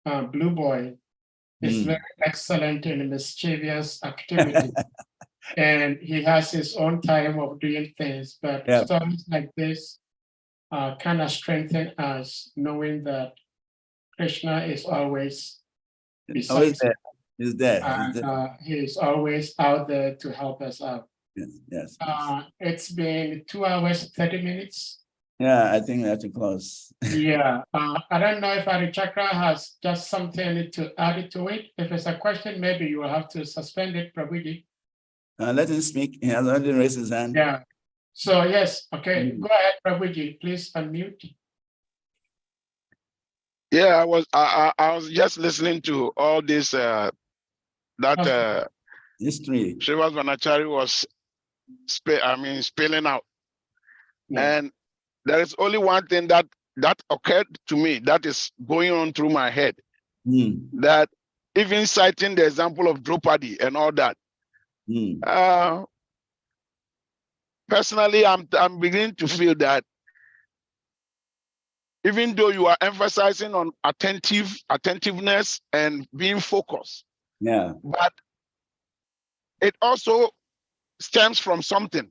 blue boy is very excellent in mischievous activity. And he has his own time of doing things, but stories like this kind of strengthen us, knowing that Krishna is always beside us. He's there. And he's always out there to help us out. Yes. It's been 2 hours, 30 minutes. Yeah, I think we have to close. Yeah, I don't know if Adi Chakra has just something to add to it. If it's a question, maybe you will have to suspend it, Prabhuji. Let him speak. He has already raised his hand. Yeah. So yes, okay. Go ahead, Prabhuji. Please unmute. Yeah, I was just listening to all this history. SRIVAS VANACARI was spelling out. Yeah. And there is only one thing that occurred to me that is going on through my head. That even citing the example of Draupadi and all that. Personally, I'm beginning to feel that even though you are emphasizing on attentiveness and being focused, but it also stems from something.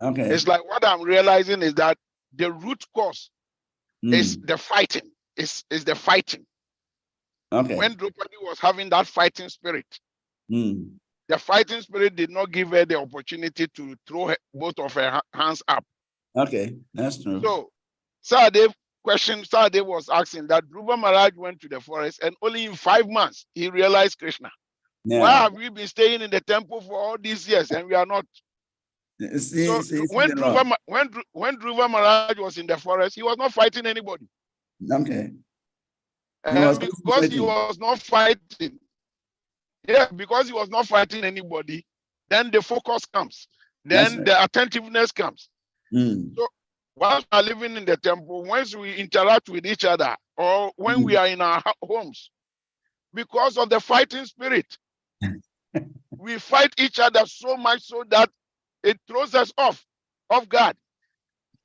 Okay. It's like what I'm realizing is that the root cause is the fighting. Is the fighting. Okay. When Draupadi was having that fighting spirit, the fighting spirit did not give her the opportunity to throw both of her hands up. Okay, that's true. So Sahadev was asking that Dhruva Maharaj went to the forest and only in 5 months he realized Krishna. Yeah. Why have we been staying in the temple for all these years and we are not? When Dhruva Maharaj was in the forest, he was not fighting anybody. Okay. And because he was not fighting, because he was not fighting anybody, then the focus comes. Then the attentiveness comes. So once we are living in the temple, once we interact with each other, or when we are in our homes, because of the fighting spirit, we fight each other so much so that it throws us off guard.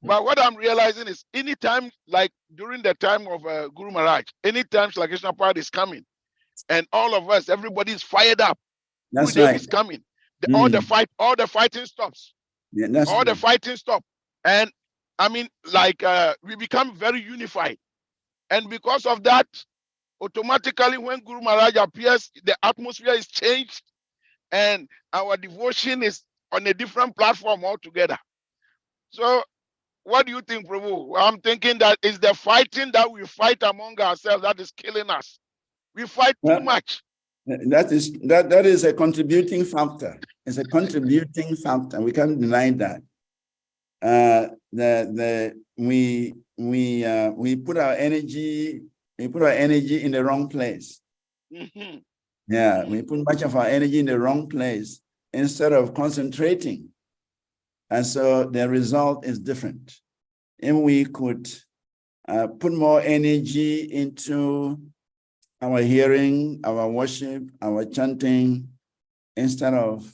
But what I'm realizing is anytime, like during the time of Guru Maharaj, anytime Shri Krishna Prabhupada is coming, and all of us, everybody is fired up. That's right. Is coming. All the fighting stops. Yeah, that's all true. the fighting stop. And I mean, like we become very unified. And because of that, automatically when Guru Maharaj appears, the atmosphere is changed and our devotion is on a different platform altogether. So what do you think, Prabhu? I'm thinking that it's the fighting that we fight among ourselves that is killing us. We fight too much. That is a contributing factor. It's a contributing factor. We can't deny that. We put our energy in the wrong place. Mhm. Yeah, we put much of our energy in the wrong place instead of concentrating. And so the result is different. If we could put more energy into our hearing, our worship, our chanting, instead of,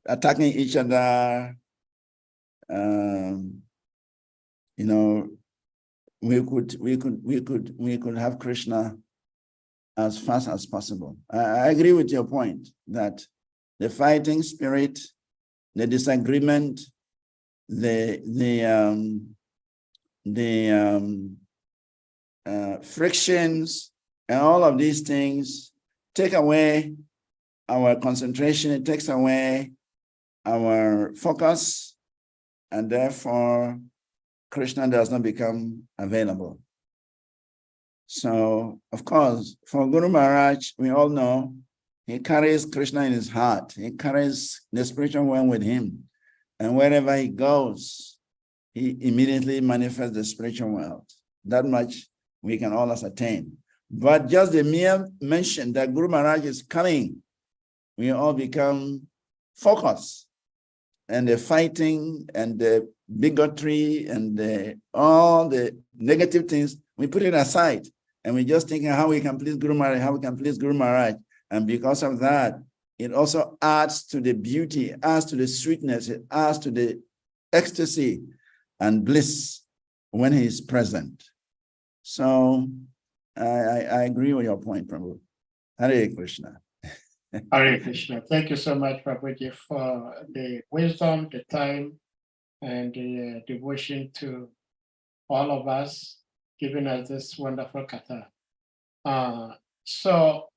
attacking each other, we could have Krishna as fast as possible. I agree with your point that the fighting spirit, the disagreement, the frictions, and all of these things take away our concentration. It takes away our focus, and therefore Krishna does not become available. So, of course, for Guru Maharaj, we all know he carries Krishna in his heart. He carries the spiritual world with him. And wherever he goes, he immediately manifests the spiritual world. That much we can all ascertain. But just the mere mention that Guru Maharaj is coming, we all become focused. And the fighting and the bigotry and all the negative things, we put it aside. And we're just thinking how we can please Guru Maharaj, how we can please Guru Maharaj. And because of that, it also adds to the beauty, adds to the sweetness, it adds to the ecstasy and bliss when he is present. So I agree with your point, Prabhu. Hare Krishna. Hare Krishna. Thank you so much, Prabhuji, for the wisdom, the time, and the devotion to all of us, giving us this wonderful katha. So,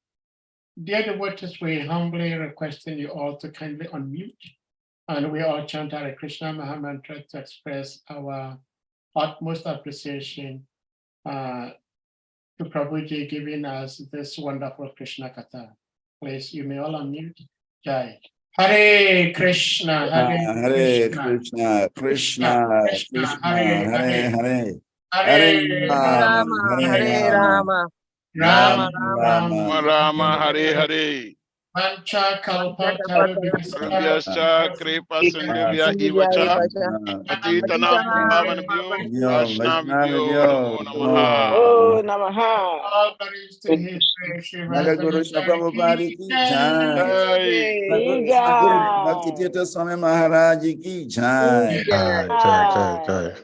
dear devotees, we humbly requesting you all to kindly unmute, and we all chant Hare Krishna Maha Mantra to express our utmost appreciation to Prabhuji giving us this wonderful Krishna katha. Please, you may all unmute. Jai. Hare Krishna, Hare Krishna, Krishna, Krishna, Hare Hare, Hare Rama, Hare Rama, Rama Rama Rama Hare Hare. Mancha Vyasa Kripa Sindhya Ivacha Patitanam Pavanabhyo Vaishnavibhyo Namo Namaha. Oh, Namaha. all praise to his grace. Nagaguru Prabhupada ki jai. Nagaguru Bhakti Tirtha Swami Maharaj ki jai. Jai.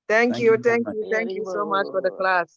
Thank you so much. so much for the class.